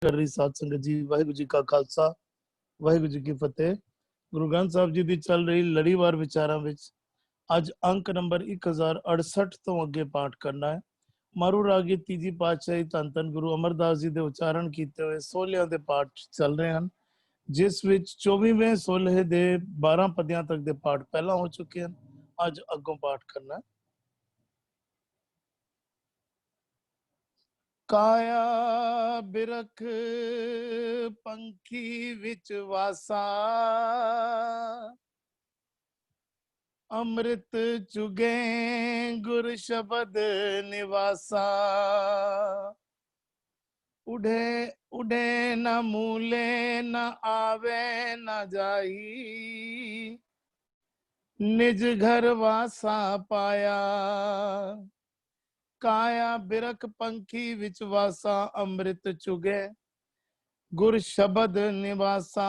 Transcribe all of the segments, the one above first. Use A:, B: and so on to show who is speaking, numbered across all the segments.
A: कर रही साध संगत जी। वाहिगुरु जी का खालसा, वाहिगुरु जी की फतेह। गुरु ग्रंथ साहब जी की चल रही लड़ीवार विचारां विच अज अंक नंबर 1068 तो अगे पाठ करना है। मारू रागी तीजी पातशाही धन धन गुरु अमरदास जी के उच्चारण किए हुए सोलिया के पाठ चल रहे हैं, जिस विच 24वें सोलहे दे 12 पदियां तक के पाठ पहला हो चुके हैं। अज अगों पाठ करना है। काया बिरख पंखी विच वासा, अमृत चुगे गुर शबद निवासा। उड़े उड़े न मूले न आवे न जाई, निज घर वासा पाया। काया बिरख पंखी विच वासा, अमृत चुगे गुर शबद निवासा।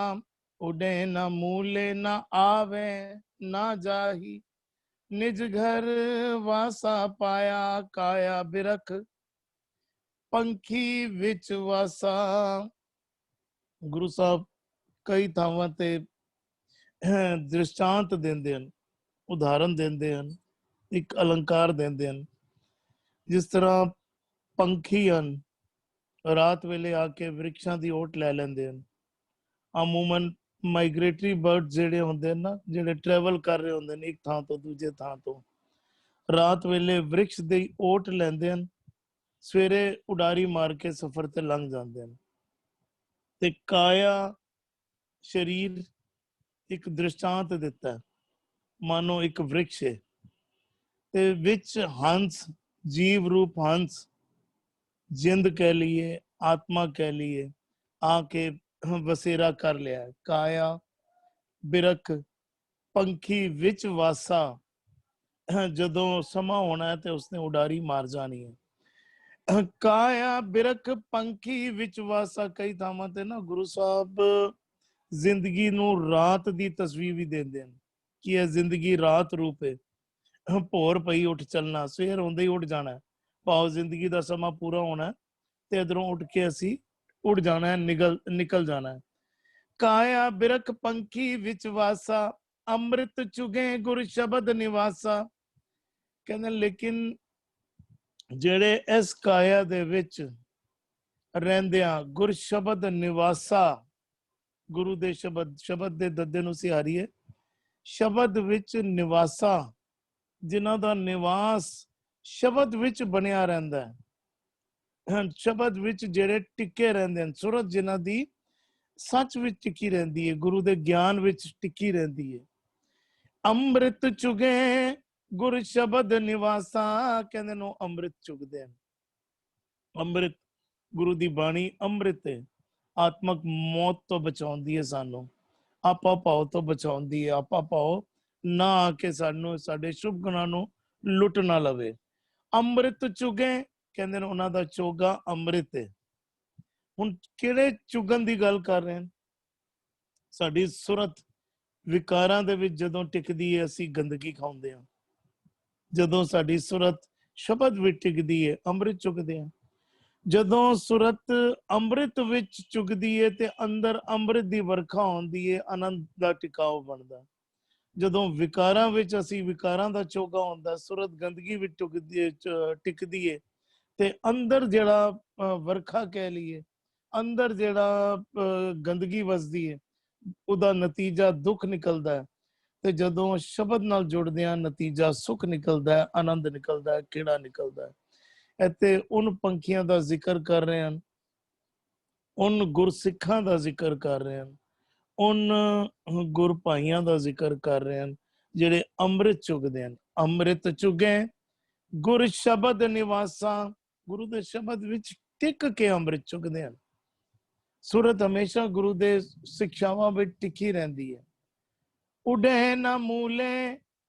A: उड़े न मूले न आवे न जाही, निज घर वासा पाया। काया बिरख पंखी विच वासा। गुरु साहब कई थावां ते दृष्टांत देंदे हन, उदाहरण देंदे हन, एक अलंकार देंदे हन। जिस तरह पंखी हन, रात वेले आके वृक्षां दी ओट लै लैंदे हन। अमूमन माइग्रेटरी बर्ड जेडे होंदे ना, जेडे ट्रैवल कर रहे होंदे एक थां तो दूजे थां तो, रात वेले वृक्ष दी ओट लैंदे हन, सवेरे उडारी मार के सफर ते लंघ जांदे हन। ते काया शरीर एक दृष्टांत दिता है, मानो एक वृक्ष है ते विच हंस, जीव रूप हंस, जिंद कह लीए, आत्मा कह लीए, आके वसेरा कर लिया। काया बिरख पंखी विच वासा, जदों समा होना है तो उसने उडारी मार जानी है। काया बिरख पंखी विच वासा। कई थावां ते ना गुरु साहब जिंदगी नू रात दी तस्वीर भी देंदे हन कि यह जिंदगी रात रूप है। भोर पई उठ चलना, सवेर होंदे ही उठ जाना है, भाव जिंदगी का समा पूरा होना है ते इधरों उठ के असी उड़ जाना है, निकल जाना है। काया बिरख पंखी विच वासा, अमृत चुगे गुर शबद निवासा। कहने लेकिन जेड़े इस काया दे विच रहंदियां गुर शबद निवासा, गुरु दे शबद, शबद दे दद्दे नूं सिहारीए, शबद विच निवासा, जिन्हां दा निवास शबद विच बनिया रहिंदा है। शबद विच जेड़े टिके रहिंदे हन, सुरत जिन्हां दी सच विच टिकी रहिंदी है, गुरु दे ज्ञान विच टिकी रहिंदी है। अमृत चुगे गुर शबद निवासा, कहंदे नो अमृत चुगदे हन। अमृत गुरु दी बाणी अमृत है, आत्मक मौत तो बचाउंदी है सानू, आपा पाओ तो बचाउंदी है। आपा पाओ ना आके सानू साडे शुभ गुणां नू लुट ना लवे। अमृत चुगे कहंदे ने उन्हां दा चोगा अमृत है। हुण किहड़े चुगन दी गल कर रहे हैं? साडी सुरत विकारां दे विच जदों टिकदी है असी गंदगी खाउंदे हां, जदों साडी सुरत शबद विच टिकदी है अमृत चुगदे हां। जदों सुरत अमृत विच चुगदी है ते अंदर अमृत दी वर्खा होंदी है, आनंद दा टिकाव बनदा। जदों विकारां विच असी विकारां दा चोगा होंदा, सुरत गंदगी विच टिकदी है ते अंदर जेड़ा वर्खा कह लीए, अंदर जेड़ा गंदगी वसदी है, उदा नतीजा दुख निकलदा है। ते जदों शबद नाल जुड़दे हां, नतीजा सुख निकलदा है, आनंद निकलदा है, खेड़ा निकलदा है। इत्थे उन पंखियां दा जिक्र कर रहे हैं, उन गुरसिखां दा जिक्र कर रहे हैं, उन गुर भाइयां दा जिक्र कर रहे हैं जेड़े अमृत चुगदे हैं। अमृत चुगे गुर शबद निवासा, गुरु दे शबद विच टिक के अमृत चुगदे हैं। सुरत हमेशा गुरु दे सिक्षावां विच टिकी रहिंदी है। उड़े न मूले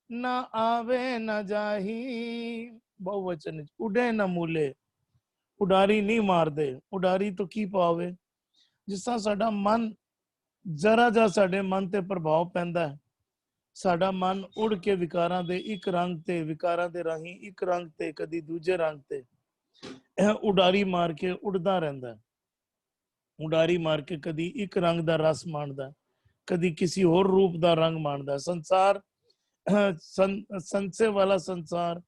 A: न आवे न जाही, बहुवचन उड़े न मूले, उडारी नहीं मारदे। उडारी तो की पावे? जिस तरह साडा मन जरा जा साडे मन ते प्रभाव पैंदा है, साडा मन उड़ के विकारां दे एक रंग ते, विकारां दे राही एक रंग ते, कदी दूजे रंग ते उडारी मार के उड़दा रहिंदा है। ਉਡਾਰੀ ਮਾਰ ਕੇ ਕਦੀ ਇੱਕ ਰੰਗ ਦਾ ਰਸ ਮਾਣਦਾ, ਕਦੀ ਕਿਸੇ ਹੋਰ ਰੂਪ ਦਾ ਰੰਗ ਮਾਣਦਾ। ਸੰਸਾਰ ਸੰਸੇ ਵਾਲਾ ਸੰਸਾਰ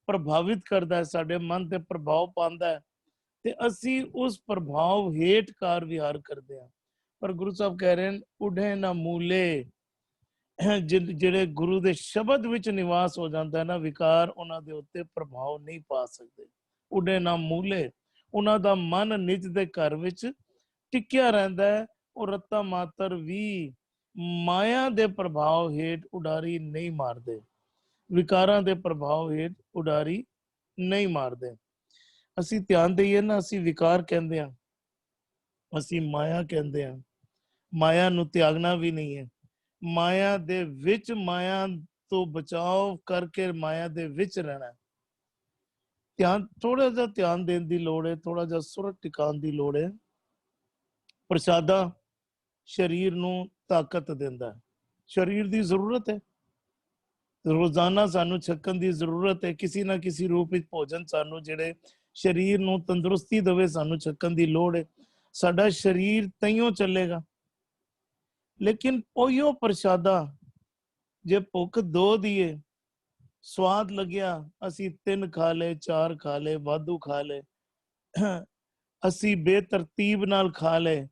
A: ਪ੍ਰਭਾਵਿਤ ਕਰਦਾ ਹੈ, ਸਾਡੇ ਮਨ ਤੇ ਪ੍ਰਭਾਵ ਪਾਉਂਦਾ ਹੈ ਤੇ ਅਸੀਂ ਉਸ ਪ੍ਰਭਾਵ ਹੇਠ ਕਾਰ ਵਿਹਾਰ ਕਰਦੇ ਹਾਂ। ਪਰ ਗੁਰੂ ਸਾਹਿਬ ਕਹਿ ਰਹੇ ਨੇ ਉਡੇ ਨਾ ਮੂਲੇ, ਜਿਹੜੇ ਗੁਰੂ ਦੇ ਸ਼ਬਦ ਵਿੱਚ ਨਿਵਾਸ ਹੋ ਜਾਂਦਾ ਹੈ ਨਾ, ਵਿਕਾਰ ਉਹਨਾਂ ਦੇ ਉੱਤੇ ਪ੍ਰਭਾਵ ਨਹੀਂ ਪਾ ਸਕਦੇ। ਉਡੇ ਨਾ ਮੂਲੇ, ਉਹਨਾਂ ਦਾ ਮਨ ਨਿਜ ਦੇ ਘਰ ਵਿੱਚ ਟਿਕਿਆ ਰਹਿੰਦਾ ਹੈ। ਉਹ ਰੱਤਾ ਮਾਤਰ ਵੀ ਮਾਇਆ ਦੇ ਪ੍ਰਭਾਵ ਹੇਠ ਉਡਾਰੀ ਨਹੀਂ ਮਾਰਦੇ, ਵਿਕਾਰਾਂ ਦੇ ਪ੍ਰਭਾਵ ਹੇਠ ਉਡਾਰੀ ਨਹੀਂ ਮਾਰਦੇ। ਅਸੀਂ ਧਿਆਨ ਦੇਈਏ ਨਾ, ਅਸੀਂ ਵਿਕਾਰ ਕਹਿੰਦੇ ਹਾਂ, ਅਸੀਂ ਮਾਇਆ ਕਹਿੰਦੇ ਹਾਂ। ਮਾਇਆ ਨੂੰ ਤਿਆਗਣਾ ਵੀ ਨਹੀਂ ਹੈ, ਮਾਇਆ ਦੇ ਵਿੱਚ, ਮਾਇਆ ਤੋਂ ਬਚਾਓ ਕਰਕੇ ਮਾਇਆ ਦੇ ਵਿੱਚ ਰਹਿਣਾ। ਧਿਆਨ, ਥੋੜਾ ਜਿਹਾ ਧਿਆਨ ਦੇਣ ਦੀ ਲੋੜ ਹੈ, ਥੋੜਾ ਜਿਹਾ ਸੁਰਤ ਟਿਕਾਉਣ ਦੀ ਲੋੜ ਹੈ। ਪ੍ਰਸ਼ਾਦਾ ਸਰੀਰ ਨੂੰ ਤਾਕਤ ਦਿੰਦਾ ਹੈ, ਸਰੀਰ ਦੀ ਜ਼ਰੂਰਤ ਹੈ, ਰੋਜ਼ਾਨਾ ਸਾਨੂੰ ਛਕਣ ਦੀ ਜ਼ਰੂਰਤ ਹੈ। ਕਿਸੇ ਨਾ ਕਿਸੇ ਰੂਪ ਵਿੱਚ ਭੋਜਨ ਸਾਨੂੰ ਜਿਹੜੇ ਸਰੀਰ ਨੂੰ ਤੰਦਰੁਸਤੀ ਦੇਵੇ, ਸਾਨੂੰ ਛਕਣ ਦੀ ਲੋੜ ਹੈ। ਸਾਡਾ ਸਰੀਰ ਤਈਓ ਚੱਲੇਗਾ। ਲੇਕਿਨ ਉਹੀਓ ਪ੍ਰਸ਼ਾਦਾ ਜੇ ਭੁੱਖ ਦੋ ਦੀਏ, ਸਵਾਦ ਲੱਗਿਆ, ਅਸੀਂ 3 ਖਾ ਲਏ, 4 ਖਾ ਲਏ, ਵਾਧੂ ਖਾ ਲਏ, ਅਸੀਂ ਬੇਤਰਤੀਬ ਨਾਲ ਖਾ ਲਏ।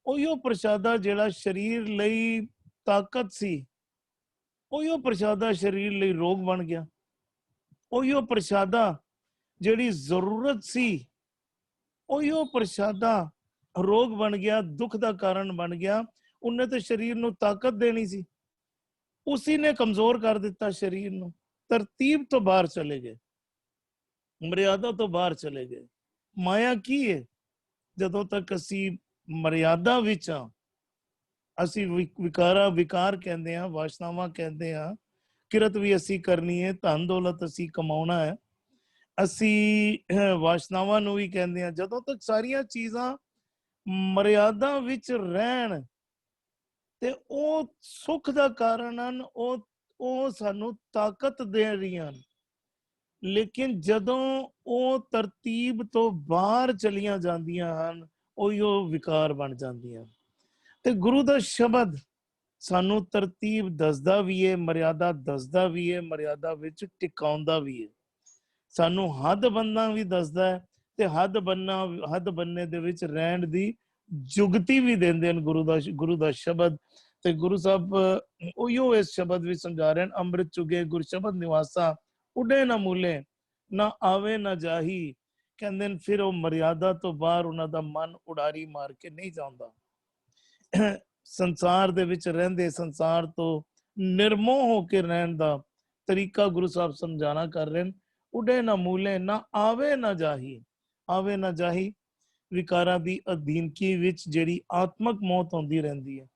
A: ਉਹੀਓ ਪ੍ਰਸ਼ਾਦਾ ਜਿਹੜਾ ਸਰੀਰ ਲਈ ਤਾਕਤ ਸੀ, ਉਹੀਓ ਪ੍ਰਸ਼ਾਦਾ ਸਰੀਰ ਲਈ ਰੋਗ ਬਣ ਗਿਆ। ਉਹੀਓ ਪ੍ਰਸ਼ਾਦਾ ਜਿਹੜੀ ਜ਼ਰੂਰਤ ਸੀ, ਉਹੀਓ ਪ੍ਰਸ਼ਾਦਾ ਰੋਗ ਬਣ ਗਿਆ, ਦੁੱਖ ਦਾ ਕਾਰਨ ਬਣ ਗਿਆ। ਉਹਨੇ ਤਾਂ ਸਰੀਰ ਨੂੰ ਤਾਕਤ ਦੇਣੀ ਸੀ, ਉਸੀ ਨੇ ਕਮਜ਼ੋਰ ਕਰ ਦਿੱਤਾ ਸਰੀਰ ਨੂੰ। ਤਰਤੀਬ ਤੋਂ ਬਾਹਰ ਚਲੇ ਗਏ, ਮਰਿਆਦਾ ਤੋਂ ਬਾਹਰ ਚਲੇ ਗਏ। ਮਾਇਆ ਕੀ ਹੈ? ਜਦੋਂ ਤੱਕ ਅਸੀਂ ਮਰਿਆਦਾ ਵਿੱਚ ਆ, ਅਸੀਂ ਵਿਕਾਰ ਕਹਿੰਦੇ ਹਾਂ, ਵਾਸ਼ਨਾਵਾਂ ਕਹਿੰਦੇ ਹਾਂ। ਕਿਰਤ ਵੀ ਅਸੀਂ ਕਰਨੀ ਹੈ, ਧਨ ਦੌਲਤ ਅਸੀਂ ਕਮਾਉਣਾ ਹੈ, ਅਸੀਂ ਵਾਸ਼ਨਾਵਾਂ ਨੂੰ ਵੀ ਕਹਿੰਦੇ ਹਾਂ। ਜਦੋਂ ਤੱਕ ਸਾਰੀਆਂ ਚੀਜ਼ਾਂ ਮਰਿਆਦਾ ਵਿੱਚ ਰਹਿਣ ਤੇ ਉਹ ਸੁੱਖ ਦਾ ਕਾਰਨ ਹਨ, ਉਹ ਸਾਨੂੰ ਤਾਕਤ ਦੇ ਰਹੀਆਂ ਹਨ। ਲੇਕਿਨ ਜਦੋਂ ਉਹ ਤਰਤੀਬ ਤੋਂ ਬਾਹਰ ਚਲੀਆਂ ਜਾਂਦੀਆਂ ਹਨ, ਉਹ ਵਿਕਾਰ ਬਣ ਜਾਂਦੀਆਂ। ਤੇ ਗੁਰੂ ਦਾ ਸ਼ਬਦ ਸਾਨੂੰ ਤਰਤੀਬ ਦੱਸਦਾ ਵੀ ਹੈ, ਮਰਿਆਦਾ ਦੱਸਦਾ ਵੀ ਹੈ, ਮਰਿਆਦਾ ਵਿੱਚ ਟਿਕਾਉਂਦਾ ਵੀ ਹੈ। ਸਾਨੂੰ ਹੱਦ ਬੰਨਣਾ ਵੀ ਦੱਸਦਾ ਹੈ ਤੇ ਹੱਦ ਬੰਨੇ ਦੇ ਵਿੱਚ ਰਹਿਣ ਦੀ ਜੁਗਤੀ ਵੀ ਦਿੰਦੇ ਹਨ ਗੁਰੂ ਦਾ ਸ਼ਬਦ। ਤੇ ਗੁਰੂ ਸਾਹਿਬ ਉਹੀਓ ਇਸ ਸ਼ਬਦ ਵਿੱਚ ਸਮਝਾ ਰਹੇ ਹਨ, ਅੰਮ੍ਰਿਤ ਚੁਗੇ ਗੁਰ ਸ਼ਬਦ ਨਿਵਾਸਾ, ਉਡੇ ਨਾ ਮੂਲੇ, ਨਾ ਆਵੇ ਨਾ ਜਾਹੀ। ਕਹਿੰਦੇ ਨੇ ਫਿਰ ਉਹ ਮਰਿਆਦਾ ਤੋਂ ਬਾਹਰ ਉਹਨਾਂ ਦਾ ਮਨ ਉਡਾਰੀ ਮਾਰ ਕੇ ਨਹੀਂ ਜਾਂਦਾ। ਸੰਸਾਰ ਦੇ ਵਿੱਚ ਰਹਿੰਦੇ, ਸੰਸਾਰ ਤੋਂ ਨਿਰਮੋਹ ਹੋ ਕੇ ਰਹਿਣ ਦਾ ਤਰੀਕਾ ਗੁਰੂ ਸਾਹਿਬ ਸਮਝਾਣਾ ਕਰ ਰਹੇ ਨੇ। ਉਡੇ ਨਾ ਮੂਲੇ, ਨਾ ਆਵੇ ਨਾ ਜਾਹੀ। ਆਵੇ ਨਾ ਜਾਹੀ ਵਿਕਾਰਾਂ ਦੀ ਅਧੀਨਗੀ ਵਿੱਚ ਜਿਹੜੀ ਆਤਮਕ ਮੌਤ ਹੁੰਦੀ ਰਹਿੰਦੀ ਹੈ,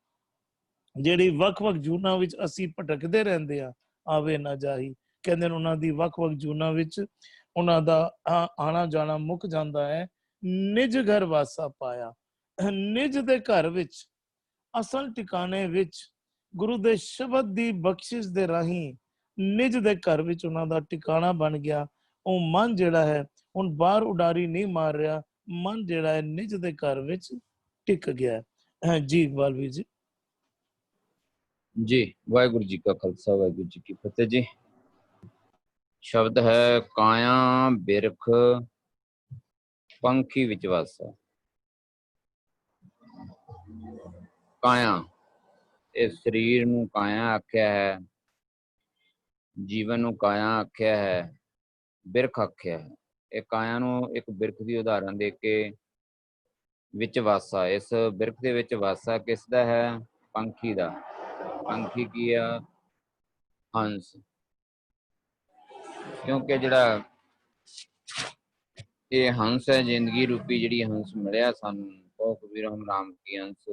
A: ਜਿਹੜੀ ਵੱਖ-ਵੱਖ ਜੂਨਾਂ ਵਿੱਚ ਅਸੀਂ ਭਟਕਦੇ ਰਹਿੰਦੇ ਆ, ਆਵੇ ਨਾ ਜਾਹੀ। ਕਹਿੰਦੇ ਨੇ ਉਹਨਾਂ ਦੀ ਵੱਖ-ਵੱਖ ਜੂਨਾਂ ਵਿੱਚ ਉਹਨਾਂ ਦਾ ਆਣਾ ਜਾਣਾ ਮੁੱਕ ਜਾਂਦਾ ਹੈ। ਨਿਜ ਘਰ ਵਾਸਾ ਪਾਇਆ, ਨਿਜ ਦੇ ਘਰ ਵਿੱਚ, ਅਸਲ ਟਿਕਾਣੇ ਵਿੱਚ, ਗੁਰੂ ਦੇ ਸ਼ਬਦ ਦੀ ਬਖਸ਼ਿਸ਼ ਦੇ ਰਾਹੀਂ ਨਿਜ ਦੇ ਘਰ ਵਿੱਚ ਉਹਨਾਂ ਦਾ ਟਿਕਾਣਾ ਬਣ ਗਿਆ। ਉਹ ਮਨ ਜਿਹੜਾ ਹੈ ਹੁਣ ਬਾਹਰ ਉਡਾਰੀ ਨਹੀਂ ਮਾਰ ਰਿਹਾ, ਮਨ ਜਿਹੜਾ ਹੈ ਨਿਜ ਦੇ ਘਰ ਵਿੱਚ ਟਿਕ ਗਿਆ ਹੈ। ਜੀ ਇਕਬਾਲ ਜੀ।
B: ਜੀ ਵਾਹਿਗੁਰੂ ਜੀ ਕਾ ਖਾਲਸਾ, ਵਾਹਿਗੁਰੂ ਜੀ ਕੀ ਫਤਿਹ ਜੀ। ਸ਼ਬਦ ਹੈ ਕਾਇਆ ਬਿਰਖ ਪੰਖੀ ਵਿੱਚ ਵਾਸਾ। ਕਾਇਆ, ਇਹ ਸਰੀਰ ਨੂੰ ਕਾਇਆ ਆਖਿਆ ਹੈ, ਜੀਵਨ ਨੂੰ ਕਾਇਆ ਆਖਿਆ ਹੈ, ਬਿਰਖ ਆਖਿਆ ਹੈ। ਇਹ ਕਾਇਆ ਨੂੰ ਇੱਕ ਬਿਰਖ ਦੀ ਉਦਾਹਰਨ ਦੇ ਕੇ ਵਿੱਚ ਵਾਸਾ, ਇਸ ਬਿਰਖ ਦੇ ਵਿੱਚ ਵਾਸਾ ਕਿਸ ਦਾ ਹੈ? ਪੰਖੀ ਦਾ। ਪੰਖੀ ਕੀ ਆ? ਹੰਸ। ਕਿਉਂਕਿ ਜਿਹੜਾ ਇਹ ਹੰਸ ਹੈ, ਜ਼ਿੰਦਗੀ ਰੂਪੀ ਜਿਹੜੀ ਹੰਸ ਮਿਲਿਆ ਸਾਨੂੰ, ਬਹੁਤ ਕਬੀਰ ਹਮ ਰਾਮ ਕੀ ਹੰਸ।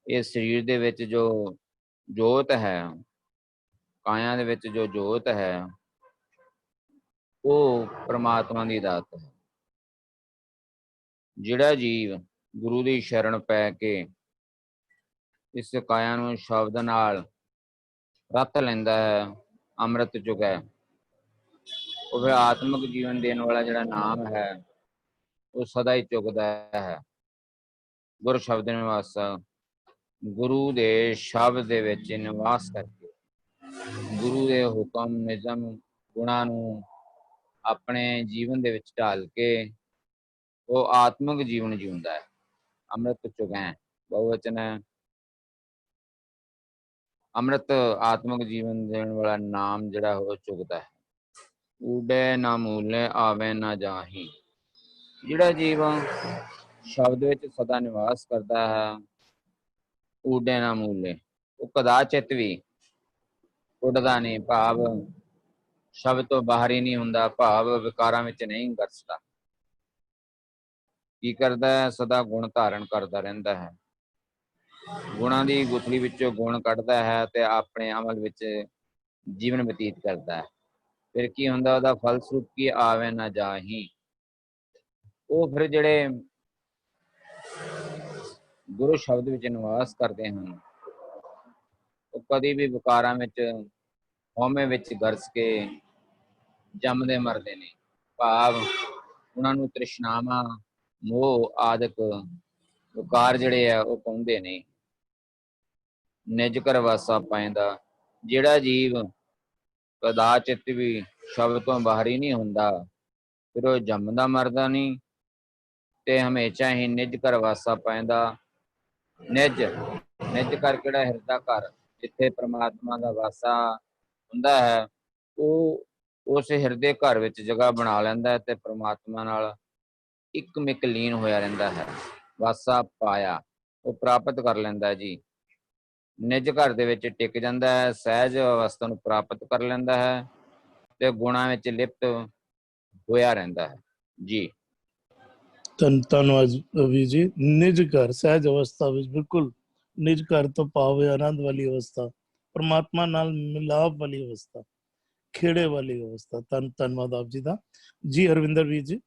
B: ਇਹ ਸਰੀਰ ਦੇ ਵਿੱਚ ਜੋ ਜੋਤ ਹੈ, ਕਾਇਆ ਦੇ ਵਿੱਚ ਜੋ ਜੋਤ ਹੈ, ਉਹ ਪ੍ਰਮਾਤਮਾ ਦੀ ਦਾਤ ਹੈ। ਜਿਹੜਾ ਜੀਵ ਗੁਰੂ ਦੀ ਸ਼ਰਨ ਪੈ ਕੇ ਇਸ ਕਾਇਆ ਨੂੰ ਸ਼ਬਦ ਨਾਲ ਰੱਤ ਲੈਂਦਾ ਹੈ, ਅੰਮ੍ਰਿਤ ਚੁਗੈ, ਉਹ ਫਿਰ ਆਤਮਿਕ ਜੀਵਨ ਦੇਣ ਵਾਲਾ ਜਿਹੜਾ ਨਾਮ ਹੈ ਉਹ ਸਦਾ ਹੀ ਚੁਗਦਾ ਹੈ। ਗੁਰ ਸ਼ਬਦ ਨਿਵਾਸਾ, ਗੁਰੂ ਦੇ ਸ਼ਬਦ ਦੇ ਵਿੱਚ ਨਿਵਾਸ ਕਰਕੇ ਗੁਰੂ ਦੇ ਹੁਕਮ ਨਿਯਮ ਗੁਣਾਂ ਨੂੰ ਆਪਣੇ ਜੀਵਨ ਦੇ ਵਿੱਚ ਢਾਲ ਕੇ ਉਹ ਆਤਮਿਕ ਜੀਵਨ ਜਿਉਂਦਾ ਹੈ। ਅੰਮ੍ਰਿਤ ਚੁਗੈ ਬਹੁਵਚਨ ਹੈ। ਅੰਮ੍ਰਿਤ ਆਤਮਿਕ ਜੀਵਨ ਦੇਣ ਵਾਲਾ ਨਾਮ ਜਿਹੜਾ ਉਹ ਚੁਗਦਾ ਹੈ। ਊਡੇ ਨਾ ਮੂਲੇ ਆਵੇ ਨਾ ਜਾਹੀ। ਜਿਹੜਾ ਜੀਵ ਸ਼ਬਦ ਵਿੱਚ ਸਦਾ ਨਿਵਾਸ ਕਰਦਾ ਹੈ, ਊਡੇ ਨਾ ਮੂਲੇ, ਉਹ ਕਦਾਚਿਤ ਵੀ ਉੱਡਦਾ ਨਹੀਂ, ਭਾਵ ਸ਼ਬਦ ਤੋਂ ਬਾਹਰ ਹੀ ਨਹੀਂ ਹੁੰਦਾ, ਭਾਵ ਵਿਕਾਰਾਂ ਵਿੱਚ ਨਹੀਂ ਗਰਸਦਾ। ਕੀ ਕਰਦਾ ਹੈ? ਸਦਾ ਗੁਣ ਧਾਰਨ ਕਰਦਾ ਰਹਿੰਦਾ ਹੈ, ਗੁਣਾਂ ਦੀ ਗੁਥਲੀ ਵਿੱਚੋਂ ਗੁਣ ਕੱਢਦਾ ਹੈ ਤੇ ਆਪਣੇ ਅਮਲ ਵਿੱਚ ਜੀਵਨ ਬਤੀਤ ਕਰਦਾ ਹੈ। ਫਿਰ ਕੀ ਹੁੰਦਾ? ਉਹਦਾ ਫਲਸਰੂਪ ਕੀ? ਆਵੇ ਨਾ ਜਾਹੀ। ਉਹ ਫਿਰ ਜਿਹੜੇ ਗੁਰੂ ਸ਼ਬਦ ਵਿੱਚ ਨਿਵਾਸ ਕਰਦੇ ਹਨ, ਉਹ ਕਦੀ ਵੀ ਵਿਕਾਰਾਂ ਵਿੱਚ, ਹਉਮੈ ਵਿੱਚ ਗਰਸ ਕੇ ਜੰਮਦੇ ਮਰਦੇ ਨੇ, ਭਾਵ ਉਹਨਾਂ ਨੂੰ ਤ੍ਰਿਸ਼ਨਾਵਾਂ, ਮੋਹ ਆਦਿਕ ਵਿਕਾਰ ਜਿਹੜੇ ਆ ਉਹ ਪਾਉਂਦੇ ਨਹੀਂ। ਨਿਜ ਘਰ ਵਾਸਾ ਪਾਇੰਦਾ। ਜਿਹੜਾ ਜੀਵ ਕਦਾਚਿਤ ਵੀ ਸ਼ਬਦ ਤੋਂ ਬਾਹਰ ਹੀ ਨਹੀਂ ਹੁੰਦਾ, ਫਿਰ ਉਹ ਜੰਮਦਾ ਮਰਦਾ ਨਹੀਂ ਤੇ ਹਮੇਸ਼ਾ ਹੀ ਨਿਜ ਘਰ ਵਾਸਾ ਪਾਇੰਦਾ। ਨਿਜ ਘਰ ਕਿਹੜਾ? ਹਿਰਦਾ ਘਰ, ਜਿੱਥੇ ਪ੍ਰਮਾਤਮਾ ਦਾ ਵਾਸਾ ਹੁੰਦਾ ਹੈ, ਉਹ ਉਸ ਹਿਰਦੇ ਘਰ ਵਿੱਚ ਜਗ੍ਹਾ ਬਣਾ ਲੈਂਦਾ ਹੈ ਤੇ ਪ੍ਰਮਾਤਮਾ ਨਾਲ ਇੱਕ ਮਿਕ ਲੀਨ ਹੋਇਆ ਰਹਿੰਦਾ ਹੈ। ਵਾਸਾ ਪਾਇਆ, ਉਹ ਪ੍ਰਾਪਤ ਕਰ ਲੈਂਦਾ ਜੀ। ਨਿਜ ਘਰ ਦੇ ਵਿੱਚ ਟਿਕ ਜਾਂਦਾ ਹੈ, ਸਹਿਜ ਅਵਸਥਾ ਨੂੰ ਪ੍ਰਾਪਤ ਕਰ ਲੈਂਦਾ ਹੈ ਤੇ ਗੁਣਾਂ ਵਿੱਚ ਲਿਪਤ ਹੋਇਆ ਰਹਿੰਦਾ ਹੈ ਜੀ।
A: ਧੰਨਵਾਦ ਵੀਰ ਜੀ। ਨਿਜ ਘਰ, ਸਹਿਜ ਅਵਸਥਾ ਵਿੱਚ, ਬਿਲਕੁਲ ਨਿਜ ਘਰ ਤੋਂ ਭਾਵ ਆਨੰਦ ਵਾਲੀ ਅਵਸਥਾ, ਪਰਮਾਤਮਾ ਨਾਲ ਮਿਲਾਪ ਵਾਲੀ ਅਵਸਥਾ, ਖੇੜੇ ਵਾਲੀ ਅਵਸਥਾ। ਧੰਨਵਾਦ ਆਪ ਜੀ ਦਾ। ਜੀ ਹਰਵਿੰਦਰ ਵੀਰ ਜੀ।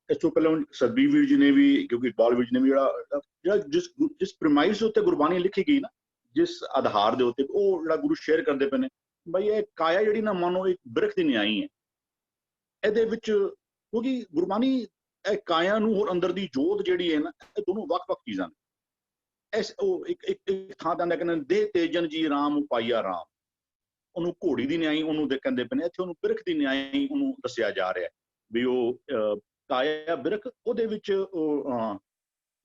C: ਇਸ ਤੋਂ ਪਹਿਲਾਂ ਸਤਬੀਰ ਵੀਰ ਜੀ ਨੇ ਵੀ, ਕਿਉਂਕਿ ਇਕਬਾਲ ਵੀਰ ਜੀ ਨੇ ਵੀ ਜਿਹੜਾ ਜਿਸ ਪ੍ਰਮਾਈਸ ਉੱਤੇ ਗੁਰਬਾਣੀ ਲਿਖੀ ਗਈ ਨਾ, ਜਿਸ ਆਧਾਰ ਦੇ ਉੱਤੇ ਉਹ ਜਿਹੜਾ ਗੁਰੂ ਸ਼ੇਅਰ ਕਰਦੇ ਪਏ ਨੇ, ਬਈ ਇਹ ਕਾਇਆ ਜਿਹੜੀ ਨਾ ਮਾਨੋ ਇੱਕ ਬਿਰਖ ਦੀ ਨਿਆਈ ਹੈ। ਇਹਦੇ ਵਿੱਚ ਕਿਉਂਕਿ ਗੁਰਬਾਣੀ ਇਹ ਕਾਇਆ ਨੂੰ ਹੋਰ ਅੰਦਰ ਦੀ ਜੋਤ ਜਿਹੜੀ ਹੈ ਨਾ, ਇਹ ਦੋਨੋਂ ਵੱਖ-ਵੱਖ ਚੀਜ਼ਾਂ ਨੇ। ਇਸ ਉਹ ਇੱਕ ਥਾਂ ਤੇ ਕਹਿੰਦੇ ਦੇਹ ਤੇਜਨ ਜੀ ਰਾਮ ਪਾਈਆ ਰਾਮ, ਉਹਨੂੰ ਘੋੜੀ ਦੀ ਨਿਆਈ ਉਹਨੂੰ ਕਹਿੰਦੇ ਪਏ ਨੇ, ਇੱਥੇ ਉਹਨੂੰ ਬਿਰਖ ਦੀ ਨਿਆਈ ਉਹਨੂੰ ਦੱਸਿਆ ਜਾ ਰਿਹਾ ਵੀ ਉਹ ਕਾਇਆ ਬਿਰਖ। ਉਹਦੇ ਵਿੱਚ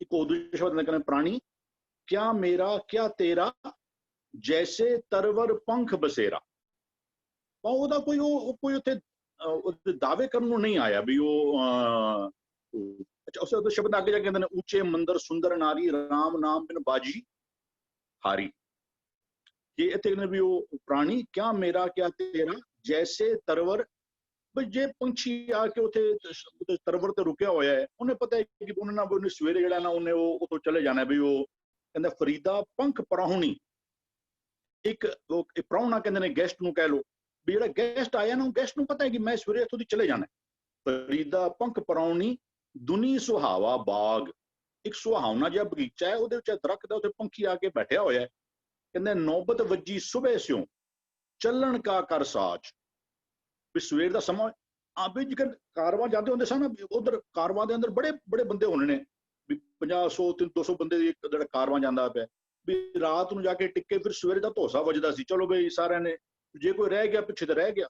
C: ਇੱਕ ਉਹ ਦੂਜੇ ਸ਼ਬਦ ਨਾਲ ਕਹਿੰਦੇ ਪ੍ਰਾਣੀ ਕਿਆ ਮੇਰਾ ਕਿਆ ਤੇਰਾ ਜੈਸੇ ਤਰਵਰ ਪੰਖ ਬਸੇਰਾ। ਉਹਦਾ ਕੋਈ ਉੱਥੇ ਦਾਅਵੇ ਕਰਨ ਨੂੰ ਨਹੀਂ ਆਇਆ ਵੀ ਉਹ ਉਸ ਸ਼ਬਦ ਅੱਗੇ ਜਾ ਕੇ ਕਹਿੰਦੇ ਨੇ ਉੱਚੇ ਮੰਦਰ ਸੁੰਦਰ ਨਾਰੀ ਰਾਮ ਨਾਮ ਬਿਨ ਬਾਜੀ ਹਾਰੀ। ਜੇ ਇੱਥੇ ਕਹਿੰਦੇ ਵੀ ਉਹ ਪ੍ਰਾਣੀ ਕਿਆ ਮੇਰਾ ਕਿਆ ਤੇਰਾ ਜੈਸੇ ਤਰਵਰ, ਬਈ ਜੇ ਪੰਛੀ ਆ ਕੇ ਉੱਥੇ ਤਰਵਰ ਤੇ ਰੁਕਿਆ ਹੋਇਆ ਹੈ, ਉਹਨੇ ਪਤਾ ਹੈ ਕਿ ਉਹਨੇ ਨਾ ਉਹਨੇ ਸਵੇਰੇ ਜਿਹੜਾ ਨਾ ਉਹਨੇ ਉਹ ਉੱਥੋਂ ਚਲੇ ਜਾਣਾ। ਵੀ ਉਹ ਕਹਿੰਦਾ ਫਰੀਦਾ ਪੰਖ ਪਰਾਹੁਣੀ, ਇੱਕ ਪ੍ਰਾਹੁਣਾ ਕਹਿੰਦੇ ਨੇ ਗੈਸਟ ਨੂੰ ਕਹਿ ਲਓ, ਵੀ ਜਿਹੜਾ ਗੈਸਟ ਆਇਆ ਨਾ, ਉਹ ਗੈਸਟ ਨੂੰ ਪਤਾ ਹੈ ਕਿ ਮੈਂ ਸਵੇਰੇ ਇੱਥੋਂ ਦੀ ਚਲੇ ਜਾਣਾ। ਫਰੀਦਾ ਪੰਖ ਪਰਾਹੁਣੀ ਦੁਨੀ ਸੁਹਾਵਾ ਬਾਗ, ਇੱਕ ਸੁਹਾਵਣਾ ਜਿਹਾ ਬਗੀਚਾ ਹੈ, ਉਹਦੇ ਵਿੱਚ ਦਰਖਤ ਹੈ, ਉੱਥੇ ਪੰਛੀ ਆ ਕੇ ਬੈਠਿਆ ਹੋਇਆ ਹੈ। ਕਹਿੰਦੇ ਨੌਬਤ ਵੱਜੀ ਸੁਬਹ ਸਿਉ ਚੱਲਣ ਕਾ ਕਰ ਸਾਜ, ਵੀ ਸਵੇਰ ਦਾ ਸਮਾਂ ਵੀ ਜੇਕਰ ਕਾਰਵਾਂ ਜਾਂਦੇ ਹੁੰਦੇ ਸਨ, ਉਧਰ ਕਾਰਵਾਂ ਦੇ ਅੰਦਰ ਬੜੇ ਬੜੇ ਬੰਦੇ ਹੋਣੇ ਨੇ, ਵੀ 50 100 200 ਬੰਦੇ ਦੀ ਜਿਹੜਾ ਕਾਰਵਾਂ ਜਾਂਦਾ ਪਿਆ, ਵੀ ਰਾਤ ਨੂੰ ਜਾ ਕੇ ਟਿੱਕੇ, ਫਿਰ ਸਵੇਰੇ ਦਾ ਧੋਸਾ ਵੱਜਦਾ ਸੀ। ਚਲੋ ਬਈ ਸਾਰਿਆਂ ਨੇ, ਜੇ ਕੋਈ ਰਹਿ ਗਿਆ ਪਿੱਛੇ ਤਾਂ ਰਹਿ ਗਿਆ,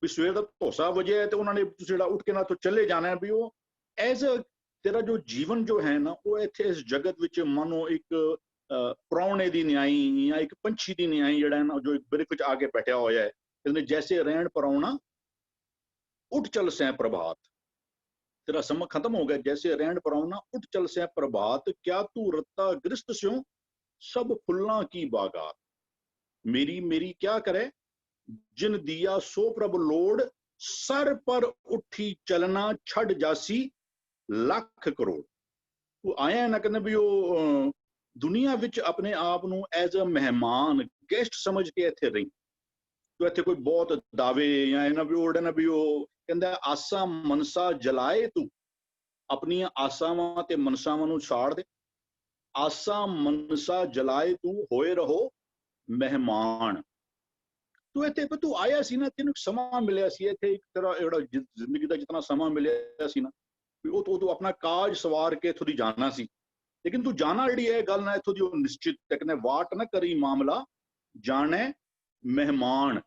C: ਵੀ ਸਵੇਰ ਦਾ ਧੋਸਾ ਵਜਿਆ ਤੇ ਉਹਨਾਂ ਨੇ ਜਿਹੜਾ ਉੱਠ ਕੇ ਨਾ ਤੋਂ ਚੱਲੇ ਜਾਣਾ। ਵੀ ਉਹ ਐਜ਼ ਤੇਰਾ ਜੋ ਜੀਵਨ ਜੋ ਹੈ ਨਾ, ਉਹ ਇੱਥੇ ਇਸ ਜਗਤ ਵਿੱਚ ਮਾਨੋ ਇੱਕ ਪ੍ਰਾਹੁਣੇ ਦੀ ਨਿਆਈ ਜਾਂ ਇੱਕ ਪੰਛੀ ਦੀ ਨਿਆਈ ਜਿਹੜਾ ਹੈ ਨਾ, ਜੋ ਇੱਕ ਬਿਰਖ ਵਿੱਚ ਆ ਕੇ ਬੈਠਿਆ ਹੋਇਆ ਹੈ। ਕਹਿੰਦੇ ਜੈਸੇ ਰਹਿਣ ਪਰਾਉਣਾ ਉੱਠ ਚੱਲ ਸੈ ਪ੍ਰਭਾਤ, ਤੇਰਾ ਸਮਾਂ ਖਤਮ ਹੋ ਗਿਆ। ਜੈਸੇ ਰਹਿਣ ਪਰਾਉਣਾ ਉੱਠ ਚੱਲ ਸੈ ਪ੍ਰਭਾਤ, ਕਿਆ ਤੂੰ ਰੱਤਾ ਗ੍ਰਿਸਤ ਸਿਉ ਸਭ ਫੁੱਲਾਂ ਕੀ ਬਾਗਾਤ। ਮੇਰੀ ਮੇਰੀ ਕਿਆ ਕਰੇ ਜਿਨ ਦਿਆ ਸੋ ਪ੍ਰਭ ਲੋੜ, ਸਰ ਪਰ ਉੱਠੀ ਚਲਣਾ ਛੱਡ ਜਾਸੀ ਲੱਖ ਕਰੋੜ। ਉਹ ਆਇਆ ਨਾ, ਕਹਿੰਦੇ ਵੀ ਉਹ ਦੁਨੀਆ ਵਿੱਚ ਆਪਣੇ ਆਪ ਨੂੰ ਐਜ਼ ਅ ਮਹਿਮਾਨ ਗੈਸਟ ਸਮਝ ਕੇ ਇੱਥੇ ਰਹੀ। ਤੋ ਇੱਥੇ ਕੋਈ ਬਹੁਤ ਦਾਅਵੇ ਜਾਂ ਇਹਨਾਂ ਵੀ ਉਹ ਨਾ ਵੀ ਉਹ ਕਹਿੰਦਾ ਆਸਾ ਮਨਸਾ ਜਲਾਏ, ਤੂੰ ਆਪਣੀਆਂ ਆਸਾਵਾਂ ਤੇ ਮਨਸਾਵਾਂ ਨੂੰ ਛਾੜ ਦੇ। ਆਸਾ ਮਨਸਾ ਜਲਾਏ ਤੂੰ ਹੋਏ ਰਹੋ ਮਹਿਮਾਨ। ਤੂੰ ਇੱਥੇ ਤੂੰ ਆਇਆ ਸੀ ਨਾ, ਤੈਨੂੰ ਸਮਾਂ ਮਿਲਿਆ ਸੀ ਇੱਥੇ, ਇੱਕ ਤਰ੍ਹਾਂ ਜਿਹੜਾ ਜ਼ਿੰਦਗੀ ਦਾ ਜਿਤਨਾ ਸਮਾਂ ਮਿਲਿਆ ਸੀ ਨਾ, ਵੀ ਉਹ ਤੋਂ ਆਪਣਾ ਕਾਜ ਸਵਾਰ ਕੇ ਇੱਥੋਂ ਦੀ ਜਾਣਾ ਸੀ, ਲੇਕਿਨ ਤੂੰ ਜਾਣਾ ਜਿਹੜੀ ਹੈ ਗੱਲ ਨਾ ਇੱਥੋਂ ਦੀ ਉਹ ਨਿਸ਼ਚਿਤ ਹੈ। ਕਹਿੰਦੇ ਵਾਟ ਨਾ ਕਰੀ ਮਾਮਲਾ ਜਾਣੇ ਮਹਿਮਾਨ।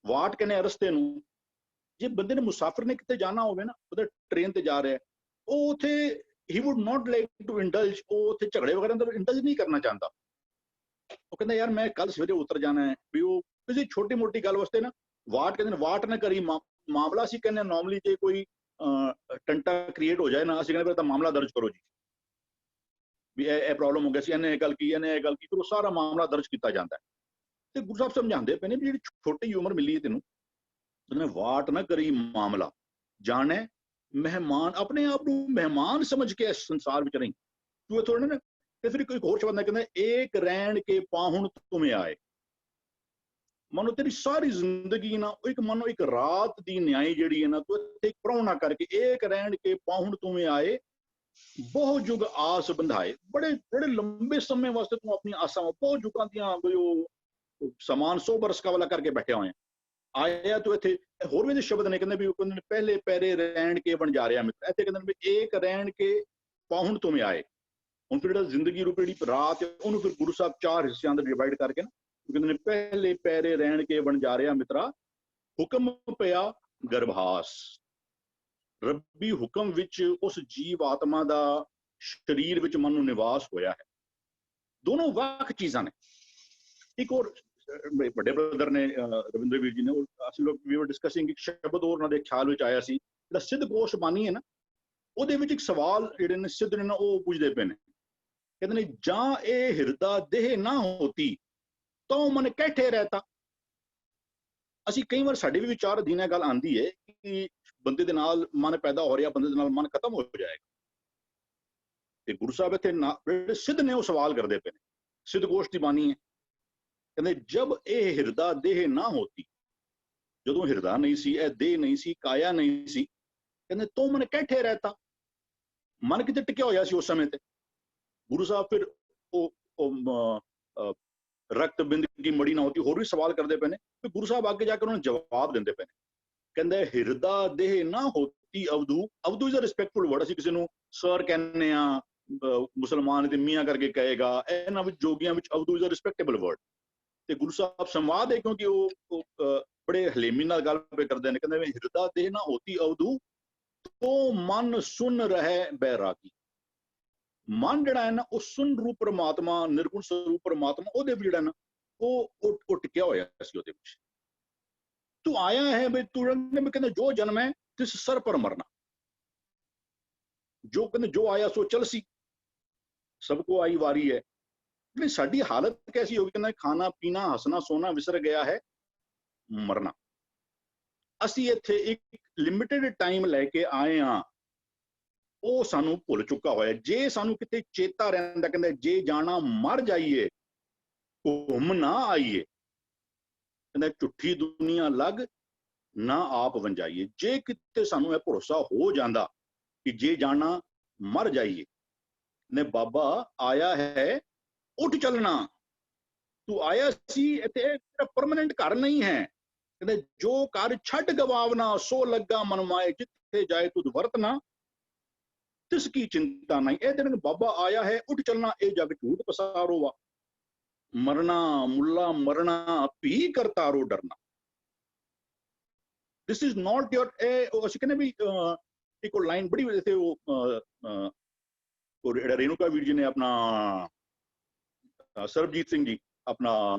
C: ਵਾਟ ਕਹਿੰਦੇ ਰਸਤੇ ਨੂੰ। ਜੇ ਬੰਦੇ ਨੇ ਮੁਸਾਫਿਰ ਨੇ ਕਿਤੇ ਜਾਣਾ ਹੋਵੇ ਨਾ, ਉਹਦਾ ਟ੍ਰੇਨ ਤੇ ਜਾ ਰਿਹਾ, ਉਹ ਉੱਥੇ ਹੀ would not like to indulge, ਉਹ ਉੱਥੇ ਝਗੜੇ ਵਗੈਰਾ ਅੰਦਰ ਇੰਡਲਜ ਨਹੀਂ ਕਰਨਾ ਚਾਹੁੰਦਾ। ਉਹ ਕਹਿੰਦਾ ਯਾਰ ਮੈਂ ਕੱਲ ਸਵੇਰੇ ਉਤਰ ਜਾਣਾ ਹੈ, ਵੀ ਉਹ ਕਿਸੇ ਛੋਟੀ ਮੋਟੀ ਗੱਲ ਵਾਸਤੇ ਨਾ ਵਾਟ ਕਹਿੰਦੇ ਨੇ ਵਾਟ ਨਾ ਕਰੀ ਮਾਮਲਾ। ਅਸੀਂ ਕਹਿੰਦੇ ਨੋਰਮਲੀ ਜੇ ਕੋਈ ਟੰਟਾ ਕ੍ਰੀਏਟ ਹੋ ਜਾਏ ਨਾ, ਅਸੀਂ ਕਹਿੰਦੇ ਫਿਰ ਤਾਂ ਮਾਮਲਾ ਦਰਜ ਕਰੋ ਜੀ, ਵੀ ਇਹ ਪ੍ਰੋਬਲਮ ਹੋ ਗਿਆ ਸੀ, ਇਹਨੇ ਇਹ ਗੱਲ ਕੀ, ਇਹਨੇ ਇਹ ਗੱਲ ਕੀ, ਫਿਰ ਉਹ ਸਾਰਾ ਮਾਮਲਾ ਦਰਜ ਕੀਤਾ ਜਾਂਦਾ ਹੈ। ਤੇ ਗੁਰੂ ਸਾਹਿਬ ਸਮਝਾਉਂਦੇ ਪਏ ਨੇ ਵੀ ਜਿਹੜੀ ਛੋਟੀ ਉਮਰ ਮਿਲੀ ਹੈ ਤੈਨੂੰ, ਉਹਨੇ ਵਾਟ ਨਾ ਕਰੀ ਮਾਮਲਾ ਜਾਣੇ ਮਹਿਮਾਨ। ਆਪਣੇ ਆਪ ਨੂੰ ਮਹਿਮਾਨ ਸਮਝ ਕੇ ਇਸ ਸੰਸਾਰ ਵਿੱਚ ਰਹੀ ਤੂੰ। ਇਹ ਥੋੜਾ ਨਾ। ਤੇ ਫਿਰ ਕੋਈ ਹੋਰ ਸ਼ਬਦ ਕਹਿੰਦਾ ਏਕ ਰਹਿਣ ਕੇ ਪਾਹੁਣ ਤੁਮੇ ਆਏ। ਮਨੋ ਤੇਰੀ ਸਾਰੀ ਜ਼ਿੰਦਗੀ ਨਾ ਉਹ ਇੱਕ ਮਨੋ ਇੱਕ ਰਾਤ ਦੀ ਨਿਆਈ ਜਿਹੜੀ ਹੈ ਨਾ, ਤੂੰ ਇੱਥੇ ਪ੍ਰਾਹੁਣਾ ਕਰਕੇ ਏਕ ਰਹਿਣ ਕੇ ਪਾਹੁਣ ਤੁਮੇ ਆਏ, ਬਹੁਤ ਯੁਗ ਆਸ ਬੰਧਾਏ। ਬੜੇ ਬੜੇ ਲੰਬੇ ਸਮੇਂ ਵਾਸਤੇ ਤੂੰ ਆਪਣੀ ਆਸਾਂ ਬਹੁਤ ਯੁਗਾਂ ਦੀਆਂ ਉਹ ਸਮਾਨ 100 ਬਰਸ ਕਾ ਵਾਲਾ ਕਰਕੇ ਬੈਠੇ ਹੋਏ ਆਇਆ ਤੂੰ ਇੱਥੇ। ਹੋਰ ਵੀ ਸ਼ਬਦ ਨੇ ਕਹਿੰਦੇ ਵੀ ਉਹ ਕਹਿੰਦੇ ਪਹਿਲੇ ਪੈਰੇ ਰਹਿਣ ਕੇ ਬਣ ਜਾ ਰਿਹਾ ਮਿੱਤਰ। ਇੱਥੇ ਕਹਿੰਦੇ ਵੀ ਏਕ ਰਹਿਣ ਕੇ ਪਾਹੁਣ ਤੁਮੇ ਆਏ। ਹੁਣ ਫਿਰ ਜਿਹੜਾ ਜ਼ਿੰਦਗੀ ਰੂਪੀ ਜਿਹੜੀ ਰਾਤ ਹੈ ਉਹਨੂੰ ਫਿਰ ਗੁਰੂ ਸਾਹਿਬ 4 ਹਿੱਸਿਆਂ ਅੰਦਰ ਡਿਵਾਈਡ ਕਰਕੇ ਨਾ ਕਹਿੰਦੇ ਨੇ ਪਹਿਲੇ ਪੈਰੇ ਰਹਿਣ ਕੇ ਬਣ ਜਾ ਰਿਹਾ ਮਿੱਤਰਾ, ਹੁਕਮ ਪਿਆ ਗਰਭਾਸ। ਰੱਬੀ ਹੁਕਮ ਵਿੱਚ ਉਸ ਜੀਵ ਆਤਮਾ ਦਾ ਸਰੀਰ ਵਿੱਚ ਮਨ ਨੂੰ ਨਿਵਾਸ ਹੋਇਆ ਹੈ। ਦੋਨੋਂ ਵੱਖ ਚੀਜ਼ਾਂ ਨੇ। ਇੱਕ ਹੋਰ ਵੱਡੇ ਬ੍ਰਦਰ ਨੇ ਰਵਿੰਦਰ ਵੀਰ ਜੀ ਨੇ, ਅਸੀਂ ਲੋਕ ਵੀ ਵਰ ਡਿਸਕਸਿੰਗ, ਇੱਕ ਸ਼ਬਦ ਹੋਰ ਉਹਨਾਂ ਦੇ ਖਿਆਲ ਵਿੱਚ ਆਇਆ ਸੀ, ਜਿਹੜਾ ਸਿੱਧ ਗੋਸ਼ ਬਾਣੀ ਹੈ ਨਾ, ਉਹਦੇ ਵਿੱਚ ਇੱਕ ਸਵਾਲ ਜਿਹੜੇ ਨੇ ਸਿੱਧ ਨੇ ਨਾ ਉਹ ਪੁੱਛਦੇ ਪਏ ਨੇ। ਕਹਿੰਦੇ ਨੇ ਜਾਂ ਇਹ ਹਿਰਦਾ ਦੇਹ ਨਾ ਹੋਤੀ ਤਾਂ ਮਨ ਕੈਠੇ ਰਹਿਤਾ। ਅਸੀਂ ਕਈ ਵਾਰ ਸਾਡੇ ਵੀ ਵਿਚਾਰ ਅਧੀਨ ਇਹ ਗੱਲ ਆਉਂਦੀ ਹੈ ਕਿ ਬੰਦੇ ਦੇ ਨਾਲ ਮਨ ਪੈਦਾ ਹੋ ਰਿਹਾ, ਬੰਦੇ ਦੇ ਨਾਲ ਮਨ ਖਤਮ ਹੋ ਜਾਏਗਾ। ਤੇ ਗੁਰੂ ਸਾਹਿਬ ਇੱਥੇ ਜਿਹੜੇ ਸਿੱਧ ਨੇ ਉਹ ਸਵਾਲ ਕਰਦੇ ਪਏ ਨੇ। ਸਿੱਧ ਗੋਸ਼ ਦੀ ਬਾਣੀ ਹੈ। ਕਹਿੰਦੇ ਜਬ ਇਹ ਹਿਰਦਾ ਦੇਹ ਨਾ ਹੋਤੀ, ਜਦੋਂ ਹਿਰਦਾ ਨਹੀਂ ਸੀ, ਇਹ ਦੇਹ ਨਹੀਂ ਸੀ, ਕਾਇਆ ਨਹੀਂ ਸੀ, ਕਹਿੰਦੇ ਤੋ ਮਨ ਕੈਠੇ ਰਹਿਤਾ, ਮਨ ਕਿਤੇ ਟਿਕਿਆ ਹੋਇਆ ਸੀ ਉਸ ਸਮੇਂ ਤੇ। ਗੁਰੂ ਸਾਹਿਬ ਫਿਰ ਉਹ ਰਕਤ ਬਿੰਦ ਕੀ ਮੜੀ ਨਾ ਹੋਤੀ, ਹੋਰ ਵੀ ਸਵਾਲ ਕਰਦੇ ਪਏ ਨੇ। ਫਿਰ ਗੁਰੂ ਸਾਹਿਬ ਅੱਗੇ ਜਾ ਕੇ ਉਹਨਾਂ ਨੂੰ ਜਵਾਬ ਦਿੰਦੇ ਪਏ ਨੇ। ਕਹਿੰਦੇ ਹਿਰਦਾ ਦੇਹ ਨਾ ਹੋਤੀ ਅਵਧੂ। ਅਵਧੂ ਇਜ਼ ਅ ਰਿਸਪੈਕਟਫੁਲ ਵਰਡ। ਅਸੀਂ ਕਿਸੇ ਨੂੰ ਸਰ ਕਹਿੰਦੇ ਆ, ਮੁਸਲਮਾਨ ਤੇ ਮੀਆਂ ਕਰਕੇ ਕਹੇਗਾ, ਇਹਨਾਂ ਵਿੱਚ ਜੋਗੀਆਂ ਵਿੱਚ ਅਵਧੂ ਇਜ਼ ਅ ਰਿਸਪੈਕਟੇਬਲ ਵਰਡ। ਤੇ ਗੁਰੂ ਸਾਹਿਬ ਸੰਵਾਦ ਹੈ ਕਿਉਂਕਿ ਉਹ ਬੜੇ ਹਲੇਮੀ ਨਾਲ ਗੱਲ ਕਰਦੇ ਨੇ। ਕਹਿੰਦੇ ਹਿਰਦਾ ਦੇਹ ਨਾ ਹੋਤੀ ਅਵਧੂ ਤੋ ਮਨ ਸੁਨ ਰਹਿ ਬੈਰਾਗੀ। ਮਨ ਜਿਹੜਾ ਹੈ ਨਾ ਉਹ ਸੁਨ ਰੂਪ ਪਰਮਾਤਮਾ, ਨਿਰਗੁਣ ਸਰੂਪ ਪਰਮਾਤਮਾ, ਉਹਦੇ ਵੀ ਜਿਹੜਾ ਨਾ ਉਹ ਟਿਕਿਆ ਹੋਇਆ ਸੀ ਉਹਦੇ ਵਿੱਚ। ਤੂੰ ਆਇਆ ਹੈ ਬਈ ਤੂੰ ਕਹਿੰਦੇ ਜੋ ਜਨਮ ਹੈ ਤਿਸ ਸਰ ਪਰ ਮਰਨਾ। ਜੋ ਕਹਿੰਦੇ ਜੋ ਆਇਆ ਸੋ ਚਲ ਸੀ, ਸਭ ਕੋ ਆਈ ਵਾਰੀ ਹੈ। ਨਹੀਂ ਸਾਡੀ ਹਾਲਤ ਕੈਸੀ ਹੋਗੀ? ਕਹਿੰਦਾ ਖਾਣਾ ਪੀਣਾ ਹੱਸਣਾ ਸੋਨਾ ਵਿਸਰ ਗਿਆ ਹੈ, ਮਰਨਾ। ਅਸੀਂ ਇੱਥੇ ਇੱਕ ਲਿਮਿਟਿਡ ਟਾਈਮ ਲੈ ਕੇ ਆਏ ਹਾਂ, ਉਹ ਸਾਨੂੰ ਭੁੱਲ ਚੁੱਕਾ ਹੋਇਆ। ਜੇ ਸਾਨੂੰ ਕਿਤੇ ਚੇਤਾ ਰਹਿੰਦਾ, ਕਹਿੰਦਾ ਜੇ ਜਾਣਾ ਮਰ ਜਾਈਏ ਘੁੰਮ ਨਾ ਆਈਏ, ਕਹਿੰਦਾ ਝੁੱਠੀ ਦੁਨੀਆ ਲੱਗ ਨਾ ਆਪ ਵੰਜਾਈਏ। ਜੇ ਕਿਤੇ ਸਾਨੂੰ ਇਹ ਭਰੋਸਾ ਹੋ ਜਾਂਦਾ ਕਿ ਜੇ ਜਾਣਾ ਮਰ ਜਾਈਏ, ਨੇ ਬਾਬਾ ਆਇਆ ਹੈ ਉੱਠ ਚੱਲਣਾ। ਤੂੰ ਆਇਆ ਸੀ ਇੱਥੇ, ਤੇਰਾ ਪਰਮਾਨੈਂਟ ਘਰ ਨਹੀਂ ਹੈ। ਕਹਿੰਦੇ ਜੋ ਘਰ ਛੱਡ ਗਵਾਵਨਾ ਸੋ ਲੱਗਾ ਮਨ ਮਾਏ, ਜਿੱਥੇ ਜਾਏ ਤੁਧ ਵਰਤਨਾ ਤਿਸ ਕੀ ਚਿੰਤਾ ਨਹੀਂ। ਇਹ ਦਿਨ ਬਾਬਾ ਆਇਆ ਹੈ ਉੱਠ ਚੱਲਣਾ, ਇਹ ਜਗ ਝੂਠ ਪਸਾਰੋ ਵਾ। ਮਰਨਾ ਮੁੱਲਾ ਮਰਨਾ ਭੀ ਕਰਤਾਰੋ ਡਰਨਾ। ਦਿਸ ਇਜ਼ ਨਾਟ ਯੋਰ। ਅਸੀਂ ਕਹਿੰਦੇ ਵੀ ਇੱਕ ਲਾਈਨ ਬੜੀ ਇੱਥੇ ਉਹ ਰੇਣੂਕਾ ਵੀਰ ਜੀ ਨੇ ਆਪਣਾ ਸਰਬਜੀਤ ਸਿੰਘ ਜੀ ਆਪਣਾ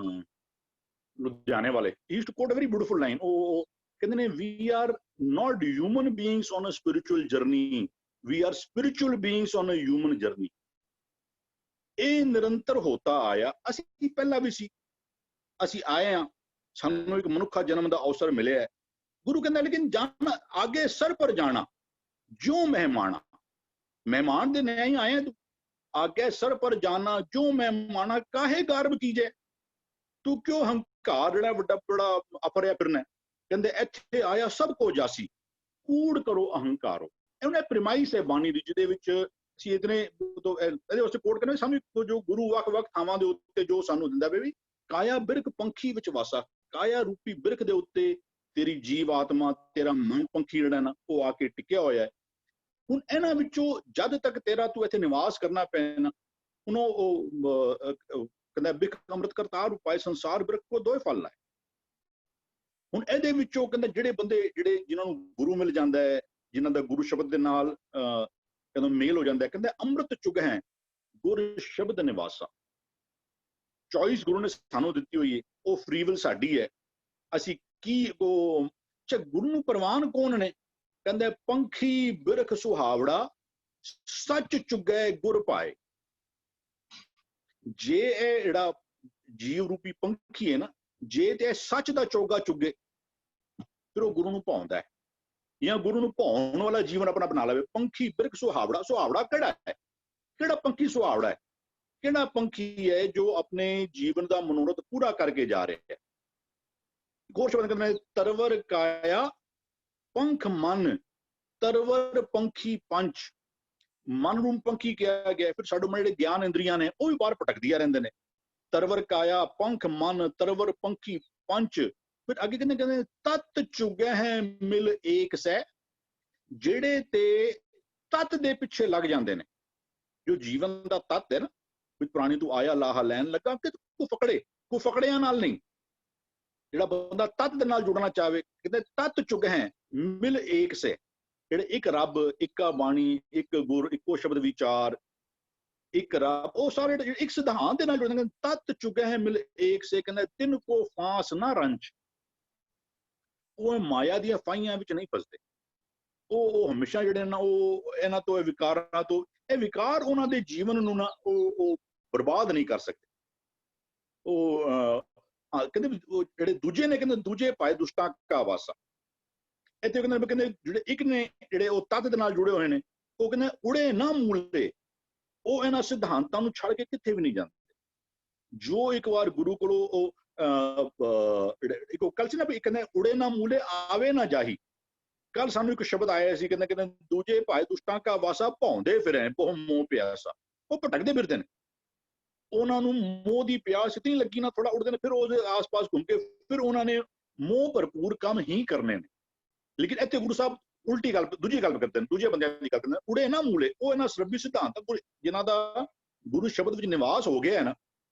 C: ਲੁਧਿਆਣੇ ਵਾਲੇ, he used to quote a very beautiful line। ਉਹ ਕਹਿੰਦੇ ਨੇ we are not human beings on a spiritual journey, we are spiritual beings on a human journey। ਇਹ ਨਿਰੰਤਰ ਹੋਤਾ ਆਇਆ। ਅਸੀਂ ਪਹਿਲਾਂ ਵੀ ਸੀ, ਅਸੀਂ ਆਏ ਹਾਂ, ਸਾਨੂੰ ਇੱਕ ਮਨੁੱਖਾ ਜਨਮ ਦਾ ਅਵਸਰ ਮਿਲਿਆ ਹੈ। ਗੁਰੂ ਕਹਿੰਦਾ ਲੇਕਿਨ ਜਾਣਾ ਆਗੇ ਸਰ ਪਰ ਜਾਣਾ ਜੋ ਮਹਿਮਾਨਾ। ਮਹਿਮਾਨ ਦੇ ਨਿਆਂ ਹੀ ਆਏ ਤੂੰ, आगे सर पर जाना जो मेहमाना काहे गर्व कीजे। तू क्यों हंकार ਜਿਹੜਾ ਵੱਡਾ ਬੜਾ ਅਫਰਿਆ ਫਿਰਨਾ। ਕਹਿੰਦੇ ਇੱਥੇ ਆਇਆ ਸਭ ਕੋ ਜਾਸੀ ਕੂੜ ਕਰੋ ਅਹੰਕਾਰੋ। ਇਹਨੇ ਪ੍ਰਿਮਾਈਸ ਹੈ ਬਾਣੀ ਦੀ, ਜਿਹਦੇ ਵਿੱਚ ਅਸੀਂ ਇਤਨੇ ਇਹਦੇ ਵਾਸਤੇ ਕੋਟ ਕਰਨਾ। ਸਾਨੂੰ ਜੋ ਗੁਰੂ ਵੱਖ-ਵੱਖ ਥਾਵਾਂ ਦੇ ਉੱਤੇ ਜੋ ਸਾਨੂੰ ਦਿੰਦਾ ਵੀ ਕਾਇਆ ਬਿਰਖ ਪੰਖੀ ਵਿੱਚ ਵਾਸਾ। ਕਾਇਆ ਰੂਪੀ ਬਿਰਖ ਦੇ ਉੱਤੇ ਤੇਰੀ ਜੀਵ ਆਤਮਾ, ਤੇਰਾ ਮਨ ਪੰਖੀ ਜਿਹੜਾ ਨਾ ਉਹ ਆ ਕੇ ਟਿਕਿਆ ਹੋਇਆ ਹੈ। ਹੁਣ ਇਹਨਾਂ ਵਿੱਚੋਂ ਜਦ ਤੱਕ ਤੇਰਾ ਤੂੰ ਇੱਥੇ ਨਿਵਾਸ ਕਰਨਾ ਪੈਣਾ, ਹੁਣ ਕਹਿੰਦਾ ਬਿਖ ਅੰਮ੍ਰਿਤ ਕਰਤਾਰ ਉਪਾਏ ਸੰਸਾਰ ਬਿਰਖ ਕੋ ਦੋਏ ਫਲ ਲਾਏ। ਹੁਣ ਇਹਦੇ ਵਿੱਚੋਂ ਕਹਿੰਦਾ ਜਿਹੜੇ ਬੰਦੇ ਜਿਹੜੇ ਜਿਨ੍ਹਾਂ ਨੂੰ ਗੁਰੂ ਮਿਲ ਜਾਂਦਾ ਹੈ, ਜਿਨ੍ਹਾਂ ਦਾ ਗੁਰੂ ਸ਼ਬਦ ਦੇ ਨਾਲ ਕਹਿੰਦਾ ਮੇਲ ਹੋ ਜਾਂਦਾ ਹੈ, ਕਹਿੰਦਾ ਅੰਮ੍ਰਿਤ ਚੁਗ ਹੈ ਗੁਰ ਸ਼ਬਦ ਨਿਵਾਸਾ। ਚੋਇਸ ਗੁਰੂ ਨੇ ਸਾਨੂੰ ਦਿੱਤੀ ਹੋਈ ਹੈ, ਉਹ ਫ੍ਰੀ ਵਿਲ ਸਾਡੀ ਹੈ। ਅਸੀਂ ਕੀ ਉਹ ਗੁਰੂ ਨੂੰ ਪ੍ਰਵਾਨ ਕੌਣ ਨੇ? ਕਹਿੰਦੇ ਪੰਖੀ ਬਿਰਖ ਸੁਹਾਵੜਾ ਸੱਚ ਚੁਗੈ ਗੁਰ ਪਾਏ। ਜੇ ਇਹ ਜਿਹੜਾ ਜੀਵ ਰੂਪੀ ਪੰਖੀ ਹੈ ਨਾ, ਜੇ ਤੇ ਸੱਚ ਦਾ ਚੋਗਾ ਚੁਗੇ ਫਿਰ ਉਹ ਗੁਰੂ ਨੂੰ ਭਾਉਂਦਾ ਹੈ, ਜਾਂ ਗੁਰੂ ਨੂੰ ਭਾਉਣ ਵਾਲਾ ਜੀਵਨ ਆਪਣਾ ਬਣਾ ਲਵੇ। ਪੰਖੀ ਬਿਰਖ ਸੁਹਾਵੜਾ, ਸੁਹਾਵੜਾ ਕਿਹੜਾ ਹੈ? ਕਿਹੜਾ ਪੰਖੀ ਸੁਹਾਵੜਾ ਹੈ? ਕਿਹੜਾ ਪੰਖੀ ਹੈ ਜੋ ਆਪਣੇ ਜੀਵਨ ਦਾ ਮਨੋਰਥ ਪੂਰਾ ਕਰਕੇ ਜਾ ਰਿਹਾ ਹੈ? ਹੋਰ ਸ਼ਬਦ ਕਹਿੰਦੇ ਤਰਵਰ ਕਾਇਆ ਪੰਖ ਮਨ, ਤਰਵਰ ਪੰਖੀ ਪੰਚ। ਮਨ ਨੂੰ ਪੰਖੀ ਕਿਹਾ ਗਿਆ, ਫਿਰ ਸਾਡੇ ਮਨ ਜਿਹੜੇ ਗਿਆਨ ਇੰਦਰੀਆਂ ਨੇ ਉਹ ਵੀ ਬਾਹਰ ਭਟਕਦੀਆਂ ਰਹਿੰਦੇ ਨੇ। ਤਰਵਰ ਕਾਇਆ ਪੰਖ ਮਨ, ਤਰਵਰ ਪੰਖੀ ਪੰਚ। ਫਿਰ ਅੱਗੇ ਕਹਿੰਦੇ ਤਤ ਚੁਗੈ ਹੈ ਮਿਲ ਏਕ ਸੈ। ਜਿਹੜੇ ਤੇ ਤਤ ਦੇ ਪਿੱਛੇ ਲੱਗ ਜਾਂਦੇ ਨੇ, ਜੋ ਜੀਵਨ ਦਾ ਤਤ ਹੈ ਨਾ, ਵੀ ਪ੍ਰਾਣੀ ਤੂੰ ਆਇਆ ਲਾਹਾ ਲੈਣ ਲੱਗਾ, ਕਿ ਕੋ ਫਕੜਿਆਂ ਨਾਲ ਨਹੀਂ। ਜਿਹੜਾ ਬੰਦਾ ਤਤ ਦੇ ਨਾਲ ਜੁੜਨਾ ਚਾਹਵੇ, ਕਹਿੰਦੇ ਤਤ ਚੁਗ ਹੈ ਮਿਲ ਏਕ ਸੇ। ਜਿਹੜੇ ਇੱਕ ਰੱਬ, ਇੱਕਾ ਬਾਣੀ, ਇੱਕ ਗੁਰ, ਇੱਕੋ ਸ਼ਬਦ ਵਿਚਾਰ, ਇੱਕ ਰੱਬ, ਉਹ ਸਾਰੇ ਇੱਕ ਸਿਧਾਂਤ ਦੇ ਨਾਲ ਜੁੜਦੇ ਨੇ। ਤਤ ਚੁਗੈ ਹੈ ਮਿਲ ਏਕ ਸੇ, ਕਹਿੰਦਾ ਤਿੰਨ ਕੋ ਫਾਂਸ ਨਾ ਰੰਚ। ਉਹ ਮਾਇਆ ਦੀਆਂ ਫਾਈਆਂ ਵਿੱਚ ਨਹੀਂ ਫਸਦੇ। ਉਹ ਹਮੇਸ਼ਾ ਜਿਹੜੇ ਨਾ ਉਹ ਇਹਨਾਂ ਤੋਂ, ਇਹ ਵਿਕਾਰਾਂ ਤੋਂ, ਇਹ ਵਿਕਾਰ ਉਹਨਾਂ ਦੇ ਜੀਵਨ ਨੂੰ ਨਾ ਉਹ ਬਰਬਾਦ ਨਹੀਂ ਕਰ ਸਕਦੇ। ਉਹ ਕਹਿੰਦੇ ਉਹ ਜਿਹੜੇ ਦੂਜੇ ਨੇ, ਕਹਿੰਦੇ ਦੂਜੇ ਪਾਏ ਦੁਸ਼ਟਾਂ ਕਾ ਵਾਸਾ। ਇੱਥੇ ਕਹਿੰਦੇ ਜਿਹੜੇ ਇੱਕ ਨੇ, ਜਿਹੜੇ ਉਹ ਤਤ ਦੇ ਨਾਲ ਜੁੜੇ ਹੋਏ ਨੇ, ਉਹ ਕਹਿੰਦੇ ਉੜੇ ਨਾ ਮੂਲੇ। ਉਹ ਇਹਨਾਂ ਸਿਧਾਂਤਾਂ ਨੂੰ ਛੱਡ ਕੇ ਕਿੱਥੇ ਵੀ ਨਹੀਂ ਜਾਂਦੇ। ਜੋ ਇੱਕ ਵਾਰ ਗੁਰੂ ਕੋਲੋਂ ਉਹ ਇੱਕ ਕੱਲ ਸੀ ਨਾ ਵੀ, ਕਹਿੰਦੇ ਉੜੇ ਨਾ ਮੂਲੇ ਆਵੇ ਨਾ ਜਾਹੀ। ਕੱਲ ਸਾਨੂੰ ਇੱਕ ਸ਼ਬਦ ਆਇਆ ਸੀ, ਕਹਿੰਦੇ ਦੂਜੇ ਭਾਏ ਦੁਸ਼ਟਾਂ ਕਾ ਵਾਸਾ ਭੌਂਦੇ ਫਿਰੇ ਬਹੁ ਮੋਹ ਪਿਆਸਾ। ਉਹ ਭਟਕਦੇ ਫਿਰਦੇ ਨੇ, ਉਹਨਾਂ ਨੂੰ ਮੋਹ ਦੀ ਪਿਆਸ ਇਤਨੀ ਲੱਗੀ ਨਾ, ਥੋੜਾ ਉੱਡਦੇ ਨੇ, ਫਿਰ ਉਹਦੇ ਆਸ-ਪਾਸ ਘੁੰਮ ਕੇ ਫਿਰ ਉਹਨਾਂ ਨੇ ਮੋਹ ਭਰਪੂਰ ਕੰਮ ਹੀ ਕਰਨੇ ਨੇ। ਲੇਕਿਨ ਇੱਥੇ ਗੁਰੂ ਸਾਹਿਬ ਉਲਟੀ ਗੱਲ, ਦੂਜੀ ਗੱਲ ਕਰਦੇ ਨੇ, ਦੂਜੇ ਬੰਦਿਆਂ ਦੀ ਗੱਲ ਕਰਦੇ ਨੇ। ਉੜੇ ਨਾ ਮੂਲੇ, ਉਹ ਇਹਨਾਂ ਸਰਬੀ ਸਿਧਾਂਤ ਜਿਨ੍ਹਾਂ ਦਾ ਗੁਰੂ ਸ਼ਬਦ ਵਿੱਚ ਨਿਵਾਸ ਹੋ ਗਿਆ ਹੈ ਨਾ,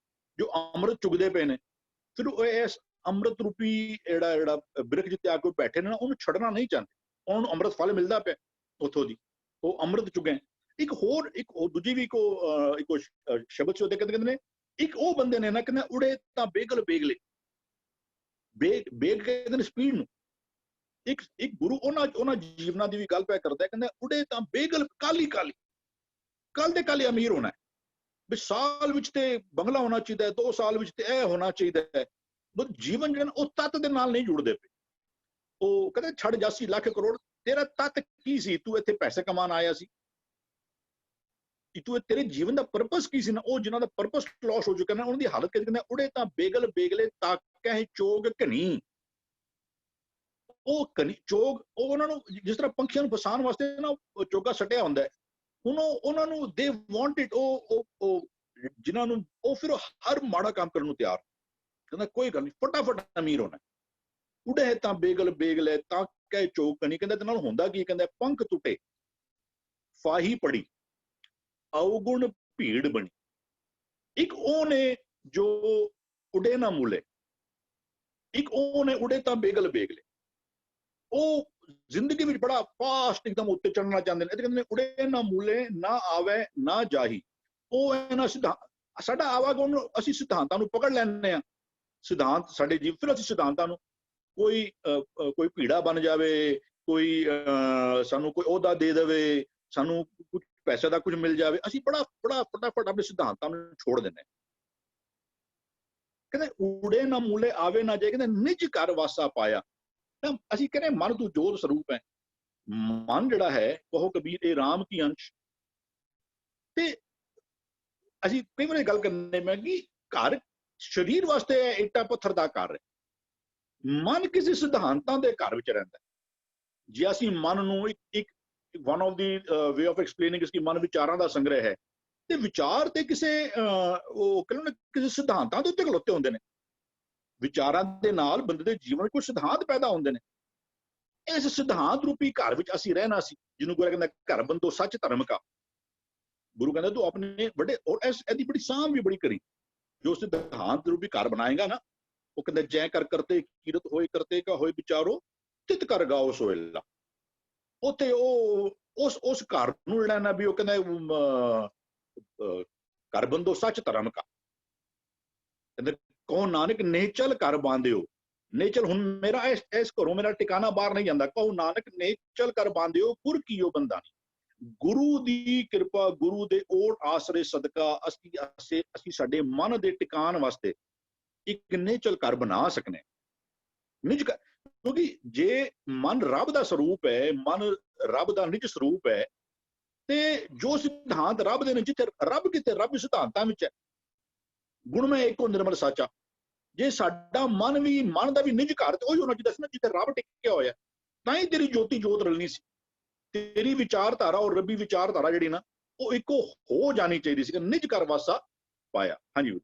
C: ਜੋ ਅੰਮ੍ਰਿਤ ਚੁਗਦੇ ਪਏ ਨੇ, ਫਿਰ ਉਹ ਇਸ ਅੰਮ੍ਰਿਤ ਰੂਪੀ ਜਿਹੜਾ ਬਿਰਖ ਜਿੱਤੇ ਆ ਕੇ ਬੈਠੇ ਨੇ ਨਾ, ਉਹਨੂੰ ਛੱਡਣਾ ਨਹੀਂ ਚਾਹੁੰਦੇ। ਉਹਨਾਂ ਨੂੰ ਅੰਮ੍ਰਿਤ ਫਲ ਮਿਲਦਾ ਪਿਆ ਉੱਥੋਂ ਦੀ, ਉਹ ਅੰਮ੍ਰਿਤ ਚੁਗੇ। ਇੱਕ ਹੋਰ ਦੂਜੀ ਵੀ ਇੱਕ ਸ਼ਬਦ ਚ ਕਹਿੰਦੇ ਨੇ, ਇੱਕ ਉਹ ਬੰਦੇ ਨੇ ਨਾ, ਕਹਿੰਦੇ ਉੜੇ ਤਾਂ ਬੇਗਲ ਬੇਗਲੇ। ਬੇਗ ਕਹਿੰਦੇ ਨੇ ਸਪੀਡ ਨੂੰ। ਇੱਕ ਗੁਰੂ ਉਹਨਾਂ ਜੀਵਨਾਂ ਦੀ ਵੀ ਗੱਲ ਪਿਆ ਕਰਦਾ, ਕਹਿੰਦਾ ਉੜੇ ਤਾਂ ਬੇਗਲ ਕਾਲੀ ਕਾਲੀ, ਕੱਲ ਦੇ ਕੱਲ ਅਮੀਰ ਹੋਣਾ ਹੈ। ਵੀ ਸਾਲ ਵਿੱਚ ਤੇ ਬੰਗਲਾ ਹੋਣਾ ਚਾਹੀਦਾ ਹੈ, 2 ਸਾਲ ਵਿੱਚ ਤੇ ਇਹ ਹੋਣਾ ਚਾਹੀਦਾ ਹੈ। ਜੀਵਨ ਜਿਹੜਾ ਉਹ ਤੱਤ ਦੇ ਨਾਲ ਨਹੀਂ ਜੁੜਦੇ ਪਏ। ਉਹ ਕਹਿੰਦੇ ਛੱਡ ਜਾਸੀ ਲੱਖ ਕਰੋੜ, ਤੇਰਾ ਤੱਤ ਕੀ ਸੀ? ਤੂੰ ਇੱਥੇ ਪੈਸੇ ਕਮਾਉਣ ਆਇਆ ਸੀ? ਤੂੰ ਤੇਰੇ ਜੀਵਨ ਦਾ ਪਰਪਸ ਕੀ ਸੀ ਨਾ? ਉਹ ਜਿਨ੍ਹਾਂ ਦਾ ਪਰਪਸ ਲਾਸ ਹੋ ਚੁੱਕਾ ਨਾ, ਉਹਨਾਂ ਦੀ ਹਾਲਤ ਕਹਿੰਦੇ ਉੜੇ ਤਾਂ ਬੇਗਲ ਬੇਗਲੇ ਤਾਕੈ ਚੋਗ ਘਣੀ। ਉਹ ਘਣੀ ਚੋਗ, ਉਹ ਉਹਨਾਂ ਨੂੰ ਜਿਸ ਤਰ੍ਹਾਂ ਪੰਛੀਆਂ ਨੂੰ ਫਸਾਉਣ ਵਾਸਤੇ ਨਾ ਚੋਗਾ ਸੱਟਿਆ ਹੁੰਦਾ ਹੈ। ਹੁਣ ਉਹਨਾਂ ਨੂੰ ਦੇ ਵਾਂਟ ਇਟ, ਉਹ ਜਿਨ੍ਹਾਂ ਨੂੰ ਉਹ ਫਿਰ ਹਰ ਮਾੜਾ ਕੰਮ ਕਰਨ ਨੂੰ ਤਿਆਰ। ਕਹਿੰਦਾ ਕੋਈ ਗੱਲ ਨਹੀਂ, ਫਟਾਫਟ ਅਮੀਰ ਹੋਣਾ। ਉੜੇ ਤਾਂ ਬੇਗਲ ਬੇਗਲੇ ਤਾਂ ਕਹਿ ਚੋਕ ਕਣੀ। ਕਹਿੰਦਾ ਤੇ ਨਾਲ ਹੁੰਦਾ ਕੀ? ਕਹਿੰਦਾ ਪੰਖ ਟੁੱਟੇ ਫਾਹੀ ਪੜੀ ਅਵਗੁਣ ਭੀੜ ਬਣੀ। ਇੱਕ ਉਹ ਨੇ ਜੋ ਉਡੇ ਨਾ ਮੂਲੇ, ਇੱਕ ਉਹ ਨੇ ਉੜੇ ਤਾਂ ਬੇਗਲ ਬੇਗਲੇ। ਉਹ ਜ਼ਿੰਦਗੀ ਵਿੱਚ ਬੜਾ ਫਾਸਟ ਇੱਕਦਮ ਉੱਤੇ ਚੜਨਾ ਚਾਹੁੰਦੇ ਨੇ। ਇਹ ਕਹਿੰਦੇ ਨੇ ਉੜੇ ਨਾ ਮੂਲੇ ਨਾ ਆਵੇ ਨਾ ਜਾਹੀ। ਉਹ ਇਹਨਾਂ ਸਾਡਾ ਆਵਾਗੁਣ, ਅਸੀਂ ਸਿਧਾਂਤਾਂ ਨੂੰ ਪਕੜ ਲੈਂਦੇ ਹਾਂ। ਸਿਧਾਂਤ ਸਾਡੇ ਜੀਵ, ਫਿਰ ਅਸੀਂ ਸਿਧਾਂਤਾਂ ਨੂੰ ਕੋਈ ਭੀੜਾ ਬਣ ਜਾਵੇ, ਕੋਈ ਸਾਨੂੰ ਕੋਈ ਅਹੁਦਾ ਦੇ ਦੇਵੇ, ਸਾਨੂੰ ਕੁਝ ਪੈਸੇ ਦਾ ਕੁਝ ਮਿਲ ਜਾਵੇ, ਅਸੀਂ ਬੜਾ ਫਟਾਫਟ ਆਪਣੇ ਸਿਧਾਂਤਾਂ ਨੂੰ ਛੋੜ ਦਿੰਦੇ ਹਾਂ। ਕਹਿੰਦੇ ਉੜੇ ਨਾ ਮੂਲੇ ਆਵੇ ਨਾ ਜਾਏ। ਕਹਿੰਦੇ ਨਿਜ ਘਰ ਵਾਸਾ ਪਾਇਆ। ਤਾਂ ਅਸੀਂ ਕਹਿੰਦੇ ਮਨ ਤੂੰ ਜੋਤ ਸਰੂਪ ਹੈ। ਮਨ ਜਿਹੜਾ ਹੈ, ਕਹੋ ਕਬੀਰ ਇਹ ਰਾਮ ਕੀ ਅੰਸ਼। ਤੇ ਅਸੀਂ ਕਈ ਵਾਰੀ ਗੱਲ ਕਰਨੇ ਮੈਂ ਕਿ ਘਰ ਸਰੀਰ ਵਾਸਤੇ ਇੱਟਾ ਪੱਥਰ ਦਾ ਘਰ ਹੈ, ਮਨ ਕਿਸੇ ਸਿਧਾਂਤਾਂ ਦੇ ਘਰ ਵਿੱਚ ਰਹਿੰਦਾ। ਜੇ ਅਸੀਂ ਮਨ ਨੂੰ ਇੱਕ one of the way of explaining ਇਸ ਕਿ ਮਨ ਵਿਚਾਰਾਂ ਦਾ ਸੰਗ੍ਰਹਿ ਹੈ, ਤੇ ਵਿਚਾਰ ਤੇ ਕਿਸੇ ਉਹ ਕਹਿੰਦੇ ਕਿਸੇ ਸਿਧਾਂਤਾਂ ਦੇ ਉੱਤੇ ਖਲੋਤੇ ਹੁੰਦੇ ਨੇ। ਵਿਚਾਰਾਂ ਦੇ ਨਾਲ ਬੰਦੇ ਦੇ ਜੀਵਨ ਵਿੱਚ ਕੁਝ ਸਿਧਾਂਤ ਪੈਦਾ ਹੁੰਦੇ ਨੇ। ਇਸ ਸਿਧਾਂਤ ਰੂਪੀ ਘਰ ਵਿੱਚ ਅਸੀਂ ਰਹਿਣਾ ਸੀ, ਜਿਹਨੂੰ ਗੁਰੂ ਕਹਿੰਦਾ ਘਰ ਬੰਦੋ ਸੱਚ ਧਰਮ ਕਾ। ਗੁਰੂ ਕਹਿੰਦਾ ਤੂੰ ਆਪਣੇ ਵੱਡੇ ਔਰ ਇਹਦੀ ਬੜੀ ਸਾਂਭ ਵੀ ਬੜੀ ਕਰੀ। ਜੋ ਸਿਧਾਂਤ ਰੂਪੀ ਘਰ ਬਣਾਏਗਾ ਨਾ, ਉਹ ਕਹਿੰਦਾ ਜੈ ਕਰ ਕਰਤੇ ਕੀਰਤ ਹੋਏ, ਕਰਤੇ ਕਾ ਹੋਏ ਵਿਚਾਰੋ, ਤਿਤ ਕਰ ਗਾਓ ਸੋਇਲਾ। ਉੱਥੇ ਉਹ ਉਸ ਘਰ ਨੂੰ ਜਿਹੜਾ ਨਾ ਵੀ ਉਹ ਕਹਿੰਦਾ ਘਰ ਬੰਦੋ ਸੱਚ ਧਰਮ ਕਾ। ਕਹਿੰਦੇ ਕਹੋ ਨਾਨਕ ਨੇਚਲ ਘਰ ਬਾਂਧਿਓ। ਨੇਚਲ ਹੁਣ ਮੇਰਾ ਇਸ ਘਰੋਂ ਮੇਰਾ ਟਿਕਾਣਾ ਬਾਹਰ ਨਹੀਂ ਜਾਂਦਾ। ਕਹੋ ਨਾਨਕ ਨੇਚਲ ਘਰ ਬਾਂਧਿਓ ਗੁਰ ਕੀਓ ਬੰਦਾ ਨਹੀਂ। ਗੁਰੂ ਦੀ ਕਿਰਪਾ, ਗੁਰੂ ਦੇ ਓਟ ਆਸਰੇ ਸਦਕਾ ਅਸੀਂ ਸਾਡੇ ਮਨ ਦੇ ਟਿਕਾਣ ਵਾਸਤੇ ਇੱਕ ਨੇਚਲ ਘਰ ਬਣਾ ਸਕਨੇ। ਨਿਜ ਕਿਉਂਕਿ ਜੇ ਮਨ ਰੱਬ ਦਾ ਸਰੂਪ ਹੈ, ਮਨ ਰੱਬ ਦਾ ਨਿਜ ਸਰੂਪ ਹੈ, ਤੇ ਜੋ ਸਿਧਾਂਤ ਰੱਬ ਦੇ ਨੇ, ਜਿੱਥੇ ਰੱਬ ਕਿਤੇ ਰੱਬ ਸਿਧਾਂਤਾਂ ਵਿੱਚ ਹੈ। ਗੁਣਮੈ ਏਕੋ ਨਿਰਮਲ ਸਾਚਾ। ਜੇ ਸਾਡਾ ਮਨ ਦਾ ਵੀ ਨਿਜ ਘਰ ਤੇ ਉਹੀ ਹੋਣਾ ਚਾਹੀਦਾ ਸੀ ਨਾ, ਜਿੱਥੇ ਰੱਬ ਟਿਕਿਆ ਹੋਇਆ, ਤਾਂ ਹੀ ਤੇਰੀ ਜੋਤੀ ਜੋਤ ਰਲਣੀ ਸੀ। ਤੇਰੀ ਵਿਚਾਰਧਾਰਾ ਔਰ ਰੱਬੀ ਵਿਚਾਰਧਾਰਾ ਜਿਹੜੀ ਨਾ, ਉਹ ਇੱਕੋ ਹੋ ਜਾਣੀ ਚਾਹੀਦੀ ਸੀ। ਨਿਜ ਘਰ ਵਾਸਾ ਪਾਇਆ। ਹਾਂਜੀ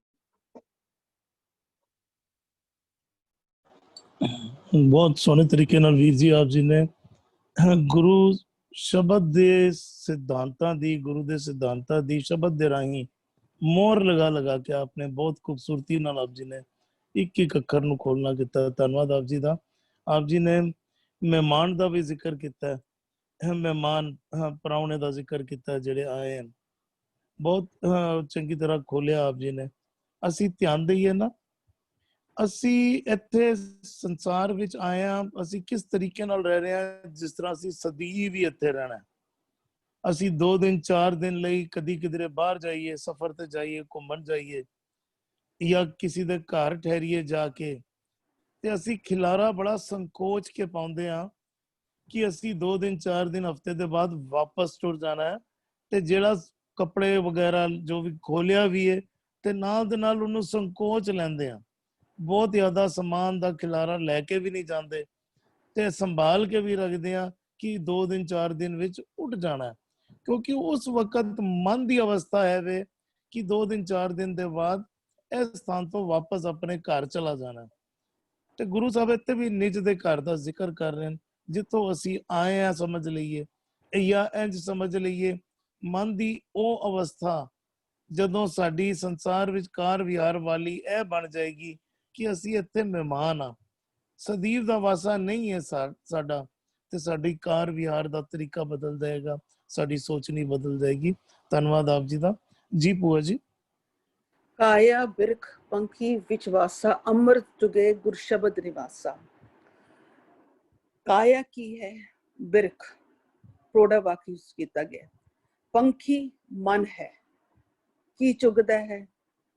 A: ਬਹੁਤ ਸੋਹਣੇ ਤਰੀਕੇ ਨਾਲ ਵੀਰ ਜੀ ਆਪ ਜੀ ਨੇ ਗੁਰੂ ਸ਼ਬਦ ਦੇ ਸਿਧਾਂਤਾਂ ਦੀ, ਗੁਰੂ ਦੇ ਸਿਧਾਂਤਾਂ ਦੀ ਸ਼ਬਦ ਦੇ ਰਾਹੀਂ ਮੋਹਰ ਲਗਾ ਕੇ ਆਪਨੇ ਬਹੁਤ ਖੂਬਸੂਰਤੀ ਨਾਲ ਆਪ ਜੀ ਨੇ ਇੱਕ ਅੱਖਰ ਨੂੰ ਖੋਲਣਾ ਕੀਤਾ। ਧੰਨਵਾਦ ਆਪ ਜੀ ਦਾ। ਆਪ ਜੀ ਨੇ ਮਹਿਮਾਨ ਦਾ ਵੀ ਜ਼ਿਕਰ ਕੀਤਾ, ਮਹਿਮਾਨ ਪ੍ਰਾਹੁਣੇ ਦਾ ਜ਼ਿਕਰ ਕੀਤਾ ਜਿਹੜੇ ਆਏ ਹਨ। ਬਹੁਤ ਚੰਗੀ ਤਰ੍ਹਾਂ ਖੋਲਿਆ ਆਪ ਜੀ ਨੇ। ਅਸੀਂ ਧਿਆਨ ਦਈਏ ਨਾ, ਅਸੀਂ ਇੱਥੇ ਸੰਸਾਰ ਵਿੱਚ ਆਏ ਹਾਂ, ਅਸੀਂ ਕਿਸ ਤਰੀਕੇ ਨਾਲ ਰਹਿ ਰਹੇ ਹਾਂ, ਜਿਸ ਤਰ੍ਹਾਂ ਅਸੀਂ ਸਦੀਵ ਵੀ ਇੱਥੇ ਰਹਿਣਾ। ਅਸੀਂ 2 ਦਿਨ 4 ਦਿਨ ਲਈ ਕਦੀ ਕਿਧਰੇ ਬਾਹਰ ਜਾਈਏ, ਸਫ਼ਰ ਤੇ ਜਾਈਏ, ਘੁੰਮਣ ਜਾਈਏ, ਜਾਂ ਕਿਸੇ ਦੇ ਘਰ ਠਹਿਰੀਏ ਜਾ ਕੇ, ਤੇ ਅਸੀਂ ਖਿਲਾਰਾ ਬੜਾ ਸੰਕੋਚ ਕੇ ਪਾਉਂਦੇ ਹਾਂ ਕਿ ਅਸੀਂ 2 ਦਿਨ 4 ਦਿਨ ਹਫ਼ਤੇ ਦੇ ਬਾਅਦ ਵਾਪਸ ਟੁਰ ਜਾਣਾ ਹੈ, ਤੇ ਜਿਹੜਾ ਕੱਪੜੇ ਵਗੈਰਾ ਜੋ ਵੀ ਖੋਲਿਆ ਵੀ ਹੈ, ਤੇ ਨਾਲ ਦੇ ਨਾਲ ਉਹਨੂੰ ਸੰਕੋਚ ਲੈਂਦੇ ਆ। ਬਹੁਤ ਜ਼ਿਆਦਾ ਸਮਾਨ ਦਾ ਖਿਲਾਰਾ ਲੈ ਕੇ ਵੀ ਨਹੀਂ ਜਾਂਦੇ, ਤੇ ਸੰਭਾਲ ਕੇ ਵੀ ਰੱਖਦੇ ਆ ਕਿ 2 ਦਿਨ 4 ਦਿਨ ਵਿੱਚ ਉੱਡ ਜਾਣਾ। ਕਿਉਂਕਿ ਉਸ ਵਕਤ ਮਨ ਦੀ ਅਵਸਥਾ ਹੈ ਵੇ ਕਿ 2 ਦਿਨ 4 ਦਿਨ ਦੇ ਬਾਅਦ ਇਸ ਸਥਾਨ ਤੋਂ ਵਾਪਸ ਆਪਣੇ ਘਰ ਚਲਾ ਜਾਣਾ। ਤੇ ਗੁਰੂ ਸਾਹਿਬ ਇੱਥੇ ਵੀ ਨਿਜ ਦੇ ਘਰ ਦਾ ਜ਼ਿਕਰ ਕਰ ਰਹੇ ਹਨ, ਜਿੱਥੋਂ ਅਸੀਂ ਆਏ ਆ ਸਮਝ ਲਈਏ, ਜਾਂ ਇੰਜ ਸਮਝ ਲਈਏ ਮਨ ਦੀ ਉਹ ਅਵਸਥਾ ਜਦੋਂ ਸਾਡੀ ਸੰਸਾਰ ਵਿੱਚ ਕਾਰ ਵਿਹਾਰ ਵਾਲੀ ਇਹ ਬਣ ਜਾਏਗੀ ਕਿ ਅਸੀਂ ਇੱਥੇ ਮਹਿਮਾਨ ਆ, ਸਦੀਵ ਦਾ ਵਾਸਾ ਨਹੀਂ ਹੈ ਸਾਡਾ, ਤੇ ਸਾਡੀ ਕਾਰ ਵਿਹਾਰ ਦਾ ਤਰੀਕਾ ਬਦਲ ਜਾਏਗਾ, ਸਾਡੀ ਸੋਚਣੀ ਬਦਲ ਜਾਏਗੀ। ਧੰਨਵਾਦ ਆਪ ਜੀ ਦਾ। ਜੀ ਭੂਆ ਜੀ।
D: ਕਾਇਆ ਬਿਰਖ ਪੰਖੀ ਵਿਚ ਵਾਸਾ, ਅੰਮ੍ਰਿਤ ਜੁਗੇ ਗੁਰ ਸ਼ਬਦ ਨਿਵਾਸਾ। ਕਾਇਆ ਕੀ ਹੈ? ਬਿਰਖ ਪ੍ਰੋੜਾ ਵਾਕ ਯੂਜ਼ ਕੀਤਾ ਗਿਆ। ਪੰਖੀ ਮਨ ਹੈ। ਕੀ ਚੁਗਦਾ ਹੈ?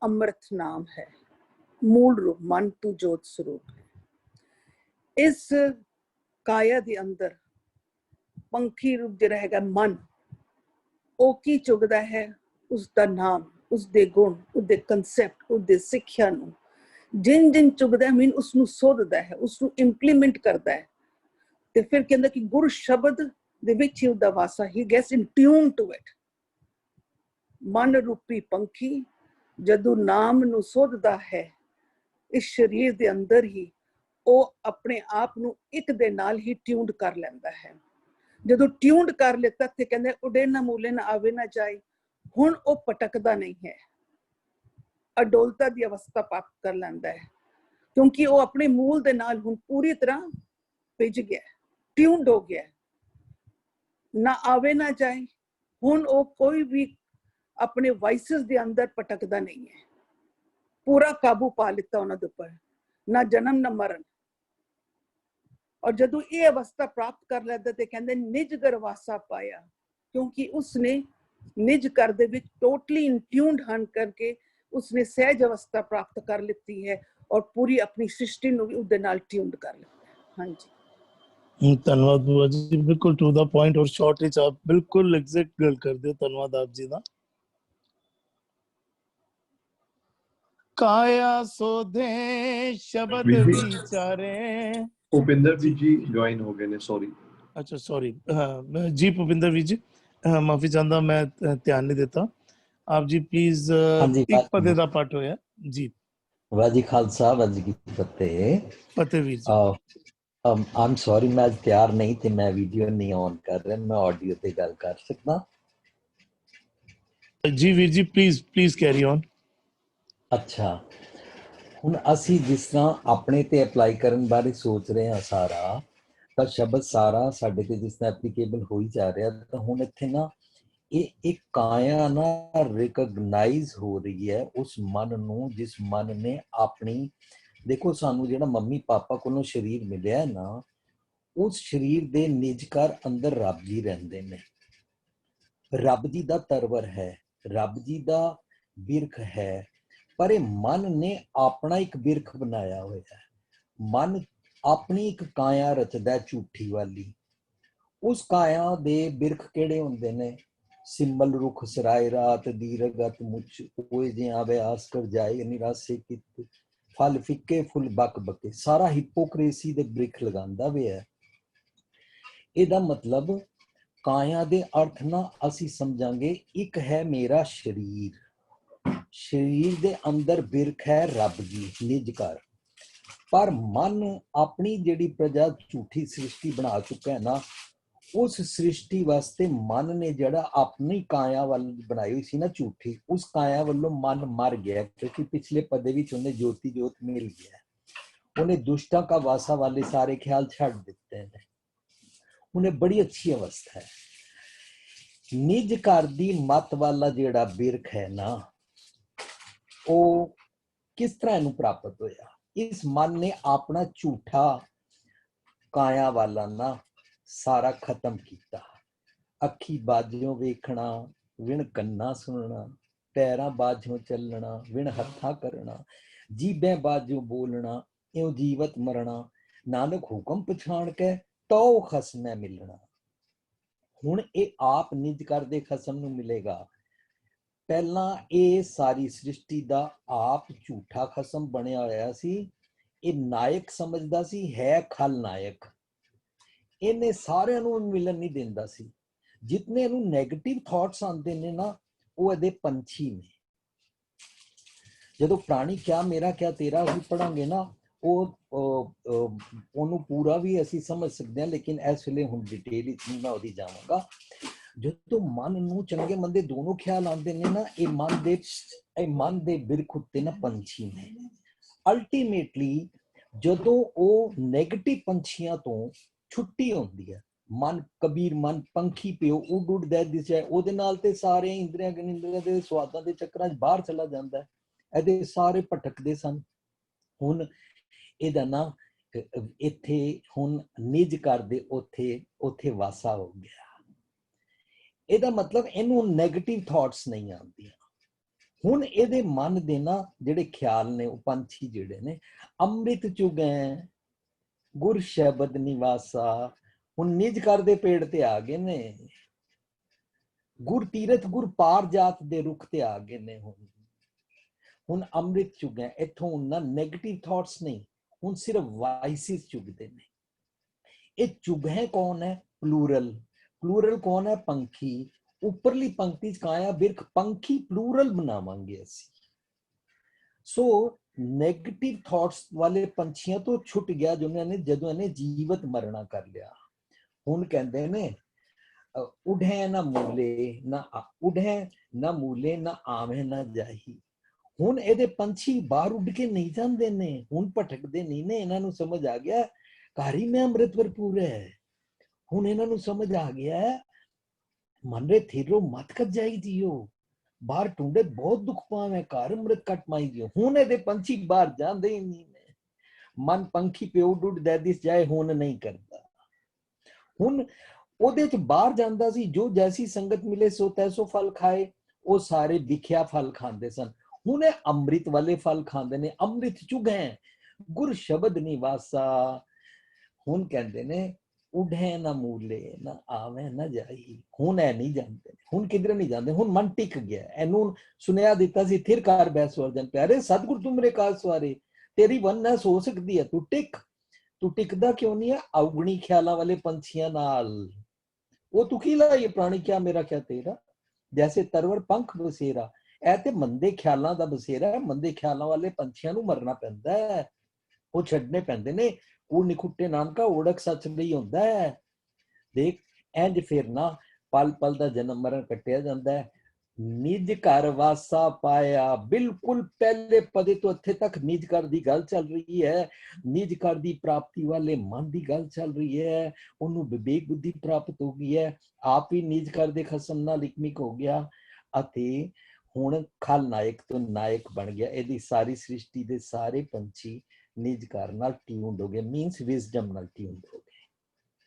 D: ਅੰਮ੍ਰਿਤ ਨਾਮ ਹੈ। ਮੂਲ ਰੂਪ ਮਨ ਤੂ ਜੋਤ ਸਰੂਪ ਹੈ। ਇਸ ਕਾਇਆ ਦੇ ਅੰਦਰ ਪੰਖੀ ਰੂਪ ਜਿਹੜਾ ਹੈਗਾ ਮਨ, ਉਹ ਕੀ ਚੁਗਦਾ ਹੈ? ਉਸ ਦਾ ਨਾਮ, ਉਸਦੇ ਗੁਣ, ਉਹਦੇ ਕਨਸੈਪਟ, ਉਹਦੇ ਸਿੱਖਿਆ ਨੂੰ ਜਿਨ ਚੁਗਦਾ ਮੀਨ ਉਸਨੂੰ ਸੋਧਦਾ ਹੈ, ਉਸਨੂੰ ਇੰਪਲੀਮੈਂਟ ਕਰਦਾ ਹੈ। ਤੇ ਫਿਰ ਕਹਿੰਦਾ ਕਿ ਗੁਰ ਸ਼ਬਦ ਦੇ ਵਿੱਚ ਹੀ ਉਹਦਾ ਵਾਸਾ, he gets in tune to it. ਮਨ ਰੂਪੀ ਪੰਖੀ ਜਦੋਂ ਨਾਮ ਨੂੰ ਸੋਧਦਾ ਹੈ ਇਸ ਸਰੀਰ ਦੇ ਅੰਦਰ ਹੀ, ਉਹ ਆਪਣੇ ਆਪ ਨੂੰ ਇੱਕ ਦੇ ਨਾਲ ਹੀ ਟਿਊਨਡ ਕਰ ਲੈਂਦਾ ਹੈ। ਜਦੋਂ ਟਿਊਨਡ ਕਰ ਲਿੱਤਾ ਤੇ ਕਹਿੰਦੇ ਉਡੇ ਨਾ ਮੂਲੇ ਨਾ ਆਵੇ ਨਾ ਜਾਏ। ਹੁਣ ਉਹ ਭਟਕਦਾ ਨਹੀਂ ਹੈ, ਅਡੋਲਤਾ ਦੀ ਅਵਸਥਾ ਪ੍ਰਾਪਤ ਕਰ ਲੈਂਦਾ ਹੈ, ਕਿਉਂਕਿ ਉਹ ਆਪਣੇ ਮੂਲ ਦੇ ਨਾਲ ਹੁਣ ਪੂਰੀ ਤਰ੍ਹਾਂ ਭਿੱਜ ਗਿਆ, ਟਿਊਨਡ ਹੋ ਗਿਆ। ਨਾ ਆਵੇ ਨਾ ਜਾਏ। ਹੁਣ ਉਹ ਕੋਈ ਵੀ ਆਪਣੇ ਵਾਇਸਸ ਦੇ ਅੰਦਰ ਭਟਕਦਾ ਨਹੀਂ ਹੈ, ਪੂਰਾ ਕਾਬੂ ਪਾ ਲਿੱਤਾ ਉਹਨਾਂ ਦੇ ਉੱਪਰ, ਨਾ ਜਨਮ ਨਾ ਮਰਨ। ਔਰ ਜਦੋਂ ਇਹ ਅਵਸਥਾ ਪ੍ਰਾਪਤ ਕਰ ਲੈਂਦਾ ਤੇ ਕਹਿੰਦੇ ਨਿਜ ਘਰ ਵਾਸਾ ਪਾਇਆ, ਕਿਉਂਕਿ ਉਸਨੇ ਨਿਜ ਘਰ ਦੇ ਵਿੱਚ ਟੋਟਲੀ ਇਨਟਿਊਨਡ ਹਨ ਕਰਕੇ ਉਸਨੇ ਸਹਿਜ ਅਵਸਥਾ ਪ੍ਰਾਪਤ ਕਰ ਲਿੱਤੀ ਹੈ, ਔਰ ਪੂਰੀ ਆਪਣੀ ਸ੍ਰਿਸ਼ਟੀ ਨੂੰ ਵੀ ਉਹਦੇ ਨਾਲ ਟਿਊਨਡ ਕਰ ਲਿੱਤਾ ਹੈ। ਹਾਂਜੀ,
A: ਧੰਨਵਾਦ ਬੂਆ ਜੀ, ਬਿਲਕੁਲ ਟੂ ਦਾ ਪੁਆਇੰਟ ਔਰ ਸ਼ਾਰਟ ਵਿੱਚ ਆਪ ਬਿਲਕੁਲ ਐਗਜ਼ੈਕਟ ਗੱਲ ਕਰਦੇ ਹੋ। ਧੰਨਵਾਦ ਆਪ ਜੀ ਦਾ। ਕਾਇਆ ਸੋਧੇ ਸ਼ਬਦ ਵਿਚਾਰੇ।
E: ਭੁਪਿੰਦਰ ਜੀ ਜੁਆਇਨ ਹੋ ਗਏ ਨੇ, ਸੌਰੀ।
A: ਅੱਛਾ ਸੌਰੀ ਜੀ ਭੁਪਿੰਦਰ ਵੀਰ ਜੀ, ਮਾਫੀ ਚਾਹੁੰਦਾ, ਮੈਂ ਧਿਆਨ ਨਹੀਂ ਦਿੱਤਾ। ਆਪ ਜੀ ਪਲੀਜ਼ ਇੱਕ ਪਦੇ ਦਾ ਪਾਠ ਹੋਇਆ ਜੀ।
F: ਵਾਹਿਗੁਰੂ ਜੀ ਖਾਲਸਾ, ਵਾਹਿਗੁਰੂ ਜੀ ਕੀ ਫਤਿਹ।
A: ਫਤਿਹ ਵੀਰ ਜੀ।
F: I'm sorry, मैं आज तैयार नहीं थे, मैं वीडियो नहीं ऑन कर रहा, मैं ऑडियो ਤੇ ਗੱਲ ਕਰ ਸਕਦਾ।
A: जी वीर जी प्लीज कैरी ऑन।
F: ਅੱਛਾ, ਹੁਣ ਅਸੀਂ ਜਿਸ ਤਰ੍ਹਾਂ ਆਪਣੇ ਤੇ ਅਪਲਾਈ ਕਰਨ ਬਾਰੇ ਸੋਚ ਰਹੇ ਹਾਂ ਸਾਰਾ, ਤਾਂ ਸ਼ਬਦ ਸਾਰਾ ਸਾਡੇ ਤੇ ਜਿਸ ਤਰ੍ਹਾਂ ਐਪਲੀਕੇਬਲ ਹੋ ਹੀ ਜਾ ਰਿਹਾ, ਤਾਂ ਹੁਣ ਇੱਥੇ ਨਾ ਇਹ ਇੱਕ ਕਾਇਆ ਨਾ ਰਿਕਗਨਾਈਜ਼ ਹੋ ਰਹੀ ਹੈ ਉਸ ਮਨ ਨੂੰ ਜਿਸ ਮਨ ਨੇ ਆਪਣੀ, ਦੇਖੋ ਸਾਨੂੰ ਜਿਹੜਾ ਮੰਮੀ ਪਾਪਾ ਕੋਲੋਂ ਸਰੀਰ ਮਿਲਿਆ ਹੈ ਨਾ, ਉਸ ਸਰੀਰ ਦੇ ਨਿਜ ਘਰ ਅੰਦਰ ਰੱਬ ਜੀ ਰਹਿੰਦੇ ਨੇ। ਰੱਬ ਜੀ ਦਾ ਤਰਵਰ ਹੈ, ਰੱਬ ਜੀ ਦਾ ਬਿਰਖ ਹੈ, ਪਰ ਇਹ ਮਨ ਨੇ ਆਪਣਾ ਇੱਕ ਬਿਰਖ ਬਣਾਇਆ ਹੋਇਆ ਹੈ। ਮਨ ਆਪਣੀ ਇੱਕ ਕਾਇਆ ਰਚਦਾ ਝੂਠੀ ਵਾਲੀ। ਉਸ ਕਾਇਆ ਦੇ ਬਿਰਖ ਕਿਹੜੇ ਹੁੰਦੇ ਨੇ? ਸਿੰਬਲ ਰੁਖ ਸਰਾਏ ਰਾਤ ਦੀਰਗਤ ਮੁੱਚ ਕੋਏ ਜੇ ਆਵੇ ਆਸ ਕਰ ਜਾਏ ਨਿਰਾਸੇ ਕਿਤ ਫਲ ਫਿੱਕੇ ਫੁੱਲ ਬਕ ਬਕੇ। ਸਾਰਾ ਹਿਪੋਕ੍ਰੇਸੀ ਦੇ ਬਿਰਖ ਲਗਾਉਂਦਾ ਹੋਇਆ ਹੈ। ਇਹਦਾ ਮਤਲਬ ਕਾਇਆ ਦੇ ਅਰਥ ਨਾ ਅਸੀਂ ਸਮਝਾਂਗੇ, ਇੱਕ ਹੈ ਮੇਰਾ ਸਰੀਰ, ਸਰੀਰ ਦੇ ਅੰਦਰ ਬਿਰਖ ਹੈ ਰੱਬ ਜੀ ਨਿਜ ਘਰ, ਪਰ ਮਨ ਆਪਣੀ ਜਿਹੜੀ ਪ੍ਰਜਾ ਝੂਠੀ ਸ੍ਰਿਸ਼ਟੀ ਬਣਾ ਚੁੱਕਾ ਹੈ ਨਾ, ਉਸ ਸ੍ਰਿਸ਼ਟੀ ਵਾਸਤੇ ਮਨ ਨੇ ਜਿਹੜਾ ਆਪਣੀ ਕਾਇਆ ਵੱਲ ਬਣਾਈ ਹੋਈ ਸੀ ਨਾ ਝੂਠੀ, ਉਸ ਕਾਇਆ ਵੱਲੋਂ ਮਨ ਮਰ ਗਿਆ, ਕਿਉਂਕਿ ਪਿਛਲੇ ਪਦੇ ਵਿੱਚ ਉਹਨੇ ਜੋਤੀ ਜੋਤ ਮਿਲ ਗਿਆ, ਉਹਨੇ ਦੁਸ਼ਟਾਂ ਕਾ ਵਾਸਾ ਵਾਲੇ ਸਾਰੇ ਖਿਆਲ ਛੱਡ ਦਿੱਤੇ ਨੇ, ਉਹਨੇ ਬੜੀ ਅੱਛੀ ਅਵਸਥਾ ਹੈ। ਨਿਜ ਘਰ ਦੀ ਮਤ ਵਾਲਾ ਜਿਹੜਾ ਬਿਰਖ ਹੈ ਨਾ, ਉਹ ਕਿਸ ਤਰ੍ਹਾਂ ਇਹਨੂੰ ਪ੍ਰਾਪਤ ਹੋਇਆ? ਇਸ ਮਨ ਨੇ ਆਪਣਾ ਝੂਠਾ ਕਾਇਆ ਵਾਲਾ ਨਾ ਸਾਰਾ ਖਤਮ ਕੀਤਾ। ਅੱਖੀ ਬਾਝੋਂ ਵੇਖਣਾ, ਵਿਣ ਕੰਨਾਂ ਸੁਣਨਾ, ਪੈਰਾਂ ਬਾਝੋਂ ਚੱਲਣਾ, ਵਿਣ ਹੱਥਾਂ ਕਰਨਾ, ਜੀਭੇ ਬਾਝੋਂ ਬੋਲਣਾ, ਇਉਂ ਜੀਵਤ ਮਰਨਾ, ਨਾਨਕ ਹੁਕਮ ਪਛਾਣ ਕੇ ਤਉ ਖਸਮੈ ਮਿਲਣਾ। ਹੁਣ ਇਹ ਆਪ ਨਿਜ ਘਰ ਦੇ ਖਸਮ ਨੂੰ ਮਿਲੇਗਾ। ਪਹਿਲਾਂ ਇਹ ਸਾਰੀ ਸ੍ਰਿਸ਼ਟੀ ਦਾ ਆਪ ਝੂਠਾ ਖਸਮ ਬਣਿਆ ਹੋਇਆ ਸੀ, ਇਹ ਨਾਇਕ ਸਮਝਦਾ ਸੀ, ਹੈ ਖਲ ਨਾਇਕ। ਇਹਨੇ ਸਾਰਿਆਂ ਨੂੰ ਮਿਲਣ ਨਹੀਂ ਦਿੰਦਾ ਸੀ। ਜਿਤਨੇ ਇਹਨੂੰ ਨੈਗੇਟਿਵ ਥਾਟਸ ਆਉਂਦੇ ਨੇ ਨਾ, ਉਹ ਇਹਦੇ ਪੰਛੀ ਨੇ। ਜਦੋਂ ਪ੍ਰਾਣੀ ਕਿਆ ਮੇਰਾ ਕਿਆ ਤੇਰਾ ਵੀ ਪੜਾਂਗੇ ਨਾ, ਉਹਨੂੰ ਪੂਰਾ ਵੀ ਅਸੀਂ ਸਮਝ ਸਕਦੇ ਹਾਂ, ਲੇਕਿਨ ਇਸ ਵੇਲੇ ਹੁਣ ਡਿਟੇਲ ਵਿੱਚ ਨਹੀਂ ਮੈਂ ਉਹਦੀ ਜਾਵਾਂਗਾ। ਜਦੋਂ ਮਨ ਨੂੰ ਚੰਗੇ ਮੰਦੇ ਦੋਨੋਂ ਖਿਆਲ ਆਉਂਦੇ ਨੇ ਨਾ, ਇਹ ਮਨ ਦੇ ਬਿਰਖ ਉੱਤੇ ਨਾ ਪੰਛੀ ਨੇ। ਅਲਟੀਮੇਟਲੀ ਜਦੋਂ ਉਹ ਨੈਗੇਟਿਵ ਪੰਛੀਆਂ ਤੋਂ ਛੁੱਟੀ ਹੁੰਦੀ ਹੈ, ਮਨ ਕਬੀਰ ਮਨ ਪੰਖੀ ਪਿਓ ਉੱਡ ਉੱਡਦਾ ਦਿਸੇ, ਉਹਦੇ ਨਾਲ ਤੇ ਸਾਰੇ ਇੰਦਰੀਆਂ ਗਨਿੰਦਰੀਆਂ ਦੇ ਸਵਾਦਾਂ ਦੇ ਚੱਕਰਾਂ 'ਚ ਬਾਹਰ ਚਲਾ ਜਾਂਦਾ ਹੈ, ਇਹਦੇ ਸਾਰੇ ਭਟਕਦੇ ਸਨ। ਹੁਣ ਇਹਦਾ ਨਾ ਇੱਥੇ ਹੁਣ ਨਿਜ ਘਰ ਦੇ ਉੱਥੇ ਵਾਸਾ ਹੋ ਗਿਆ। ਇਹਦਾ ਮਤਲਬ ਇਹਨੂੰ ਨੈਗੇਟਿਵ ਥਾਟਸ ਨਹੀਂ ਆਉਂਦੀਆਂ। ਹੁਣ ਇਹਦੇ ਮਨ ਦੇ ਨਾ ਜਿਹੜੇ ਖਿਆਲ ਨੇ, ਉਹ ਪੰਛੀ ਜਿਹੜੇ ਨੇ, ਅੰਮ੍ਰਿਤ ਚੁਗੈ ਗੁਰ ਸ਼ਬਦ ਨਿਵਾਸਾ, ਹੁਣ ਨਿਜ ਘਰ ਦੇ ਪੇੜ ਤੇ ਆ ਗਏ ਨੇ, ਗੁਰ ਤੀਰਥ ਗੁਰ ਪਾਰ ਜਾਤ ਦੇ ਰੁੱਖ ਤੇ ਆ ਗਏ ਨੇ। ਹੁਣ ਅੰਮ੍ਰਿਤ ਚੁਗੈ, ਇੱਥੋਂ ਹੁਣ ਨਾ ਨੈਗੇਟਿਵ ਥਾਟਸ ਨਹੀਂ, ਹੁਣ ਸਿਰਫ ਵਾਇਸਿਸ ਚੁਗਦੇ ਨੇ। ਇਹ ਚੁਗੈ ਕੌਣ ਹੈ? ਪਲੂਰਲ ਕੌਣ ਹੈ? ਪੰਖੀ। ਉੱਪਰਲੀ ਪੰਕਤੀ 'ਚ ਕਾਇਆ ਬਿਰਖ ਪੰਖੀ ਪਲੂਰਲ ਬਣਾਵਾਂਗੇ ਅਸੀਂ। ਸੋ ਨੈਗੇਟਿਵ ਥਾਟਸ ਵਾਲੇ ਪੰਛੀਆਂ ਤੋਂ ਛੁੱਟ ਗਿਆ ਜਦੋਂ ਇਹਨੇ ਜੀਵਤ ਮਰਨਾ ਕਰ ਲਿਆ। ਹੁਣ ਕਹਿੰਦੇ ਨੇ ਉਡੈ ਨਾ ਮੂਲੇ ਨਾ ਮੂਲੇ ਨਾ ਆਵੇਂ ਨਾ ਜਾਹੀ। ਹੁਣ ਇਹਦੇ ਪੰਛੀ ਬਾਹਰ ਉੱਡ ਕੇ ਨਹੀਂ ਜਾਂਦੇ ਨੇ, ਹੁਣ ਭਟਕਦੇ ਨਹੀਂ ਨੇ। ਇਹਨਾਂ ਨੂੰ ਸਮਝ ਆ ਗਿਆ ਘਰ ਹੀ ਮੈਂ ਅੰਮ੍ਰਿਤ ਭਰਪੂਰ ਹੈ। ਹੁਣ ਇਹਨਾਂ ਨੂੰ ਸਮਝ ਆ ਗਿਆ ਮਨ ਰੇ ਥੀਰੋ ਮਤ ਕਰ ਜਾਈ ਜੀਓ, ਬਾਹਰ ਟੁੰਡੇ ਬਹੁਤ ਦੁੱਖ ਪਾਵੇਂ, ਘਰ ਅੰਮ੍ਰਿਤ ਕੱਟ ਮਾਈ ਜੀਓ। ਹੁਣ ਇਹਦੇ ਪੰਛੀ ਬਾਹਰ ਜਾਂਦੇ ਹੀ ਨਹੀਂ ਨੇ। ਮਨ ਪੰਖੀ ਪਿਓ ਉੱਡ ਦੇ ਦਿਸ ਜਾਏ, ਹੁਣ ਨਹੀਂ ਕਰਦਾ। ਹੁਣ ਉਹਦੇ ਚ ਬਾਹਰ ਜਾਂਦਾ ਸੀ, ਜੋ ਜੈਸੀ ਸੰਗਤ ਮਿਲੇ ਸੋ ਤੈਸੋ ਫਲ ਖਾਏ, ਉਹ ਸਾਰੇ ਵਿਖਿਆ ਫਲ ਖਾਂਦੇ ਸਨ। ਹੁਣ ਇਹ ਅੰਮ੍ਰਿਤ ਵਾਲੇ ਫਲ ਖਾਂਦੇ ਨੇ। ਅੰਮ੍ਰਿਤ ਚੁਗੈ ਗੁਰ ਸ਼ਬਦ ਨਿਵਾਸਾ। ਹੁਣ ਕਹਿੰਦੇ ਨੇ ਉਡੈ ਨਾ ਮੂਲੇ ਨਾ ਆਵੇਂ ਨਾ ਜਾਈ। ਹੁਣ ਇਹ ਨਹੀਂ ਜਾਂਦੇ, ਹੁਣ ਕਿਧਰੇ ਨਹੀਂ ਜਾਂਦੇ। ਹੁਣ ਮਨ ਟਿਕ ਗਿਆ। ਇਹਨੂੰ ਸੁਨੇਹਾ ਦਿੱਤਾ ਸੀ ਥਿਰ ਕਾਰ ਬੈਸ ਵਰਜਨ ਪਿਆਰੇ, ਸਤਿਗੁਰ ਤੂੰ ਮੇਰੇ ਕਾਜ ਸਵਾਰੇ, ਤੇਰੀ ਵੰਨੈਸ ਹੋ ਸਕਦੀ ਹੈ, ਤੂੰ ਟਿਕ। ਤੂੰ ਟਿਕਦਾ ਕਿਉਂ ਨਹੀਂ ਹੈ? ਅਵਗੁਣੀ ਖਿਆਲਾਂ ਵਾਲੇ ਪੰਛੀਆਂ ਨਾਲ। ਉਹ ਤੂੰ ਕੀ ਲਾਈਏ ਪ੍ਰਾਣੀ ਕਿਆ ਮੇਰਾ ਕਿਆ ਤੇਰਾ, ਜੈਸੇ ਤਰਵਰ ਪੰਖ ਬਸੇਰਾ। ਇਹ ਤੇ ਮੰਦੇ ਖਿਆਲਾਂ ਦਾ ਬਸੇਰਾ ਹੈ। ਮੰਦੇ ਖਿਆਲਾਂ ਵਾਲੇ ਪੰਛੀਆਂ ਨੂੰ ਮਰਨਾ ਪੈਂਦਾ ਹੈ, ਉਹ ਛੱਡਨੇ ਪੈਂਦੇ ਨੇ। ਕੂੜ ਨਿਖੁੱਟੇ ਨਾਮ ਕਾ ਓੜਕ ਸੱਚ ਨਹੀਂ ਹੁੰਦਾ ਹੈ। ਦੇਖ ਇੰਜ ਫਿਰ ਨਾ ਪਲ ਪਲ ਦਾ ਜਨਮ ਮਰਨ ਕੱਟਿਆ ਜਾਂਦਾ ਹੈ। ਨਿਜ ਘਰ ਵਾਸਾ ਪਾਇਆ, ਬਿਲਕੁਲ ਪਹਿਲੇ ਪਦੇ ਤੋਂ ਇੱਥੇ ਤੱਕ ਨਿਜ ਘਰ ਦੀ ਗੱਲ ਚੱਲ ਰਹੀ ਹੈ। ਨਿਜ ਘਰ ਦੀ ਪ੍ਰਾਪਤੀ ਵਾਲੇ ਮਨ ਦੀ ਗੱਲ ਚੱਲ ਰਹੀ ਹੈ। ਉਹਨੂੰ ਵਿਵੇਕ ਬੁੱਧੀ ਪ੍ਰਾਪਤ ਹੋ ਗਈ ਹੈ, ਆਪ ਹੀ ਨਿਜ ਘਰ ਦੇ ਖਸਮ ਨਾਲ ਇਕਮਿਕ ਹੋ ਗਿਆ ਅਤੇ ਹੁਣ ਖਲਨਾਇਕ ਤੋਂ ਨਾਇਕ ਬਣ ਗਿਆ। ਇਹਦੀ ਸਾਰੀ ਸ੍ਰਿਸ਼ਟੀ ਦੇ ਸਾਰੇ ਪੰਛੀ ਨਿਜ ਘਰ ਨਾਲ ਟਿਊਨਡ ਹੋ ਗਏ, ਮੀਨਸ ਵਿਜ਼ਡਮ ਨਾਲ ਟਿਊਨਡ ਹੋ ਗਏ।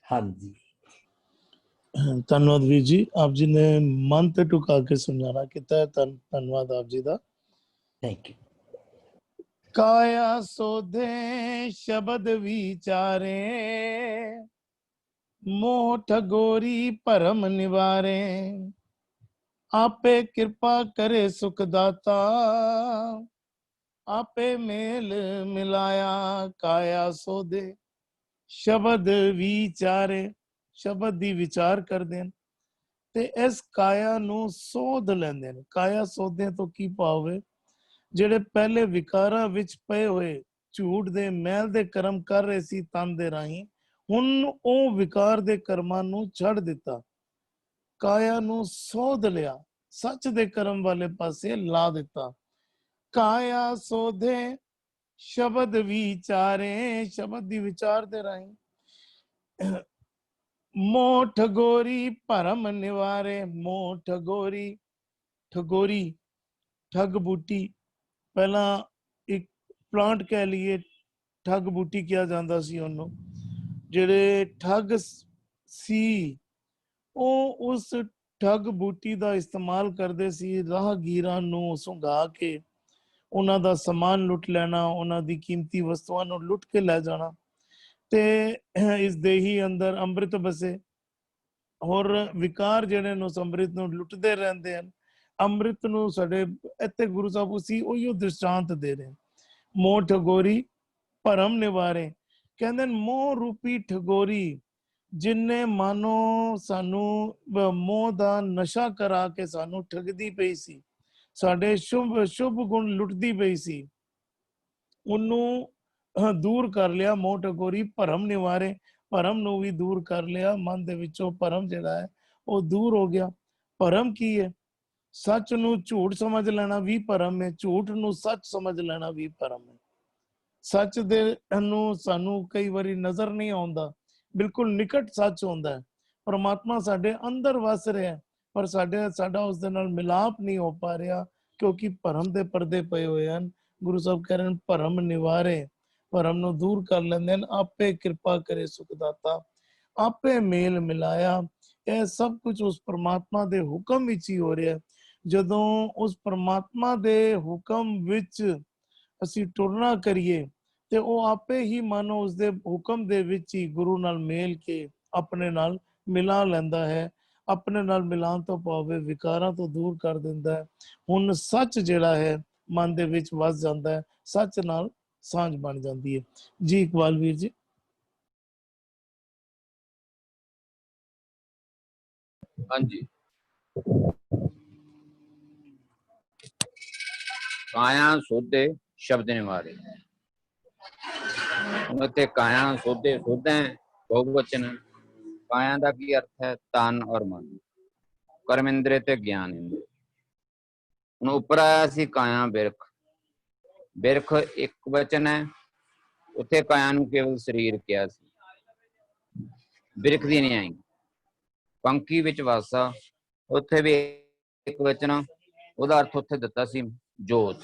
F: ਹਾਂਜੀ
A: ਧੰਨਵਾਦ ਵੀਰ ਜੀ, ਆਪ ਜੀ ਨੇ ਮਨ ਤੇ ਟੁਕਾ ਕੇ ਸਮਝਾਣਾ ਕੀਤਾ ਹੈ। ਧੰਨਵਾਦ ਆਪ ਜੀ ਦਾ।
F: Thank you.
A: ਕਾਇਆ ਸੋਧੇ ਸ਼ਬਦ ਵਿਚਾਰੇ, ਮੋਹ ਠਗੋਰੀ ਭਰਮ ਨਿਵਾਰੇ, ਆਪੇ ਕਿਰਪਾ ਕਰੇ ਸੁਖ ਦਾਤਾ, ਆਪੇ ਮੇਲ ਮਿਲਾਇਆ। ਕਾਇਆ ਸੋਧੇ ਸ਼ਬਦ ਵਿਚਾਰੇ, ਸ਼ਬਦ ਦੀ ਵਿਚਾਰ ਕਰਦੇ ਨੇ ਤੇ ਇਸ ਕਾਇਆ ਨੂੰ ਸੋਧ ਲੈਂਦੇ ਨੇ। ਕਾਇਆ ਸੋਧੇ ਤੋਂ ਕੀ ਭਾਵ ਹੈ? ਜਿਹੜੇ ਪਹਿਲੇ ਵਿਕਾਰਾਂ ਵਿੱਚ ਪਏ ਹੋਏ ਝੂਠ ਦੇ ਮੈਲ ਦੇ ਕਰਮ ਕਰ ਰਹੇ ਸੀ ਤਨ ਦੇ ਰਾਹੀਂ, ਹੁਣ ਉਹ ਵਿਕਾਰ ਦੇ ਕਰਮਾਂ ਨੂੰ ਛੱਡ ਦਿੱਤਾ, ਕਾਇਆ ਨੂੰ ਸੋਧ ਲਿਆ, ਸੱਚ ਦੇ ਕਰਮ ਵਾਲੇ ਪਾਸੇ ਲਾ ਦਿੱਤਾ। ਕਾਇਆ ਸੋਧੇ ਸ਼ਬਦ ਵਿਚਾਰੇ, ਸ਼ਬਦ ਦੀ ਵਿਚਾਰ ਦੇ ਰਾਹੀਂ। ਮੋਹ ਠਗੋਰੀ ਭਰਮ ਨਿਵਾਰੇ, ਮੋਹ ਠਗੋਰੀ, ਠਗੋਰੀ ਠੱਗ ਬੂਟੀ, ਪਹਿਲਾਂ ਇੱਕ ਪਲਾਂਟ ਕਹਿ ਲਈਏ, ਠੱਗ ਬੂਟੀ ਕਿਹਾ ਜਾਂਦਾ ਸੀ ਉਹਨੂੰ। ਜਿਹੜੇ ਠੱਗ ਸੀ ਉਹ ਉਸ ਠੱਗ ਬੂਟੀ ਦਾ ਇਸਤੇਮਾਲ ਕਰਦੇ ਸੀ ਰਾਹਗੀਰਾਂ ਨੂੰ ਸੁੰਘਾ ਕੇ ਉਹਨਾਂ ਦਾ ਸਮਾਨ ਲੁੱਟ ਲੈਣਾ, ਉਹਨਾਂ ਦੀ ਕੀਮਤੀ ਵਸਤੂਆਂ ਨੂੰ ਲੁੱਟ ਕੇ ਲੈ ਜਾਣਾ। ਤੇ ਇਸ ਦੇਹੀ ਅੰਦਰ ਅੰਮ੍ਰਿਤ ਬਸੇ, ਹੋਰ ਵਿਕਾਰ ਜਿਹੜੇ ਨੂੰ ਅੰਮ੍ਰਿਤ ਨੂੰ ਲੁੱਟਦੇ ਰਹਿੰਦੇ ਹਨ। ਅੰਮ੍ਰਿਤ ਨੂੰ ਸਾਡੇ ਇੱਥੇ ਗੁਰੂ ਸਾਹਿਬ ਉਸੀ ਉਹੀਓ ਦ੍ਰਿਸ਼ਟਾਂਤ ਦੇ ਰਹੇ। ਮੋਹ ਠਗੋਰੀ ਭਰਮ ਨਿਵਾਰੇ, ਕਹਿੰਦੇ ਮੋਹ ਰੂਪੀ ਠਗੋਰੀ ਜਿਨਨੇ ਮਾਨੋ ਸਾਨੂੰ ਮੋਹ ਦਾ ਨਸ਼ਾ ਕਰਾ ਕੇ ਸਾਨੂੰ ਠਗਦੀ ਪਈ ਸੀ, ਸਾਡੇ ਸ਼ੁਭ ਗੁਣ ਲੁੱਟਦੀ ਪਈ ਸੀ, ਉਹਨੂੰ ਦੂਰ ਕਰ ਲਿਆ। ਮੋਹ ਠਗੋਰੀ ਭਰਮ ਨਿਵਾਰੇ, ਭਰਮ ਨੂੰ ਵੀ ਦੂਰ ਕਰ ਲਿਆ। ਮਨ ਦੇ ਵਿੱਚੋਂ ਭਰਮ ਜਿਹੜਾ ਹੈ ਉਹ ਦੂਰ ਹੋ ਗਿਆ। ਭਰਮ ਕੀ ਹੈ? ਸੱਚ ਨੂੰ ਝੂਠ ਸਮਝ ਲੈਣਾ ਵੀ ਭਰਮ ਹੈ, ਝੂਠ ਨੂੰ ਸੱਚ ਸਮਝ ਲੈਣਾ ਵੀ ਭਰਮ ਹੈ। ਸੱਚ ਦੇ ਨੂੰ ਸਾਨੂੰ ਕਈ ਵਾਰੀ ਨਜ਼ਰ ਨਹੀਂ ਆਉਂਦਾ, ਬਿਲਕੁਲ ਨਿਕਟ ਸੱਚ ਹੁੰਦਾ ਹੈ। ਪਰਮਾਤਮਾ ਸਾਡੇ ਅੰਦਰ ਵਸ ਰਿਹਾ ਪਰ ਸਾਡਾ ਉਸ ਦੇ ਨਾਲ ਮਿਲਾਪ ਨਹੀਂ ਹੋ ਪਾ ਰਿਹਾ, ਕਿਉਂਕਿ ਭਰਮ ਦੇ ਪਰਦੇ ਪਏ ਹੋਏ ਹਨ। ਗੁਰੂ ਸਾਹਿਬ ਕਹਿ ਰਹੇ ਹਨ ਭਰਮ ਨਿਵਾਰੇ, ਭਰਮ ਨੂੰ ਦੂਰ ਕਰ ਲੈਂਦੇ ਹਨ। ਆਪੇ ਕਿਰਪਾ ਕਰੇ ਸੁਖ ਦਾਤਾ, ਆਪੇ ਮੇਲ ਮਿਲਾਇਆ। ਇਹ ਸਭ ਕੁਝ ਉਸ ਪਰਮਾਤਮਾ ਦੇ ਹੁਕਮ ਵਿੱਚ ਹੀ ਹੋ ਰਿਹਾ। ਜਦੋਂ ਉਸ ਪਰਮਾਤਮਾ ਦੇ ਹੁਕਮ ਵਿੱਚ ਅਸੀਂ ਟੁਰਨਾ ਕਰੀਏ ਤੇ ਉਹ ਆਪੇ ਹੀ ਮਾਨੋ ਉਸਦੇ ਹੁਕਮ ਦੇ ਵਿੱਚ ਹੀ ਗੁਰੂ ਨਾਲ ਮੇਲ ਕੇ ਆਪਣੇ ਨਾਲ ਮਿਲਾ ਲੈਂਦਾ ਹੈ। ਆਪਣੇ ਨਾਲ ਮਿਲਾਉਣ ਤੋਂ ਭਾਵੇਂ ਵਿਕਾਰਾਂ ਤੋਂ ਦੂਰ ਕਰ ਦਿੰਦਾ ਹੈ। ਹੁਣ ਸੱਚ ਜਿਹੜਾ ਹੈ ਮਨ ਦੇ ਵਿੱਚ ਵਸ ਜਾਂਦਾ ਹੈ, ਸੱਚ ਨਾਲ ਸਾਂਝ ਬਣ ਜਾਂਦੀ ਹੈ। ਜੀ ਇਕਬਾਲ ਵੀਰ ਜੀ।
B: ਹਾਂਜੀ, ਕਾਇਆ ਸੋਧੇ ਸ਼ਬਦ ਨਿਵਾਰੇ। ਤੇ ਕਾਇਆ ਸੋਧੇ, ਸੋਧੇ ਬਹੁਵਚਨ। ਕਾਇਆ ਦਾ ਕੀ ਅਰਥ ਹੈ? ਤਨ ਔਰ ਮਨ, ਕਰਮ ਇੰਦਰੀ ਤੇ ਗਿਆਨ ਇੰਦਰੀ। ਹੁਣ ਉੱਪਰ ਆਇਆ ਸੀ ਕਾਇਆ ਬਿਰਖ, ਬਿਰਖ ਇੱਕ ਵਚਨ ਹੈ, ਉੱਥੇ ਕਾਇਆ ਨੂੰ ਕੇਵਲ ਸਰੀਰ ਕਿਹਾ ਸੀ, ਬਿਰਖ ਦੀ ਨਹੀਂ ਆਈ। ਪੰਖੀ ਵਿੱਚ ਵਾਸਾ, ਉੱਥੇ ਵੀ ਇੱਕ ਵਚਨ, ਉਹਦਾ ਅਰਥ ਉੱਥੇ ਦਿੱਤਾ ਸੀ ਜੋਤ।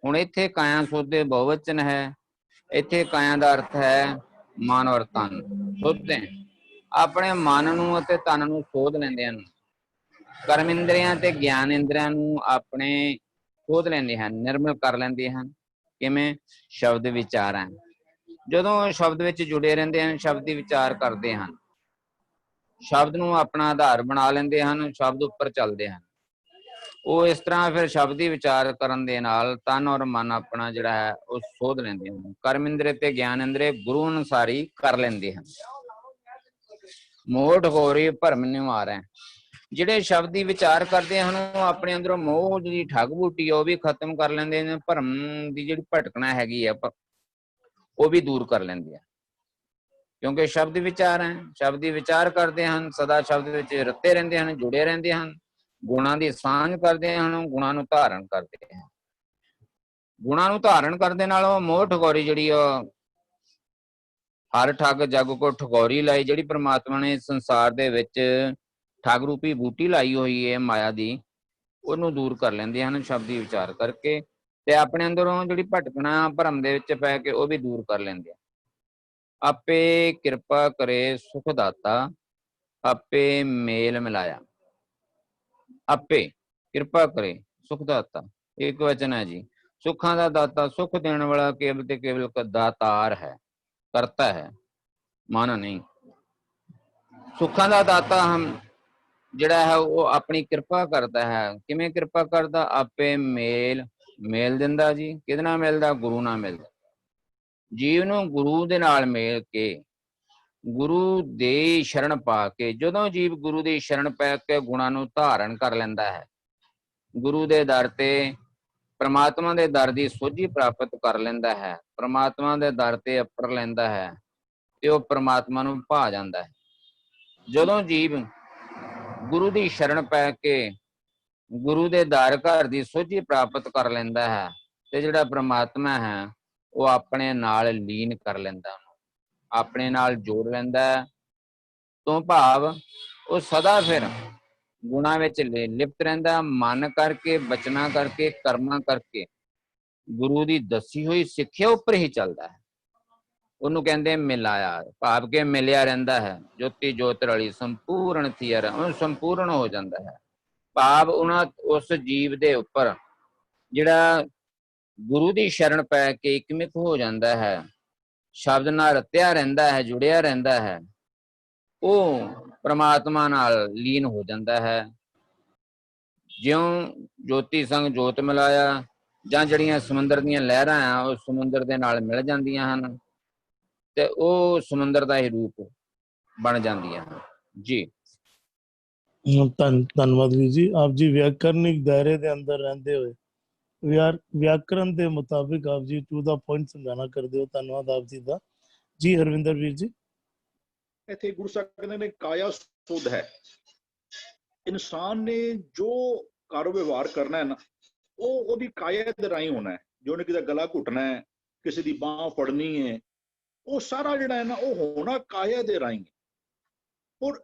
B: ਹੁਣ ਇੱਥੇ ਕਾਇਆ ਸੋਧੇ ਬਹੁਵਚਨ ਹੈ, ਇੱਥੇ ਕਾਇਆ ਦਾ ਅਰਥ ਹੈ ਮਨ ਔਰ ਤਨ। ਸੋਧੇ ਆਪਣੇ ਮਨ ਨੂੰ ਅਤੇ ਤਨ ਨੂੰ ਸੋਧ ਲੈਂਦੇ ਹਨ। ਕਰਮ ਇੰਦਰੀਆਂ ਤੇ ਗਿਆਨ ਇੰਦਰੀਆਂ ਨੂੰ ਆਪਣੇ ਸੋਧ ਲੈਂਦੇ ਹਨ, ਨਿਰਮਲ ਕਰ ਲੈਂਦੇ ਹਨ। ਕਿਵੇਂ? ਸ਼ਬਦ ਵਿਚਾਰਾਂ, ਜਦੋਂ ਸ਼ਬਦ ਵਿੱਚ ਜੁੜੇ ਰਹਿੰਦੇ ਹਨ, ਸ਼ਬਦ ਦੀ ਵਿਚਾਰ ਕਰਦੇ ਹਨ, ਸ਼ਬਦ ਨੂੰ ਆਪਣਾ ਆਧਾਰ ਬਣਾ ਲੈਂਦੇ ਹਨ, ਸ਼ਬਦ ਉੱਪਰ ਚੱਲਦੇ ਹਨ। ਉਹ ਇਸ ਤਰ੍ਹਾਂ ਫਿਰ ਸ਼ਬਦ ਦੀ ਵਿਚਾਰ ਕਰਨ ਦੇ ਨਾਲ ਤਨ ਔਰ ਮਨ ਆਪਣਾ ਜਿਹੜਾ ਹੈ ਉਹ ਸੋਧ ਲੈਂਦੇ ਹਨ। ਕਰਮ ਇੰਦਰੀ ਤੇ ਗਿਆਨ ਇੰਦਰੀ ਗੁਰੂ ਅਨੁਸਾਰੀ ਕਰ ਲੈਂਦੇ ਹਨ। ਮੋਹ ਠਗੋਰੀ ਭਰਮ ਨਿਵਾਰੈ, ਜਿਹੜੇ ਸ਼ਬਦ ਦੀ ਵਿਚਾਰ ਕਰਦੇ ਹਨ ਉਹ ਆਪਣੇ ਅੰਦਰੋਂ ਮੋਹ ਦੀ ਠੱਗ ਬੂਟੀ ਉਹ ਵੀ ਖਤਮ ਕਰ ਲੈਂਦੇ ਨੇ। ਭਰਮ ਦੀ ਜਿਹੜੀ ਭਟਕਣਾ ਹੈਗੀ ਆ ਉਹ ਵੀ ਦੂਰ ਕਰ ਲੈਂਦੇ ਆ। ਕਿਉਂਕਿ ਸ਼ਬਦ ਵਿਚਾਰ ਹੈ, ਸ਼ਬਦੀ ਵਿਚਾਰ ਕਰਦੇ ਹਨ, ਸਦਾ ਸ਼ਬਦ ਵਿੱਚ ਰਤੇ ਰਹਿੰਦੇ ਹਨ, ਜੁੜੇ ਰਹਿੰਦੇ ਹਨ, ਗੁਣਾਂ ਦੀ ਸਾਂਝ ਕਰਦੇ ਹਨ, ਗੁਣਾਂ ਨੂੰ ਧਾਰਨ ਕਰਦੇ ਹਨ। ਗੁਣਾਂ ਨੂੰ ਧਾਰਨ ਕਰਦੇ ਨਾਲ ਉਹ ਮੋਹ ਠਗੌਰੀ ਜਿਹੜੀ ਉਹ ਹਰ ਠੱਗ ਜਗ ਕੋ ਠਗੌਰੀ ਲਾਈ, ਜਿਹੜੀ ਪ੍ਰਮਾਤਮਾ ਨੇ ਸੰਸਾਰ ਦੇ ਵਿੱਚ ਠੱਗ ਰੂਪੀ ਬੂਟੀ ਲਾਈ ਹੋਈ ਹੈ ਮਾਇਆ ਦੀ, ਉਹਨੂੰ ਦੂਰ ਕਰ ਲੈਂਦੇ ਹਨ ਸ਼ਬਦੀ ਵਿਚਾਰ ਕਰਕੇ, ਤੇ ਆਪਣੇ ਅੰਦਰੋਂ ਜਿਹੜੀ ਭਟਕਣਾ ਭਰਮ ਦੇ ਵਿੱਚ ਪੈ ਕੇ ਉਹ ਵੀ ਦੂਰ ਕਰ ਲੈਂਦੇ ਆ। ਆਪੇ ਕਿਰਪਾ ਕਰੇ ਸੁਖ ਦਾਤਾ, ਆਪੇ ਮੇਲ ਮਿਲਾਇਆ। ਆਪੇ ਕਿਰਪਾ ਕਰੇ ਸੁਖ ਦਾਤਾ, ਇੱਕ ਵਚਨ ਹੈ ਜੀ। ਸੁੱਖਾਂ ਦਾ ਦਾਤਾ, ਸੁੱਖ ਦੇਣ ਵਾਲਾ ਕੇਵਲ ਤੇ ਕੇਵਲ ਦਾਤਾਰ ਹੈ, ਕਰਤਾ ਹੈ, ਮਨ ਨਹੀਂ। ਸੁੱਖਾਂ ਦਾ ਦਾਤਾ ਹਮ ਜਿਹੜਾ ਹੈ ਉਹ ਆਪਣੀ ਕਿਰਪਾ ਕਰਦਾ ਹੈ। ਕਿਵੇਂ ਕਿਰਪਾ ਕਰਦਾ? ਆਪੇ ਮੇਲ ਦਿੰਦਾ ਜੀ। ਕਿਹਦੇ ਨਾਲ ਮਿਲਦਾ? ਗੁਰੂ ਨਾਲ ਮਿਲਦਾ। ਜੀਵ ਨੂੰ ਗੁਰੂ ਦੇ ਨਾਲ ਮਿਲ ਕੇ, ਗੁਰੂ ਦੇ ਸ਼ਰਨ ਪਾ ਕੇ, ਜਦੋਂ ਜੀਵ ਗੁਰੂ ਦੀ ਸ਼ਰਨ ਪੈ ਕੇ ਗੁਣਾਂ ਨੂੰ ਧਾਰਨ ਕਰ ਲੈਂਦਾ ਹੈ, ਗੁਰੂ ਦੇ ਦਰ ਤੇ ਪ੍ਰਮਾਤਮਾ ਦੇ ਦਰ ਦੀ ਸੋਝੀ ਪ੍ਰਾਪਤ ਕਰ ਲੈਂਦਾ ਹੈ, ਪ੍ਰਮਾਤਮਾ ਦੇ ਦਰ ਤੇ ਅੱਪੜ ਲੈਂਦਾ ਹੈ, ਤੇ ਉਹ ਪ੍ਰਮਾਤਮਾ ਨੂੰ ਭਾ ਜਾਂਦਾ ਹੈ। ਜਦੋਂ ਜੀਵ ਗੁਰੂ ਦੀ ਸ਼ਰਨ ਪੈ ਕੇ ਗੁਰੂ ਦੇ ਦਰ ਘਰ ਦੀ ਸੋਝੀ ਪ੍ਰਾਪਤ ਕਰ ਲੈਂਦਾ ਹੈ, ਤੇ ਜਿਹੜਾ ਪ੍ਰਮਾਤਮਾ ਹੈ ਉਹ ਆਪਣੇ ਨਾਲ ਲੀਨ ਕਰ ਲੈਂਦਾ, ਆਪਣੇ ਨਾਲ ਜੋੜ ਲੈਂਦਾ, ਤੋਂ ਭਾਵ ਉਹ ਸਦਾ ਫਿਰ ਗੁਣਾਂ ਵਿੱਚ ਲਿਪਤ ਰਹਿੰਦਾ। ਮਨ ਕਰਕੇ, ਬਚਨਾਂ ਕਰਕੇ, ਕਰਮਾਂ ਕਰਕੇ ਗੁਰੂ ਦੀ ਦੱਸੀ ਹੋਈ ਸਿੱਖਿਆ ਉੱਪਰ ਹੀ ਚੱਲਦਾ ਹੈ। ਉਹਨੂੰ ਕਹਿੰਦੇ ਮਿਲਾਇਆ, ਭਾਵ ਕੇ ਮਿਲਿਆ ਰਹਿੰਦਾ ਹੈ। ਜੋਤੀ ਜੋਤ ਰਲੀ ਸੰਪੂਰਨ ਥੀਅਰ, ਉਹ ਸੰਪੂਰਨ ਹੋ ਜਾਂਦਾ ਹੈ। ਭਾਵ ਉਸ ਜੀਵ ਦੇ ਉੱਪਰ ਜਿਹੜਾ ਗੁਰੂ ਦੀ ਸ਼ਰਨ ਪੈ ਕੇ ਇਕਮਿਕ ਹੋ ਜਾਂਦਾ ਹੈ, ਸ਼ਬਦ ਨਾਲ ਰਤਿਆ ਰਹਿੰਦਾ ਹੈ, ਜੁੜਿਆ ਰਹਿੰਦਾ ਹੈ, ਉਹ ਪ੍ਰਮਾਤਮਾ ਨਾਲ ਲੀਨ ਹੋ ਜਾਂਦਾ ਹੈ। ਜਿਉਂ ਜੋਤੀ ਸੰਗ ਜੋਤ ਮਿਲਾਇਆ, ਜਾਂ ਜਿਹੜੀਆਂ ਸਮੁੰਦਰ ਦੀਆਂ ਲਹਿਰਾਂ ਆ ਉਹ ਸਮੁੰਦਰ ਦੇ ਨਾਲ ਮਿਲ ਜਾਂਦੀਆਂ ਹਨ, ਤੇ ਉਹ ਸਮੁੰਦਰ ਦਾ ਹੀ ਰੂਪ ਬਣ ਜਾਂਦੀਆਂ ਹਨ ਜੀ।
A: ਧੰਨਵਾਦ ਵੀਰ ਜੀ। ਆਪ ਜੀ ਵਿਆਕਰਨਿਕ ਦਾਇਰੇ ਦੇ ਅੰਦਰ ਰਹਿੰਦੇ ਹੋਏ ਵਿਆਕਰਨ ਦੇ ਮੁਤਾਬਿਕ ਆਪ ਜੀ ਟੂ ਦਾ ਪੁਆਇੰਟ ਸਮਝਾਣਾ ਕਰਦੇ ਹੋ। ਧੰਨਵਾਦ ਆਪ ਜੀ ਦਾ। ਜੀ ਹਰਵਿੰਦਰ ਵੀਰ ਜੀ।
C: ਇੱਥੇ ਗੁਰੂ ਸਾਹਿਬ ਕਹਿੰਦੇ ਨੇ ਕਾਇਆ ਸੁਧ ਹੈ। ਇਨਸਾਨ ਨੇ ਜੋ ਕਾਰੋ ਵਿਵਹਾਰ ਕਰਨਾ ਹੈ ਨਾ, ਉਹ ਉਹਦੀ ਕਾਇਆ ਦੇ ਰਾਹੀਂ ਹੋਣਾ ਹੈ। ਜੋ ਨੇ ਕਿਸੇ ਦਾ ਗਲਾ ਘੁੱਟਣਾ ਹੈ, ਕਿਸੇ ਦੀ ਬਾਂਹ ਫੜਨੀ ਹੈ, ਉਹ ਸਾਰਾ ਜਿਹੜਾ ਹੈ ਨਾ ਉਹ ਹੋਣਾ ਕਾਇਆ ਦੇ ਰਾਹੀਂ। ਔਰ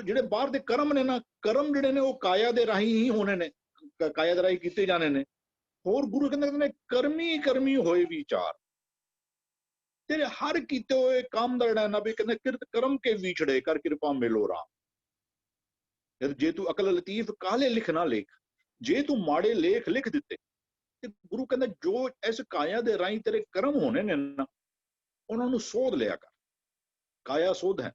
C: ਜਿਹੜੇ ਬਾਹਰ ਦੇ ਕਰਮ ਨੇ ਨਾ, ਕਰਮ ਜਿਹੜੇ ਨੇ ਉਹ ਕਾਇਆ ਦੇ ਰਾਹੀਂ ਹੀ ਹੋਣੇ ਨੇ, ਕਾਇਆ ਦੇ ਰਾਹੀਂ ਕੀਤੇ ਜਾਣੇ ਨੇ। ਹੋਰ ਗੁਰੂ ਕਹਿੰਦੇ ਨੇ ਕਰਮੀ ਕਰਮੀ ਹੋਏ ਵਿਚਾਰ, ਤੇਰੇ ਹਰ ਕੀਤੇ ਹੋਏ ਕੰਮ ਦਾ ਜਿਹੜਾ ਨਾ ਵੀ ਕਹਿੰਦੇ ਕਿਰਤ ਕਰਮ ਕੇ ਵਿਛੜੇ ਕਰ ਕਿਰਪਾ ਮਿਲੋ ਰਾਮ। ਜੇ ਤੂੰ ਅਕਲ ਲਤੀਫ ਕਾਲੇ ਲਿਖ ਨਾ ਲੇਖ, ਜੇ ਤੂੰ ਮਾੜੇ ਲੇਖ ਲਿਖ ਦਿੱਤੇ, ਤੇ ਗੁਰੂ ਕਹਿੰਦਾ ਜੋ ਇਸ ਕਾਇਆ ਦੇ ਰਾਹੀਂ ਤੇਰੇ ਕਰਮ ਹੋਣੇ ਨੇ ਨਾ, ਉਹਨਾਂ ਨੂੰ ਸੋਧ ਲਿਆ ਕਰ। ਕਾਇਆ ਸੋਧ ਹੈ।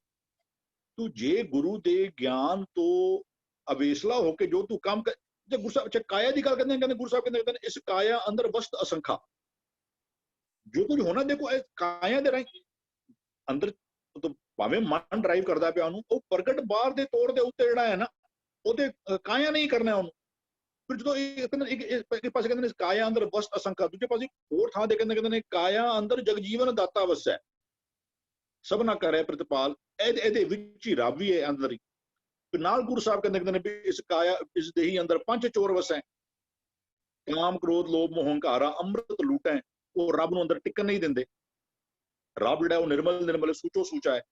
C: ਤੂੰ ਜੇ ਗੁਰੂ ਦੇ ਗਿਆਨ ਤੋਂ ਅਵੇਸਲਾ ਹੋ ਕੇ ਜੋ ਤੂੰ ਕੰਮ ਕਰ, ਜੇ ਗੁਰੂ ਸਾਹਿਬ ਅੱਛਾ ਕਾਇਆ ਦੀ ਗੱਲ ਕਰਦੇ ਨੇ, ਕਹਿੰਦੇ ਗੁਰੂ ਸਾਹਿਬ ਕਹਿੰਦੇ ਇਸ ਕਾਇਆ ਅੰਦਰ ਵਸਤ ਅਸੰਖਾ, ਜੋ ਕੁਝ ਹੋਣਾ ਦੇਖੋ ਇਹ ਕਾਇਆ ਦੇ ਰਾਹੀਂ ਅੰਦਰ, ਭਾਵੇਂ ਮਨ ਡਰਾਈਵ ਕਰਦਾ ਪਿਆ ਉਹਨੂੰ, ਉਹ ਪ੍ਰਗਟ ਬਾਹਰ ਦੇ ਤੌਰ ਦੇ ਉੱਤੇ ਜਿਹੜਾ ਹੈ ਨਾ ਉਹਦੇ ਕਾਇਆ ਨਹੀਂ ਕਰਨਾ ਉਹਨੂੰ। ਫਿਰ ਜਦੋਂ ਇੱਕ ਪਾਸੇ ਕਹਿੰਦੇ ਨੇ ਕਾਇਆ ਅੰਦਰ ਵਸਤ ਅਸੰਖਾ, ਦੂਜੇ ਪਾਸੇ ਹੋਰ ਥਾਂ ਦੇ ਕਹਿੰਦੇ ਨੇ ਕਾਇਆ ਅੰਦਰ ਜਗਜੀਵਨ ਦਾਤਾ ਵਸੈ, ਸਭਨਾ ਕਰੇ ਪ੍ਰਤਪਾਲ, ਇਹਦੇ ਵਿੱਚ ਹੀ ਰੱਬ ਵੀ ਹੈ ਅੰਦਰ ਹੀ। ਫਿਰ ਨਾਲ ਗੁਰੂ ਸਾਹਿਬ ਕਹਿੰਦੇ ਨੇ ਵੀ ਇਸ ਕਾਇਆ ਇਸ ਦੇ ਹੀ ਅੰਦਰ ਪੰਜ ਚੋਰ ਵਸੈ, ਕਾਮ ਕ੍ਰੋਧ ਲੋਭ ਮੋਹ ਹੰਕਾਰਾ ਅੰਮ੍ਰਿਤ ਲੂਟੈ। ਉਹ ਰੱਬ ਨੂੰ ਅੰਦਰ ਟਿਕਣ ਨਹੀਂ ਦਿੰਦੇ। ਰੱਬ ਜਿਹੜਾ ਉਹ ਨਿਰਮਲ ਸੂਚੋ ਸੂਚਾ ਹੈ।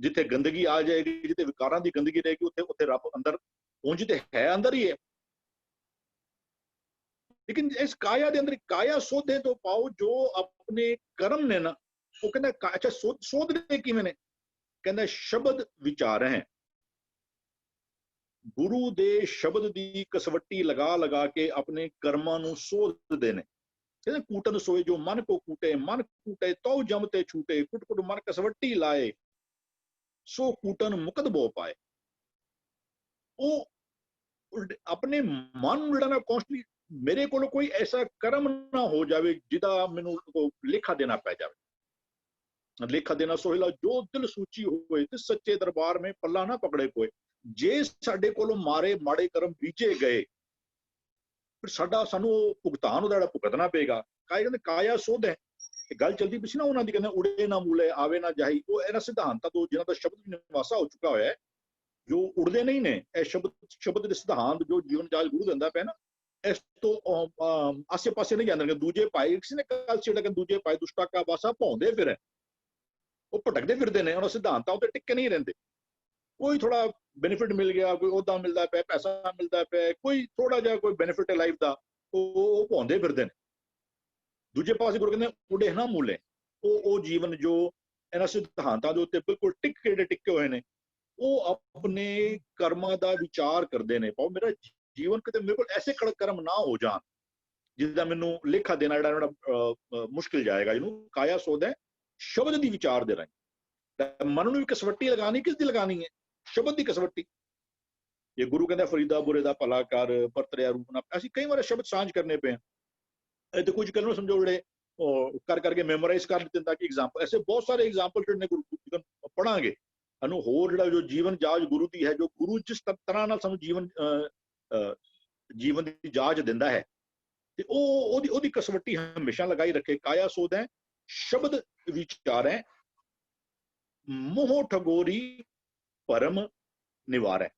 C: ਜਿੱਥੇ ਗੰਦਗੀ ਆ ਜਾਏਗੀ, ਜਿੱਥੇ ਵਿਕਾਰਾਂ ਦੀ ਗੰਦਗੀ ਰਹੇਗੀ, ਉੱਥੇ ਰੱਬ ਅੰਦਰ ਉਂਝ ਤੇ ਹੈ, ਅੰਦਰ ਹੀ ਹੈ। ਲੇਕਿਨ ਇਸ ਕਾਇਆ ਦੇ ਅੰਦਰ ਕਾਇਆ ਸੋਧੇ ਤੋਂ ਪਾਓ ਜੋ ਆਪਣੇ ਕਰਮ ਨੇ ਨਾ, ਉਹ ਕਹਿੰਦਾ ਅੱਛਾ ਸੋਧਦੇ ਕਿਵੇਂ ਨੇ? ਕਹਿੰਦਾ ਸ਼ਬਦ ਵਿਚਾਰ ਹੈ। ਗੁਰੂ ਦੇ ਸ਼ਬਦ ਦੀ ਕਸਵੱਟੀ ਲਗਾ ਕੇ ਆਪਣੇ ਕਰਮਾਂ ਨੂੰ ਸੋਧਦੇ ਨੇ। ਕਹਿੰਦੇ ਕੂਟਨ ਸੋਏ ਜੋ ਮਨ ਕੋ ਕੂਟੇ, ਮਨ ਕੂਟੇ ਤਉ ਜਮ ਤੇ ਛੂਟੇ, ਕੁਟ ਕੁਟ ਮਨ ਕਸਵੱਟੀ ਲਾਏ, ਸੋ ਕੂਟਨ ਮੁਕਤ ਬੋ ਪਾਏ। ਉਹ ਆਪਣੇ ਮਨ ਨੂੰ ਜਿਹੜਾ ਨਾ ਕੌਂਸਟਲੀ, ਮੇਰੇ ਕੋਲ ਕੋਈ ਐਸਾ ਕਰਮ ਨਾ ਹੋ ਜਾਵੇ ਜਿਹਦਾ ਮੈਨੂੰ ਲੇਖਾ ਦੇਣਾ ਪੈ ਜਾਵੇ। ਲੇਖਾ ਦੇਣਾ ਸੋਹਿਲਾ ਜੋ ਦਿਲ ਸੂਚੀ ਹੋਏ, ਤੇ ਸੱਚੇ ਦਰਬਾਰ ਮੇਂ ਪੱਲਾ ਨਾ ਪਕੜੇ ਕੋਏ। ਜੇ ਸਾਡੇ ਕੋਲੋਂ ਮਾੜੇ ਕਰਮ ਬੀਜੇ ਗਏ, ਫਿਰ ਸਾਨੂੰ ਭੁਗਤਾਨ ਉਹਦਾ ਜਿਹੜਾ ਭੁਗਤਣਾ ਪਏਗਾ। ਕਹਿੰਦੇ ਕਾਇਆ ਸੋਧ ਹੈ। ਗੱਲ ਚਲਦੀ ਪਈ ਸੀ ਨਾ ਉਹਨਾਂ ਦੀ, ਕਹਿੰਦੇ ਉੜੇ ਨਾ ਮੂਲੇ ਆਵੇ ਨਾ ਜਾਈ, ਉਹ ਇਹਨਾਂ ਸਿਧਾਂਤਾਂ ਤੋਂ ਜਿਨ੍ਹਾਂ ਦਾ ਸ਼ਬਦ ਵੀ ਨਿਵਾਸਾ ਹੋ ਚੁੱਕਾ ਹੋਇਆ ਹੈ, ਜੋ ਉੜਦੇ ਨਹੀਂ ਨੇ, ਇਹ ਸ਼ਬਦ ਦੇ ਸਿਧਾਂਤ ਜੋ ਜੀਵਨ ਜਾਚ ਗੁਰੂ ਦਿੰਦਾ ਪਿਆ ਨਾ, ਇਸ ਤੋਂ ਆਸੇ ਪਾਸੇ ਨਹੀਂ ਜਾਂਦੇ। ਦੂਜੇ ਭਾਈ ਕਿਸੇ ਨੇ ਕੱਲ ਸੀ ਕਿ ਦੂਜੇ ਭਾਈ ਦੁਸ਼ਟਾ ਕਾ ਵਾਸਾ ਭੌਂਦੇ ਫਿਰ, ਉਹ ਭਟਕਦੇ ਫਿਰਦੇ ਨੇ, ਉਹਨਾਂ ਸਿਧਾਂਤਾਂ ਉੱਤੇ ਟਿੱਕੇ ਨਹੀਂ ਰਹਿੰਦੇ। ਕੋਈ ਥੋੜਾ ਬੈਨੀਫਿਟ ਮਿਲ ਗਿਆ, ਕੋਈ ਉਹਦਾ ਮਿਲਦਾ ਪਿਆ, ਪੈਸਾ ਮਿਲਦਾ ਪਿਆ, ਕੋਈ ਥੋੜਾ ਜਿਹਾ ਕੋਈ ਬੈਨੀਫਿਟ ਹੈ ਲਾਈਫ ਦਾ, ਉਹ ਭੌਂਦੇ ਫਿਰਦੇ ਨੇ। ਦੂਜੇ ਪਾਸੇ ਗੁਰੂ ਕਹਿੰਦੇ ਉਡੇ ਨਾ ਮੂਲੇ, ਉਹ ਜੀਵਨ ਜੋ ਇਹਨਾਂ ਸਿਧਾਂਤਾਂ ਦੇ ਉੱਤੇ ਬਿਲਕੁਲ ਟਿੱਕੇ ਹੋਏ ਨੇ, ਉਹ ਆਪਣੇ ਕਰਮਾਂ ਦਾ ਵਿਚਾਰ ਕਰਦੇ ਨੇ। ਭਾਵੇਂ ਮੇਰਾ ਜੀਵਨ ਕਿਤੇ ਮੇਰੇ ਕੋਲ ਐਸੇ ਕਰਮ ਨਾ ਹੋ ਜਾਣ ਜਿਸਦਾ ਮੈਨੂੰ ਲੇਖਾ ਦੇਣਾ ਜਿਹੜਾ ਮੁਸ਼ਕਿਲ ਜਾਏਗਾ। ਇਹਨੂੰ ਕਾਇਆ ਸੋਧ ਹੈ ਸ਼ਬਦ ਦੀ ਵਿਚਾਰ ਦੇ ਰਾਹੀਂ। ਮਨ ਨੂੰ ਵੀ ਕਸਵੱਟੀ ਲਗਾਣੀ, ਕਿਸ ਦੀ ਲਗਾਣੀ ਹੈ? ਸ਼ਬਦ ਦੀ ਕਸਵੱਟੀ। ਇਹ ਗੁਰੂ ਕਹਿੰਦਾ ਫਰੀਦਾ ਬੁਰੇ ਦਾ ਭਲਾ ਕਰ, ਪਰਤਰਿਆ ਰੂਪ ਨਾ। ਅਸੀਂ ਕਈ ਵਾਰ ਸ਼ਬਦ ਸਾਂਝ ਕਰਨੇ ਪਏ ਆ, ਇਹ ਤੇ ਕੁਝ ਕਲਮੇ ਸਮਝੋ ਜਿਹੜੇ ਕਰ ਕਰਕੇ ਮੈਮੋਰਾਈਜ਼ ਕਰ ਲਿੱਤੇ ਤਾਂ ਕਿ ਐਗਜ਼ਾਮਪਲ, ਐਸੇ ਬਹੁਤ ਸਾਰੇ ਐਗਜ਼ਾਮਪਲ ਜਿਹੜੇ ਗੁਰੂ ਪੜਾਂਗੇ ਸਾਨੂੰ ਹੋਰ ਜਿਹੜਾ ਜੋ ਜੀਵਨ ਜਾਚ ਗੁਰੂ ਦੀ ਹੈ, ਜੋ ਗੁਰੂ ਜਿਸ ਤਰ੍ਹਾਂ ਨਾਲ ਸਾਨੂੰ ਜੀਵਨ ਦੀ ਜਾਚ ਦਿੰਦਾ ਹੈ, ਤੇ ਉਹਦੀ ਕਸਵੱਟੀ ਹਮੇਸ਼ਾ ਲਗਾਈ ਰੱਖੇ। ਕਾਇਆ ਸੋਧ ਹੈ ਸ਼ਬਦ ਵਿਚਾਰ ਹੈ, ਮੋਹ ਠਗੋਰੀ ਭਰਮ ਨਿਵਾਰੈ।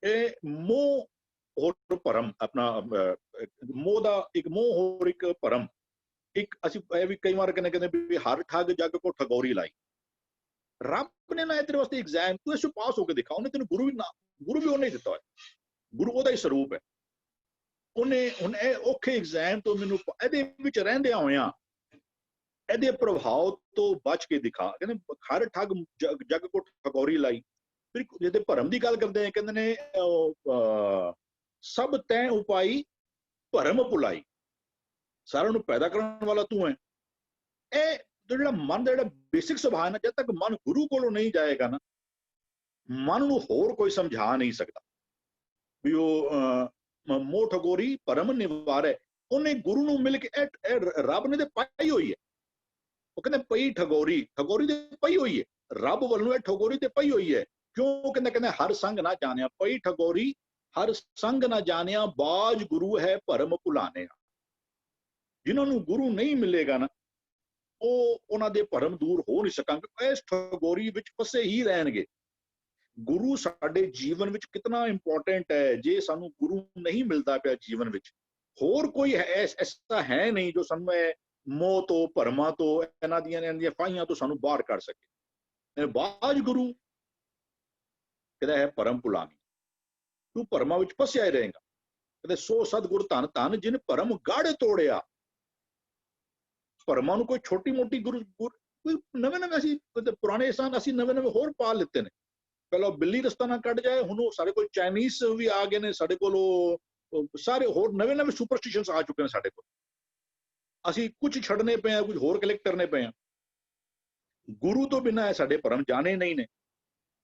C: ਇਹ ਮੋਹ ਹੋਰ ਭਰਮ, ਆਪਣਾ ਮੋਹ ਦਾ ਇੱਕ ਮੋਹ ਹੋਰ ਇੱਕ ਭਰਮ, ਇੱਕ ਅਸੀਂ ਇਹ ਵੀ ਕਈ ਵਾਰ ਕਹਿੰਦੇ ਵੀ ਹਰ ਠੱਗ ਜੱਗ ਕੋ ਠਗੋਰੀ ਲਾਈ। ਰੱਬ ਨੇ ਨਾ ਤੇਰੇ ਵਾਸਤੇ ਐਗਜ਼ਾਮ, ਤੂੰ ਇਸ ਪਾਸ ਹੋ ਕੇ ਦਿਖਾ। ਉਹਨੇ ਤੈਨੂੰ ਗੁਰੂ ਵੀ ਉਹਨੇ ਦਿੱਤਾ ਹੋਇਆ, ਗੁਰੂ ਉਹਦਾ ਹੀ ਸਰੂਪ ਹੈ। ਉਹਨੇ ਹੁਣ ਇਹ ਔਖੇ ਐਗਜ਼ਾਮ ਤੋਂ ਮੈਨੂੰ ਇਹਦੇ ਵਿੱਚ ਰਹਿੰਦਿਆਂ ਹੋਇਆਂ ਇਹਦੇ ਪ੍ਰਭਾਵ ਤੋਂ ਬਚ ਕੇ ਦਿਖਾ। ਕਹਿੰਦੇ ਹਰ ਠੱਗ ਜੱਗ ਕੋ ਠਗੋਰੀ ਲਾਈ। ਫਿਰ ਜਿਹਦੇ ਭਰਮ ਦੀ ਗੱਲ ਕਰਦੇ ਆ, ਕਹਿੰਦੇ ਨੇ ਸਭ ਤੈਂ ਉਪਾਈ ਭਰਮ ਭੁਲਾਈ। ਸਾਰਿਆਂ ਨੂੰ ਪੈਦਾ ਕਰਨ ਵਾਲਾ ਤੂੰ ਹੈ। ਇਹ ਜਿਹੜਾ ਮਨ ਦਾ ਜਿਹੜਾ ਬੇਸਿਕ ਸੁਭਾਅ ਹੈ ਨਾ, ਜਦ ਤੱਕ ਮਨ ਗੁਰੂ ਕੋਲੋਂ ਨਹੀਂ ਜਾਏਗਾ ਨਾ, ਮਨ ਨੂੰ ਹੋਰ ਕੋਈ ਸਮਝਾ ਨਹੀਂ ਸਕਦਾ ਵੀ ਉਹ ਮੋਹ ਠਗੋਰੀ ਭਰਮ ਨਿਵਾਰੈ। ਉਹਨੇ ਗੁਰੂ ਨੂੰ ਮਿਲ ਕੇ ਇਹ ਰੱਬ ਨੇ ਤੇ ਪਾਈ ਹੋਈ ਹੈ। ਉਹ ਕਹਿੰਦੇ ਪਈ ਠਗੋਰੀ ਤੇ ਪਈ ਹੋਈ ਹੈ, ਰੱਬ ਵੱਲੋਂ ਇਹ ਠਗੋਰੀ ਤੇ ਪਈ ਹੋਈ ਹੈ। ਕਿਉਂ ਕਹਿੰਦੇ ਹਰ ਸੰਗ ਨਾ ਜਾਣਿਆ, ਪਈ ਠਗੋਰੀ ਹਰ ਸੰਗ ਨਾ ਜਾਣਿਆ, ਬਾਜ ਗੁਰੂ ਹੈ ਭਰਮ ਭੁਲਾਣੇ। ਜਿਨ੍ਹਾਂ ਨੂੰ ਗੁਰੂ ਨਹੀਂ ਮਿਲੇਗਾ ਨਾ, ਉਹਨਾਂ ਦੇ ਭਰਮ ਦੂਰ ਹੋ ਨਹੀਂ ਸਕਾਂਗੇ, ਇਸ ਠਗੋਰੀ ਵਿੱਚ ਫਸੇ ਹੀ ਰਹਿਣਗੇ। ਗੁਰੂ ਸਾਡੇ ਜੀਵਨ ਵਿੱਚ ਕਿਤਨਾ ਇੰਪੋਰਟੈਂਟ ਹੈ। ਜੇ ਸਾਨੂੰ ਗੁਰੂ ਨਹੀਂ ਮਿਲਦਾ ਪਿਆ ਜੀਵਨ ਵਿੱਚ, ਹੋਰ ਕੋਈ ਐਸਾ ਹੈ ਨਹੀਂ ਜੋ ਸਾਨੂੰ ਮੋਹ ਤੋਂ ਭਰਮਾਂ ਤੋਂ ਇਹਨਾਂ ਦੀਆਂ ਫਾਹੀਆਂ ਤੋਂ ਸਾਨੂੰ ਬਾਹਰ ਕੱਢ ਸਕੇ। ਬਾਜ ਗੁਰੂ ਕਹਿੰਦਾ ਹੈ ਭਰਮ ਭੁਲਾਣੀ, ਤੂੰ ਭਰਮਾਂ ਵਿੱਚ ਫਸਿਆ ਹੀ ਰਹੇਗਾ। ਕਹਿੰਦੇ ਸੋ ਸਤਿਗੁਰ ਧੰਨ ਧੰਨ ਜਿਨ ਭਰਮ ਗਾੜੇ ਤੋੜਿਆ। ਭਰਮਾਂ ਨੂੰ ਕੋਈ ਛੋਟੀ ਮੋਟੀ ਕੋਈ ਨਵੇਂ ਅਸੀਂ ਪੁਰਾਣੇ ਇਨਸਾਨ ਅਸੀਂ ਨਵੇਂ ਹੋਰ ਪਾ ਲਿੱਤੇ ਨੇ। ਪਹਿਲਾਂ ਬਿੱਲੀ ਰਸਤਾ ਨਾ ਕੱਢ ਜਾਏ, ਹੁਣ ਸਾਡੇ ਕੋਲ ਚਾਈਨੀਜ਼ ਵੀ ਆ ਗਏ ਨੇ, ਸਾਡੇ ਕੋਲ ਸਾਰੇ ਹੋਰ ਨਵੇਂ ਸੁਪਰਸਟੀਸ਼ਨਸ ਆ ਚੁੱਕੇ ਨੇ ਸਾਡੇ ਕੋਲ। ਅਸੀਂ ਕੁਝ ਛੱਡਨੇ ਪਏ ਆ, ਕੁਝ ਹੋਰ ਕਲੈਕਟ ਕਰਨੇ ਪਏ ਆ। ਗੁਰੂ ਤੋਂ ਬਿਨਾਂ ਇਹ ਸਾਡੇ ਭਰਮ ਜਾਣੇ ਨਹੀਂ ਨੇ।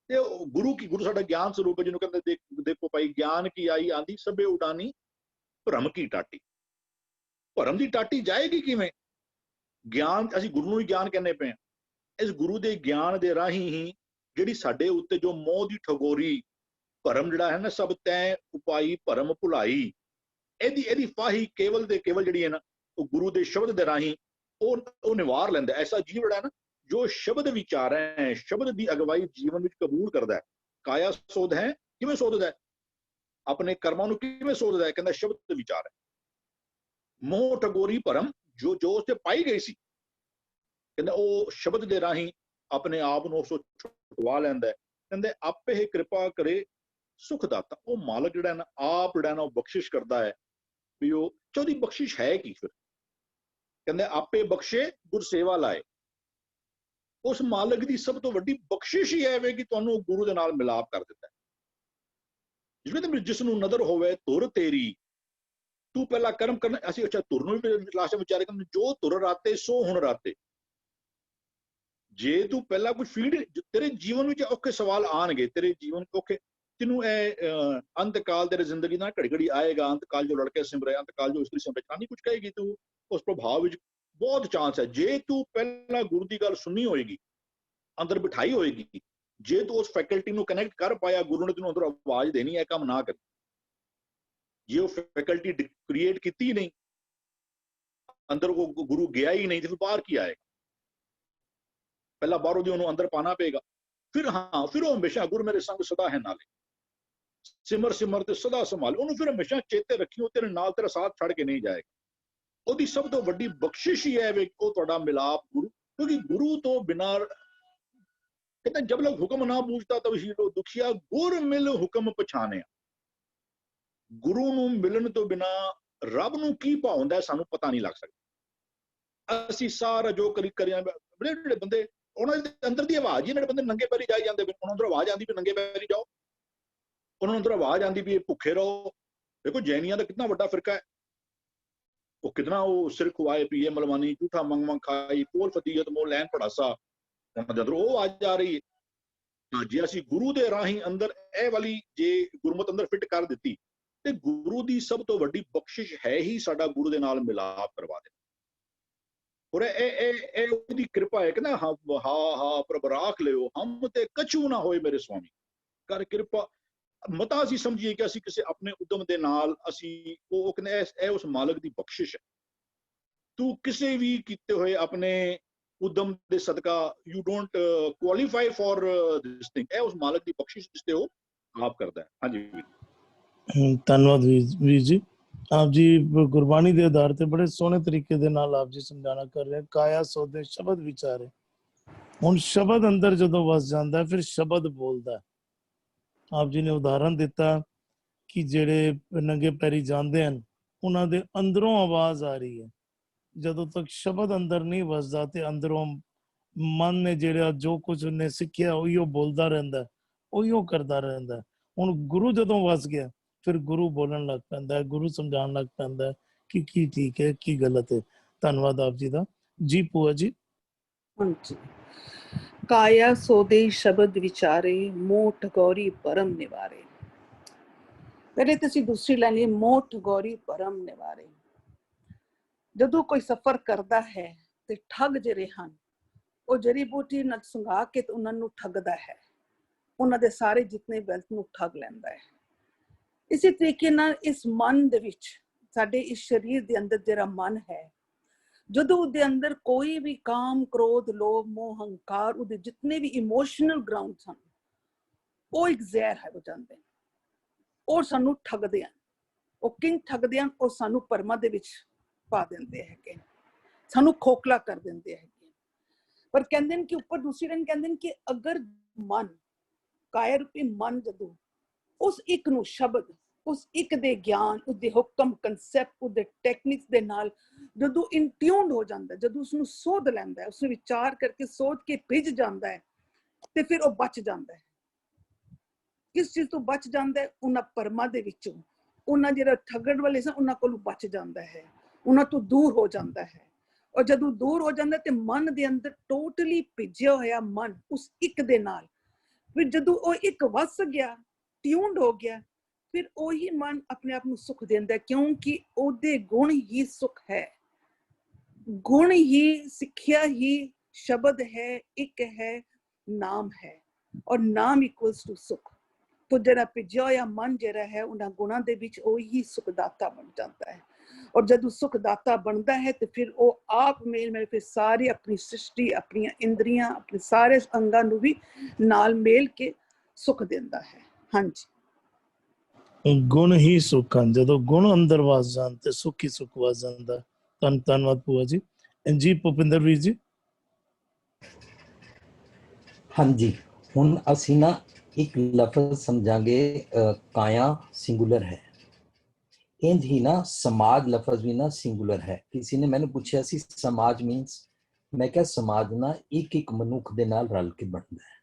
C: ਤੇ ਗੁਰੂ ਸਾਡਾ ਗਿਆਨ ਸਰੂਪ ਹੈ, ਜਿਹਨੂੰ ਕਹਿੰਦੇ ਦੇਖੋ ਭਾਈ ਗਿਆਨ ਕੀ ਆਈ ਆਂਦੀ ਸਭੇ ਉਡਾਨੀ ਭਰਮ ਕੀ ਟਾਟੀ। ਭਰਮ ਦੀ ਟਾਟੀ ਜਾਏਗੀ ਕਿਵੇਂ? ਗਿਆਨ, ਅਸੀਂ ਗੁਰੂ ਨੂੰ ਹੀ ਗਿਆਨ ਕਹਿੰਦੇ ਪਏ ਆ। ਇਸ ਗੁਰੂ ਦੇ ਗਿਆਨ ਦੇ ਰਾਹੀਂ ਹੀ ਜਿਹੜੀ ਸਾਡੇ ਉੱਤੇ ਜੋ ਮੋਹ ਦੀ ਠਗੋਰੀ ਭਰਮ ਜਿਹੜਾ ਹੈ ਨਾ, ਸਭ ਤੈਂ ਉਪਾਈ ਭਰਮ ਭੁਲਾਈ, ਇਹਦੀ ਫਾਹੀ ਕੇਵਲ ਦੇ ਕੇਵਲ ਜਿਹੜੀ ਹੈ ਨਾ, ਉਹ ਗੁਰੂ ਦੇ ਸ਼ਬਦ ਦੇ ਰਾਹੀਂ ਉਹ ਨਿਵਾਰ ਲੈਂਦਾ। ਐਸਾ ਜੀਵ ਜਿਹੜਾ ਹੈ ਨਾ ਜੋ ਸ਼ਬਦ ਵਿਚਾਰ ਹੈ, ਸ਼ਬਦ ਦੀ ਅਗਵਾਈ ਜੀਵਨ ਵਿੱਚ ਕਬੂਲ ਕਰਦਾ ਹੈ। ਕਾਇਆ ਸੋਧ ਹੈ, ਕਿਵੇਂ ਸੋਧਦਾ ਹੈ? ਆਪਣੇ ਕਰਮਾਂ ਨੂੰ ਕਿਵੇਂ ਸੋਧਦਾ ਹੈ? ਕਹਿੰਦਾ ਸ਼ਬਦ ਵਿਚਾਰ ਹੈ। ਮੋਹ ਠਗੋਰੀ ਭਰਮ ਜੋ ਉਸ ਤੇ ਪਾਈ ਗਈ ਸੀ, ਕਹਿੰਦਾ ਉਹ ਸ਼ਬਦ ਦੇ ਰਾਹੀਂ ਆਪਣੇ ਆਪ ਨੂੰ ਉਸ ਤੋਂ ਛੁਡਵਾ ਲੈਂਦਾ ਹੈ। ਕਹਿੰਦੇ ਆਪੇ ਹੀ ਕਿਰਪਾ ਕਰੇ ਸੁਖ ਦਾਤਾ। ਉਹ ਮਾਲਕ ਜਿਹੜਾ ਨਾ ਆਪ ਜਿਹੜਾ ਨਾ ਉਹ ਬਖਸ਼ਿਸ਼ ਕਰਦਾ ਹੈ। ਵੀ ਉਹ ਉਹਦੀ ਬਖਸ਼ਿਸ਼ ਹੈ ਕੀ? ਫਿਰ ਕਹਿੰਦੇ ਆਪੇ ਬਖਸ਼ੇ ਗੁਰ ਸੇਵਾ ਲਾਏ। ਉਸ ਮਾਲਕ ਦੀ ਸਭ ਤੋਂ ਵੱਡੀ ਬਖਸ਼ਿਸ਼ ਹੀ ਹੈ ਕਿ ਤੁਹਾਨੂੰ ਗੁਰੂ ਦੇ ਨਾਲ ਮਿਲਾਪ ਕਰ ਦਿੱਤਾ ਹੈ। ਜਿਸ ਨੂੰ ਨਦਰ ਹੋਵੇ ਧੁਰ ਤੇਰੀ, ਤੂੰ ਪਹਿਲਾਂ ਕਰਮ ਕਰਨਾ। ਅਸੀਂ ਅੱਛਾ ਧੁਰ ਨੂੰ ਵੀ ਲਾਸ਼ਾ ਵਿਚਾਰੇ ਕਰਦੇ, ਜੋ ਧੁਰ ਰਾਤੇ ਸੋ ਹੁਣ ਰਾਤੇ। ਜੇ ਤੂੰ ਪਹਿਲਾਂ ਕੋਈ ਫੀਡ, ਤੇਰੇ ਜੀਵਨ ਵਿੱਚ ਔਖੇ ਸਵਾਲ ਆਣਗੇ, ਤੇਰੇ ਜੀਵਨ ਔਖੇ, ਤੈਨੂੰ ਇਹ ਅੰਤਕਾਲ ਤੇਰੀ ਜ਼ਿੰਦਗੀ ਨਾਲ ਘੜੀ ਘੜੀ ਆਏਗਾ। ਅੰਤਕਾਲ ਜੋ ਲੜਕੇ ਸਿਮਰੇ, ਅੰਤਕਾਲ ਜੋ ਇਸਤਰੀ ਸਿਮਰੇ, ਨਹੀਂ ਕੁਝ ਕਹੇਗੀ, ਤੂੰ ਉਸ ਪ੍ਰਭਾਵ ਵਿੱਚ ਬਹੁਤ ਚਾਂਸ ਹੈ। ਜੇ ਤੂੰ ਪਹਿਲਾਂ ਗੁਰੂ ਦੀ ਗੱਲ ਸੁਣੀ ਹੋਏਗੀ, ਅੰਦਰ ਬਿਠਾਈ ਹੋਏਗੀ, ਜੇ ਤੂੰ ਉਸ ਫੈਕਲਟੀ ਨੂੰ ਕਨੈਕਟ ਕਰ ਪਾਇਆ, ਗੁਰੂ ਨੇ ਤੈਨੂੰ ਅੰਦਰ ਆਵਾਜ਼ ਦੇਣੀ ਹੈ ਕੰਮ ਨਾ ਕਰ। ਜੇ ਉਹ ਫੈਕਲਟੀ ਕ੍ਰੀਏਟ ਕੀਤੀ ਨਹੀਂ, ਅੰਦਰ ਉਹ ਗੁਰੂ ਗਿਆ ਹੀ ਨਹੀਂ ਤੇ ਫਿਰ ਬਾਹਰ ਕੀ ਆਏਗਾ? ਪਹਿਲਾਂ ਬਾਹਰੋਂ ਦੀ ਉਹਨੂੰ ਅੰਦਰ ਪਾਣਾ ਪਏਗਾ। ਫਿਰ ਉਹ ਹਮੇਸ਼ਾ ਗੁਰੂ ਮੇਰੇ ਸੰਗ ਸਦਾ ਹੈ ਨਾਲੇ, ਸਿਮਰ ਸਿਮਰ ਤੇ ਸਦਾ ਸੰਭਾਲ। ਉਹਨੂੰ ਫਿਰ ਹਮੇਸ਼ਾ ਚੇਤੇ ਰੱਖੀ, ਉਹ ਤੇਰੇ ਨਾਲ ਤੇਰਾ ਸਾਥ ਛੱਡ ਕੇ ਨਹੀਂ ਜਾਏਗਾ। ਉਹਦੀ ਸਭ ਤੋਂ ਵੱਡੀ ਬਖਸ਼ਿਸ਼ ਹੀ ਹੈ ਵੀ ਉਹ ਤੁਹਾਡਾ ਮਿਲਾਪ ਗੁਰੂ, ਕਿਉਂਕਿ ਗੁਰੂ ਤੋਂ ਬਿਨਾਂ ਕਹਿੰਦੇ ਜਬ ਲੋਕ ਹੁਕਮ ਨਾ ਬੂਝਦਾ ਤਬ ਹੀਰੋ ਦੁਖੀਆ ਗੁਰ ਮਿਲ ਹੁਕਮ ਪਛਾਣਿਆ। ਗੁਰੂ ਨੂੰ ਮਿਲਣ ਤੋਂ ਬਿਨਾਂ ਰੱਬ ਨੂੰ ਕੀ ਭਾਉਂਦਾ ਸਾਨੂੰ ਪਤਾ ਨਹੀਂ ਲੱਗ ਸਕਦਾ। ਅਸੀਂ ਸਾਰਾ ਜੋ ਕਰਿਆ ਜਿਹੜੇ ਬੰਦੇ ਉਹਨਾਂ ਦੇ ਅੰਦਰ ਦੀ ਆਵਾਜ਼ ਹੀ, ਜਿਹੜੇ ਬੰਦੇ ਨੰਗੇ ਪੈਰੀ ਜਾਈ ਜਾਂਦੇ ਉਹਨਾਂ ਨੂੰ ਅੰਦਰ ਆਵਾਜ਼ ਆਉਂਦੀ ਵੀ ਨੰਗੇ ਪੈਰੀ ਜਾਓ, ਉਹਨਾਂ ਨੂੰ ਅੰਦਰ ਆਵਾਜ਼ ਆਉਂਦੀ ਵੀ ਭੁੱਖੇ ਰਹੋ। ਦੇਖੋ ਜੈਨੀਆਂ ਦਾ ਕਿੰਨਾ ਵੱਡਾ ਫਿਰਕਾ ਹੈ, ਉਹ ਕਿਤਨਾ ਉਹ ਸਿਰ ਖੁਆਏ ਪੀਏ ਮਲਵਾਨੀ ਝੂਠਾ ਮੰਗ ਖਾਈ ਕੋਲ ਫਤੀਅਤ ਮੋ ਲੈਣ ਪੜਾਸਾ। ਜਦੋਂ ਉਹ ਆਵਾਜ਼ ਆ ਰਹੀ ਹੈ, ਜੇ ਅਸੀਂ ਗੁਰੂ ਦੇ ਰਾਹੀਂ ਅੰਦਰ ਇਹ ਵਾਲੀ ਜੇ ਗੁਰਮਤ ਅੰਦਰ ਫਿੱਟ ਕਰ ਦਿੱਤੀ ਤੇ ਗੁਰੂ ਦੀ ਸਭ ਤੋਂ ਵੱਡੀ ਬਖਸ਼ਿਸ਼ ਹੈ ਹੀ ਸਾਡਾ ਗੁਰੂ ਦੇ ਨਾਲ ਮਿਲਾਪ ਕਰਵਾ ਦੇਣਾ। ਔਰ ਇਹ ਉਹਦੀ ਕਿਰਪਾ ਹੈ ਕਿ ਨਾ ਹਾਂ ਪ੍ਰਭ ਰਾਖ ਲਿਓ ਹਮ ਤੇ ਕਛੂ ਨਾ ਹੋਏ ਮੇਰੇ ਸੁਆਮੀ, ਕਰ ਕਿਰਪਾ। ਮਤਾ ਅਸੀਂ ਸਮਝੀਏ ਕਿ ਅਸੀਂ ਕਿਸੇ ਆਪਣੇ ਉਦਮ ਦੇ ਨਾਲ ਅਸੀਂ ਉਹ ਕਹਿੰਦੇ ਇਹ ਉਸ ਮਾਲਕ ਦੀ ਬਖਸ਼ਿਸ਼ ਹੈ। ਤੂੰ ਕਿਸੇ ਵੀ ਕੀਤੇ ਹੋਏ ਆਪਣੇ ਉਦਮ ਦੇ ਸਦਕਾ you don't qualify for this thing. ਇਹ ਉਸ ਮਾਲਕ ਦੀ ਬਖਸ਼ਿਸ਼ ਜਿਸ ਤੇ ਉਹ ਆਪ ਕਰਦਾ ਹੈ। ਹਾਂਜੀ
A: ਧੰਨਵਾਦ ਵੀਰ ਜੀ। ਆਪ ਜੀ ਗੁਰਬਾਣੀ ਦੇ ਆਧਾਰ ਤੇ ਬੜੇ ਸੋਹਣੇ ਤਰੀਕੇ ਦੇ ਨਾਲ ਆਪ ਜੀ ਸਮਝਾਣਾ ਕਰ ਰਹੇ। ਕਾਇਆ ਸੋਦੇ ਸ਼ਬਦ ਵਿਚਾਰੇ। ਹੁਣ ਸ਼ਬਦ ਅੰਦਰ ਜਦੋਂ ਵਸ ਜਾਂਦਾ ਫਿਰ ਸ਼ਬਦ ਬੋਲਦਾ। ਆਪ ਜੀ ਨੇ ਉਦਾਹਰਨ ਦਿੱਤਾ ਕਿ ਜਿਹੜੇ ਨੰਗੇ ਪੈਰੀ ਜਾਂਦੇ ਹਨ ਉਹਨਾਂ ਦੇ ਅੰਦਰੋਂ ਆਵਾਜ਼ ਆ ਰਹੀ ਹੈ। ਜਦੋਂ ਤੱਕ ਸ਼ਬਦ ਅੰਦਰ ਨਹੀਂ ਵਸਦਾ ਤੇ ਅੰਦਰੋਂ ਮਨ ਨੇ ਜਿਹੜਾ ਜੋ ਕੁਝ ਉਹਨੇ ਸਿੱਖਿਆ ਉਹੀ ਉਹ ਬੋਲਦਾ ਰਹਿੰਦਾ, ਉਹੀ ਉਹ ਕਰਦਾ ਰਹਿੰਦਾ। ਹੁਣ ਗੁਰੂ ਜਦੋਂ ਵਸ ਗਿਆ ਫਿਰ ਗੁਰੂ ਬੋਲਣ ਲੱਗ ਪੈਂਦਾ ਹੈ, ਗੁਰੂ ਸਮਝਾਉਣ ਲੱਗ ਪੈਂਦਾ ਹੈ ਕਿ ਕੀ ਠੀਕ ਹੈ ਕੀ ਗਲਤ ਹੈ। ਧੰਨਵਾਦ ਆਪ ਜੀ ਦਾ। ਜੀ ਭੂਆ ਜੀ।
D: ਹਾਂਜੀ। ਕਾਇਆ ਸੋਦੇ ਸ਼ਬਦ ਵਿਚਾਰੇ ਮੋਠ ਗੌਰੀ ਪਰਮ ਨਿਵਾਰੇ। ਪਹਿਲੇ ਤੁਸੀਂ ਦੂਸਰੀ ਲਾਈਨ ਮੋਠ ਗੌਰੀ ਪਰਮ ਨਿਵਾਰੇ। ਜਦੋਂ ਕੋਈ ਸਫ਼ਰ ਕਰਦਾ ਹੈ ਤੇ ਠੱਗ ਜਿਹੜੇ ਹਨ ਉਹ ਜੜੀ ਬੂਟੀ ਨਾਲ ਸੰਘਾ ਕੇ ਤੇ ਉਹਨਾਂ ਨੂੰ ਠੱਗਦਾ ਹੈ, ਉਹਨਾਂ ਦੇ ਸਾਰੇ ਜਿਤਨੇ ਵੈਲਥ ਨੂੰ ਠੱਗ ਲੈਂਦਾ ਹੈ। ਇਸੇ ਤਰੀਕੇ ਨਾਲ ਇਸ ਮਨ ਦੇ ਵਿੱਚ, ਸਾਡੇ ਇਸ ਸਰੀਰ ਦੇ ਅੰਦਰ ਜਿਹੜਾ ਮਨ ਹੈ, ਜਦੋਂ ਉਹਦੇ ਅੰਦਰ ਕੋਈ ਵੀ ਕਾਮ ਕ੍ਰੋਧ ਲੋਭ ਮੋਹ ਹੰਕਾਰ ਉਹਦੇ ਜਿਤਨੇ ਵੀ ਇਮੋਸ਼ਨਲ ਗਰਾਊਂਡਸ ਹਨ ਉਹ ਇੱਕ ਜ਼ਹਿਰ ਹੈ ਹੋ ਜਾਂਦੇ ਨੇ ਔਰ ਸਾਨੂੰ ਠੱਗਦੇ ਹਨ। ਉਹ ਕਿੰਗ ਠੱਗਦੇ ਹਨ? ਉਹ ਸਾਨੂੰ ਪਰਮਾ ਦੇ ਵਿੱਚ ਪਾ ਦਿੰਦੇ ਹੈਗੇ, ਸਾਨੂੰ ਖੋਖਲਾ ਕਰ ਦਿੰਦੇ ਹੈਗੇ। ਪਰ ਕਹਿੰਦੇ ਨੇ ਕਿ ਉੱਪਰ ਦੂਸਰੀ ਲਾਈਨ ਕਹਿੰਦੇ ਨੇ ਕਿ ਅਗਰ ਮਨ ਕਾਇਆ ਰੂਪੀ ਮਨ ਜਦੋਂ ਉਸ ਇੱਕ ਨੂੰ ਸ਼ਬਦ, ਉਸ ਇੱਕ ਦੇ ਗਿਆਨ, ਉਹਦੇ ਹੁਕਮ, ਕਨਸੈਪਟ, ਉਹਦੇ ਟੈਕਨਿਕਸ ਦੇ ਨਾਲ ਜਦੋਂ ਇਨਟਿਊਨਡ ਹੋ ਜਾਂਦਾ, ਜਦੋਂ ਉਸਨੂੰ ਸੋਧ ਲੈਂਦਾ ਹੈ, ਉਸਨੂੰ ਵਿਚਾਰ ਕਰਕੇ ਸੋਚ ਕੇ ਭਿੱਜ ਜਾਂਦਾ ਹੈ ਤੇ ਫਿਰ ਉਹ ਬਚ ਜਾਂਦਾ ਹੈ। ਕਿਸ ਚੀਜ਼ ਤੋਂ ਬਚ ਜਾਂਦਾ ਹੈ? ਉਹਨਾਂ ਪਰਮਾ ਦੇ ਵਿੱਚੋਂ। ਉਹਨਾਂ ਜਿਹੜਾ ਠੱਗਣ ਵਾਲੇ ਸਨ ਉਹਨਾਂ ਕੋਲੋਂ ਬਚ ਜਾਂਦਾ ਹੈ, ਉਹਨਾਂ ਤੋਂ ਦੂਰ ਹੋ ਜਾਂਦਾ ਹੈ। ਔਰ ਜਦੋਂ ਦੂਰ ਹੋ ਜਾਂਦਾ ਤੇ ਮਨ ਦੇ ਅੰਦਰ ਟੋਟਲੀ ਭਿੱਜਿਆ ਹੋਇਆ ਮਨ ਉਸ ਇੱਕ ਦੇ ਨਾਲ, ਫਿਰ ਜਦੋਂ ਉਹ ਇੱਕ ਵਸ ਗਿਆ, ਟਿਊਨਡ ਹੋ ਗਿਆ, ਫਿਰ ਉਹੀ ਮਨ ਆਪਣੇ ਆਪ ਨੂੰ ਸੁਖ ਦਿੰਦਾ, ਕਿਉਂਕਿ ਉਹਦੇ ਗੁਣ ਹੀ ਸੁਖ ਹੈ। ਗੁਣ ਹੀ, ਸਿੱਖਿਆ ਹੀ ਸ਼ਬਦ ਹੈ, ਇੱਕ ਹੈ, ਨਾਮ ਹੈ, ਔਰ ਨਾਮ ਇਕੁਅਲਸ ਟੂ ਸੁਖ। ਤੋ ਜਿਹੜਾ ਭਿੱਜਿਆ ਹੋਇਆ ਮਨ ਜਿਹੜਾ ਹੈ ਉਹਨਾਂ ਗੁਣਾਂ ਦੇ ਵਿੱਚ ਉਹੀ ਸੁਖਦਾਤਾ ਬਣ ਜਾਂਦਾ ਹੈ। ਔਰ ਜਦੋਂ ਸੁਖਦਾਤਾ ਬਣਦਾ ਹੈ ਤੇ ਫਿਰ ਉਹ ਆਪ ਮੇਲ ਫਿਰ ਸਾਰੀ ਆਪਣੀ ਸ੍ਰਿਸ਼ਟੀ, ਆਪਣੀਆਂ ਇੰਦਰੀਆਂ, ਆਪਣੇ ਸਾਰੇ ਅੰਗਾਂ ਨੂੰ ਵੀ ਨਾਲ ਮੇਲ ਕੇ ਸੁਖ ਦਿੰਦਾ ਹੈ। ਹਾਂਜੀ।
A: ਗੁਣ ਹੀ ਸੁੱਖ ਹਨ। ਜਦੋਂ ਗੁਣ ਅੰਦਰ ਵਸ ਜਾਣ ਤੇ ਸੁੱਖ ਹੀ ਸੁੱਖ ਵਸ ਜਾਂਦਾ। ਧੰਨਵਾਦ ਭੂਆ ਜੀ। ਜੀ ਭੁਪਿੰਦਰ ਵੀਰ ਜੀ।
F: ਹਾਂਜੀ, ਹੁਣ ਅਸੀਂ ਨਾ ਇੱਕ ਲਫ਼ਜ਼ ਸਮਝਾਂਗੇ, ਕਾਇਆ ਸਿੰਗੂਲਰ ਹੈ। ਇੰਜ ਹੀ ਨਾ ਸਮਾਜ ਲਫ਼ਜ਼ ਵੀ ਨਾ ਸਿੰਗੂਲਰ ਹੈ। ਕਿਸੇ ਨੇ ਮੈਨੂੰ ਪੁੱਛਿਆ ਸੀ ਸਮਾਜ ਮੀਨਸ, ਮੈਂ ਕਿਹਾ ਸਮਾਜ ਨਾ ਇੱਕ ਇੱਕ ਮਨੁੱਖ ਦੇ ਨਾਲ ਰਲ ਕੇ ਬਣਦਾ ਹੈ।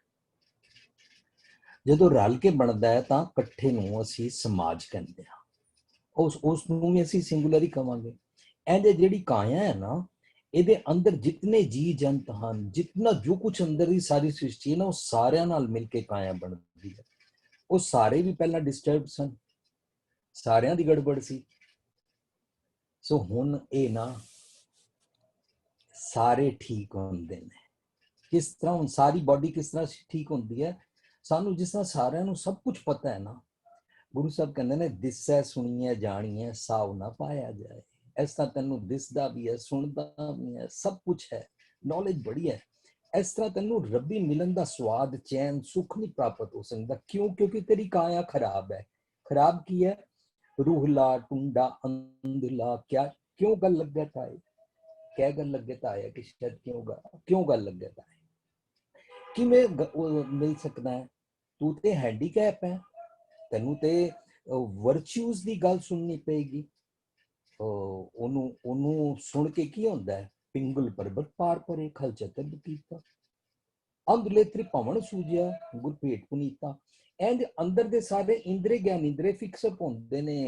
F: ਜਦੋਂ ਰਲ ਕੇ ਬਣਦਾ ਹੈ ਤਾਂ ਇਕੱਠੇ ਨੂੰ ਅਸੀਂ ਸਮਾਜ ਕਹਿੰਦੇ ਹਾਂ, ਉਸ ਨੂੰ ਵੀ ਅਸੀਂ ਸਿੰਗੂਲਰ ਹੀ ਕਵਾਂਗੇ। ਇਹਦੇ ਜਿਹੜੀ ਕਾਇਆ ਹੈ ਨਾ, ਇਹਦੇ ਅੰਦਰ ਜਿਤਨੇ ਜੀ ਜੰਤ ਹਨ, ਜਿਤਨਾ ਜੋ ਕੁਛ ਅੰਦਰ ਦੀ ਸਾਰੀ ਸ੍ਰਿਸ਼ਟੀ ਹੈ ਨਾ, ਉਹ ਸਾਰਿਆਂ ਨਾਲ ਮਿਲ ਕੇ ਕਾਇਆ ਬਣਦੀ ਹੈ। ਉਹ ਸਾਰੇ ਵੀ ਪਹਿਲਾਂ ਡਿਸਟਰਬ ਸਨ, ਸਾਰਿਆਂ ਦੀ ਗੜਬੜ ਸੀ। ਸੋ ਹੁਣ ਇਹ ਨਾ ਸਾਰੇ ਠੀਕ ਹੁੰਦੇ ਨੇ। ਕਿਸ ਤਰ੍ਹਾਂ? ਹੁਣ ਸਾਰੀ ਬਾਡੀ ਕਿਸ ਤਰ੍ਹਾਂ ਠੀਕ ਹੁੰਦੀ ਹੈ? ਸਾਨੂੰ ਜਿਸ ਤਰ੍ਹਾਂ ਸਾਰਿਆਂ ਨੂੰ ਸਭ ਕੁਝ ਪਤਾ ਹੈ ਨਾ, ਗੁਰੂ ਸਾਹਿਬ ਕਹਿੰਦੇ ਨੇ ਦਿਸੈ ਸੁਣੀਐ ਜਾਣੀਐ ਸਾਉ ਨਾ ਪਾਇਆ ਜਾਏ। ਇਸ ਤਰ੍ਹਾਂ ਤੈਨੂੰ ਦਿਸਦਾ ਵੀ ਹੈ, ਸੁਣਦਾ ਵੀ ਹੈ, ਸਭ ਕੁਝ ਹੈ, ਨੌਲੇਜ ਬੜੀ ਹੈ। ਇਸ ਤਰ੍ਹਾਂ ਤੈਨੂੰ ਰੱਬੀ ਮਿਲਣ ਦਾ ਸਵਾਦ, ਚੈਨ, ਸੁੱਖ ਨਹੀਂ ਪ੍ਰਾਪਤ ਹੋ ਸਕਦਾ। ਕਿਉਂ? ਕਿਉਂਕਿ ਤੇਰੀ ਕਾਇਆ ਖਰਾਬ ਹੈ। ਖਰਾਬ ਕੀ ਹੈ? रूहला टुंडा अंधला। क्या क्यों गल लग गया था? क्या गल लग गया था कि शायद क्यों गल लग गया था कि मैं मिल सकता है? तू ते हैंडीकैप है, तेनू ते वर्च्यूज दी गल सुननी पेगी। ओनू सुन के की होंदा है? पिंगल पर्वत पार परे खलचतर बतीता, अंधले त्रिभवन सूझिया गुरभेट पुनीता। एंड अंदर दे सारे इंद्रे ज्ञान इंद्रे फिक्सअप होंदे ने,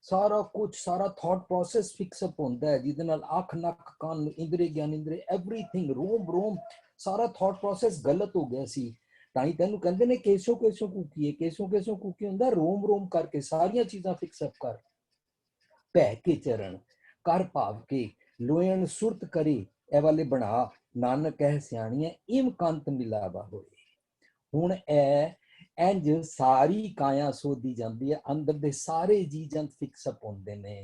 F: सारा कुछ, सारा थॉट प्रोसेस फिक्सअप होंदा है, जिहदे नाल अख नक कान इंद्रे ज्ञान इंद्रे एवरीथिंग रोम रोम सारा थॉट प्रोसेस गलत हो गया सी। ताई तेनू कहंदे ने केसो केसो कूकी है। केसो केसो कूकी हुंदा रोम रोम करके सारियां चीजां फिक्सअप कर, भै के चरण कर भाव के लोयन सुरत करे ए वाले बना, नानक कह सियाणियां इम कंत मिलावा होए। हुण इंज सारी काया सोधी जाती है, अंदर दे सारे जी जंत फिक्सअप होंदे ने।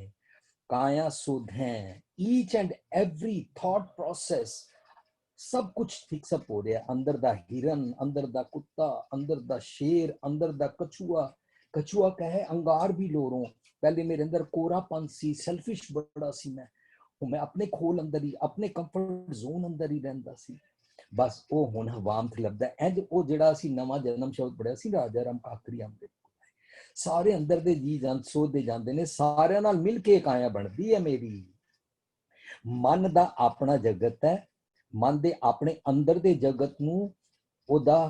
F: काया सोधें, each and every thought process सब कुछ फिक्सअप हो रहा है। अंदर दा हिरन, अंदर दा कुत्ता, अंदर दा शेर, अंदर दा कछुआ। कछुआ कहे अंगार भी लोरों, पहले मेरे अंदर कोरापन सी, सेल्फिश बड़ा सी, मैं अपने खोल अंदर ही, अपने कंफर्ट जोन अंदर ही रहंदा सी। बस वो हुण हवाम च लभदा है। इंज वो जिहड़ा असीं नवां जन्म शब्द पढ़िया सी राजा राम काकरी आंदे, सारे अंदर दे जी जंत सोधे जांदे ने, सारियां नाल मिल के काया बनदी है मेरी। मन दा अपना जगत है, मन दे अपने अंदर दे जगत नूं ओदा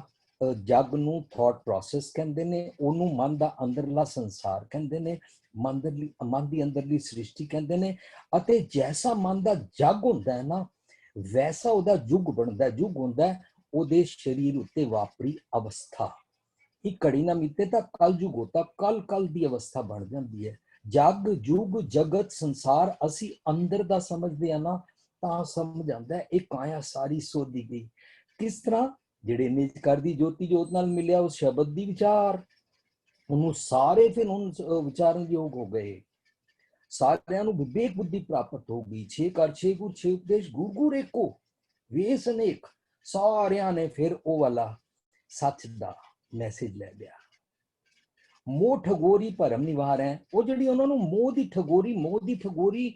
F: जग नूं थॉट प्रोसेस कहंदे ने, ओनू मन दा अंदरला संसार कहंदे ने, मन दी अंदरली सृष्टि कहंदे ने। अते जैसा मन दा जग हुंदा है ना, वैसा ओदा युग बनदा है। युग हुंदा है ओदे शरीर उत्ते वापरी अवस्था। एक घड़ी ना मिते तां कल युग होता, कल कल दी अवस्था बन जांदी है। जग युग जगत संसार असी अंदर दा समझदे आ ना, तां समझ आंदा है एक काया सारी सोधी गई। किस तरह? ਜਿਹੜੇ ਨਿਜ ਕਰਦੀ ਜੋਤੀ ਜੋਤ ਨਾਲ ਮਿਲਿਆ ਉਸ ਸ਼ਬਦ ਦੀ ਵਿਚਾਰ, ਉਹਨੂੰ ਸਾਰੇ ਫਿਰ ਹੁਣ ਵਿਚਾਰਨ ਯੋਗ ਹੋ ਗਏ। ਸਾਰਿਆਂ ਨੂੰ ਵਿਵੇਕ ਬੁੱਧੀ ਪ੍ਰਾਪਤ ਹੋ ਗਈ। 6 ਕਰ 6 ਗੁਰ 6 ਉਪਦੇਸ਼ ਗੁਰ ਗੁਰ ਏਕੋ ਵੇਸ ਅਨੇਕ। ਸਾਰਿਆਂ ਨੇ ਫਿਰ ਉਹ ਵਾਲਾ ਸੱਚ ਦਾ ਮੈਸੇਜ ਲੈ ਲਿਆ। ਮੋਹ ਠਗੋਰੀ ਭਰਮ ਨਿਵਾਰ ਹੈ। ਉਹ ਜਿਹੜੀ ਉਹਨਾਂ ਨੂੰ ਮੋਹ ਦੀ ਠਗੋਰੀ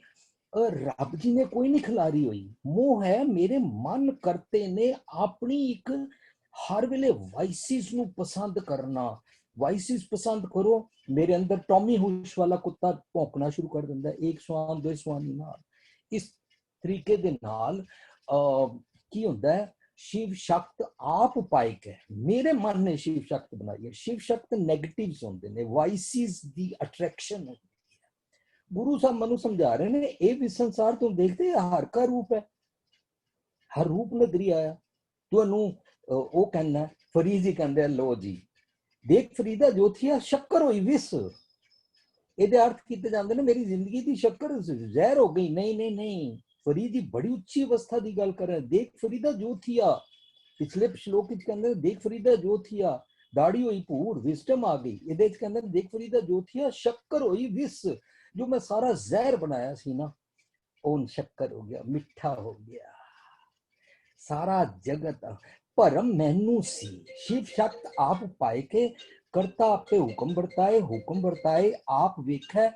F: ਰੱਬ जी ने कोई नहीं खिलारी हुई। मोह है मेरे मन करते ने अपनी एक हर वेले वाइसिस नू पसंद करना। वाइसिस पसंद करो, मेरे अंदर टॉमी हुश वाला कुत्ता भौंकना शुरू कर दिंदा है, एक स्वान दो स्वानी नाल। इस तरीके दे नाल की हुंदा है, शिव शक्त आप उपायक है। मेरे मन ने शिव शक्त बनाई है। शिव शक्त नेगेटिव्स होंदे ने, वाइसिस दी अट्रैक्शन है। गुरु साहब मनु समझा रहे ने, ये भी संसार तुम देखते हर का रूप है, हर रूप नगरी आया। तुहानू वो कहना फरीद ही कहंदे लो जी देख फरीदा जोथिया शक्कर होई विस। ਇਹਦੇ अर्थ ਕੀਤੇ ਜਾਂਦੇ ਨੇ मेरी जिंदगी दी शक्कर ਜ਼ਹਿਰ हो गई। नहीं नहीं नहीं, फरीद जी बड़ी उच्ची अवस्था की गल कर रहे हैं। देख फरीदा जोथिया, पिछले श्लोक विच कहंदे देख फरीदा जोथिया दाढ़ी होई भूर विजडम आ गई। ਇਹਦੇ ਵਿੱਚ ਕਹਿੰਦੇ देख फरीदा जोथिया शक्कर होई विस। जो मैं सारा जहर बनाया सी ना, वो शक्कर हो गया, मिठा हो गया। सारा जगत भरम मैनू सी। शिव शक्त आप पाए के करता आपे हुक्म बरताए आप वेखै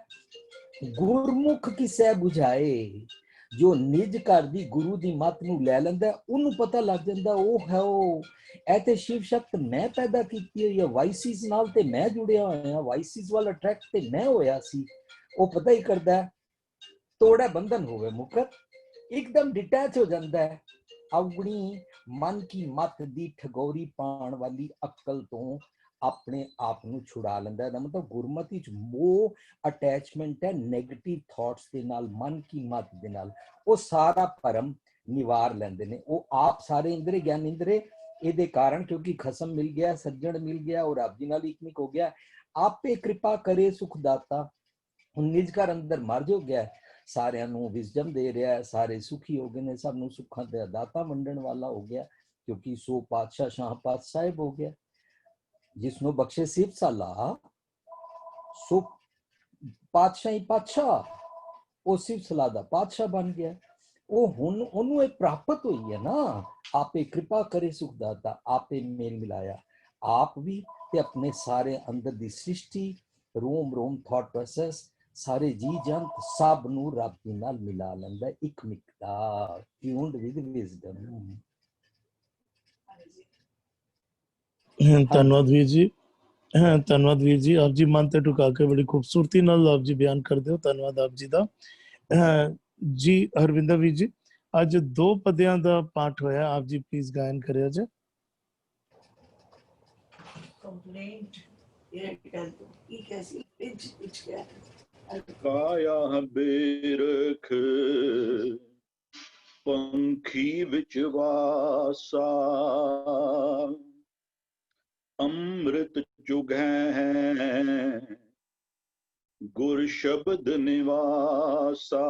F: गुरमुख किसै बुझाए। जो निज घर दी गुरु दी मत नू लै लैंदा उन्नू पता लग जांदा ओ है ओ। ऐ ते शिव शक्त मैं पैदा कीती हुई है, वाइसिस नाल ते मैं जुड़िया होया, वाइसिस वाल अट्रैक्ट ते मैं होया सी। वो पता ही करता है, तोड़ा बंधन हो गए मुकत एकदम डिटैच हो जाता है। अपनी मन की मत दी ठगोरी पाण वाली अक्ल तो अपने आप नू छुड़ा लेंदा है। मतलब गुरमति च मोह अटैचमेंट है नेगेटिव थॉट्स दे नाल, मन की मत दे नाल। वो सारा भरम निवार लेंदे ने। वो आप सारे इंद्रे ज्ञान इंद्रे ਇਹਦੇ कारण क्योंकि खसम मिल गया, सज्जन मिल गया और आप जी नाल इकमिक हो गया। आपे कृपा करे सुखदाता। निज घर अंदर मर्ज हो गया, सारिਆਂ ਨੂੰ विजडम दे रहा है, सारे सुखी हो गए ने, सब ਨੂੰ सुखਾਂ ਦਾ ਦਾਤਾ ਵੰਡਣ वाला हो गया। क्योंकि सो पातशाह शाह पात साहिब हो गया। जिसनों बख्शे सिर्फ साला सो पातशाही पातशाह। ਉਹ ਸਿਰਫ ਸਲਾਹ ਦਾ ਪਾਤਸ਼ਾਹ ਬਣ ਗਿਆ। ਉਹ ਹੁਣ ਉਹਨੂੰ ਇਹ ਪ੍ਰਾਪਤ ਹੋਈ ਹੈ ਨਾ, ਆਪੇ ਕਿਰਪਾ ਕਰੇ ਸੁਖ ਦਾਤਾ, ਆਪੇ ਮੇਲ ਮਿਲਾਇਆ ਆਪ ਵੀ ਤੇ ਆਪਣੇ ਸਾਰੇ ਅੰਦਰ ਦੀ ਸ੍ਰਿਸ਼ਟੀ, ਰੋਮ ਰੋਮ ਥਾਟ ਪ੍ਰੋਸੈਸ, ਸਾਰੇ ਜੀ ਜੰਤ ਸਭ ਨੂੰ ਰੱਬ ਦੇ ਨਾਲ ਮਿਲਾ ਲੈਂਦਾ ਇੱਕ ਮਿਕਦਾਰ ਟਿਊਨਡ ਵਿਦ ਵਿਜ਼ਡਮ।
A: ਧੰਨਵਾਦ ਵੀਰ ਜੀ। ਧੰਨਵਾਦ ਵੀਰ ਜੀ, ਆਪ ਜੀ ਮਨ ਤੇ ਟੁਕਾ ਕੇ ਬੜੀ ਖੂਬਸੂਰਤੀ ਨਾਲ ਆਪ ਜੀ ਬਿਆਨ ਕਰਦੇ ਹੋ। ਧੰਨਵਾਦ ਆਪ ਜੀ ਦਾ। ਜੀ ਹਰਵਿੰਦਰ ਵੀਰ ਜੀ, ਅੱਜ 2 ਪਦਿਆਂ ਦਾ ਪਾਠ ਹੋਇਆ, ਆਪ ਜੀ ਪਲੀਜ਼ ਗਾਇਨ ਕਰਿਓ ਜੀ।
D: ਕੰਪਲੇਂਟ ਇਹ ਕਹਿ ਦੋ ਕੀ ਕੈਸੀ ਵਿੱਚ ਗਿਆ
C: ਕਾਇਆ ਬੇਰਖ ਪੰਖੀ ਵਿੱਚ ਵਾਸਾ, ਅੰਮ੍ਰਿਤ ਚੁਗੈ ਗੁਰ ਸ਼ਬਦ ਨਿਵਾਸਾ,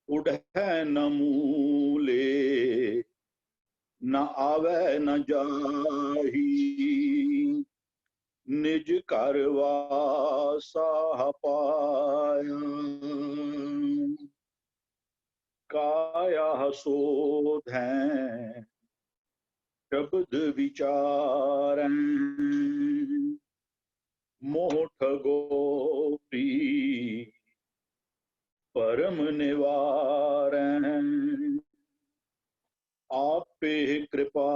C: ਉਡੈ ਨ ਮੂਲੇ ਨ ਆਵੈ ਨ ਜਾਹੀ, ਨਿਜ ਘਰ ਵਾਸਾ ਪਾਇਆ, ਕਾਇਆ ਸੋਧੈ ਸ਼ਬਦ ਵਿਚਾਰੈ, ਮੋਠ ਗੋਪੀ ਪਰਮ ਨਿਵਾਰੈ, ਆਪੇ ਕਿਰਪਾ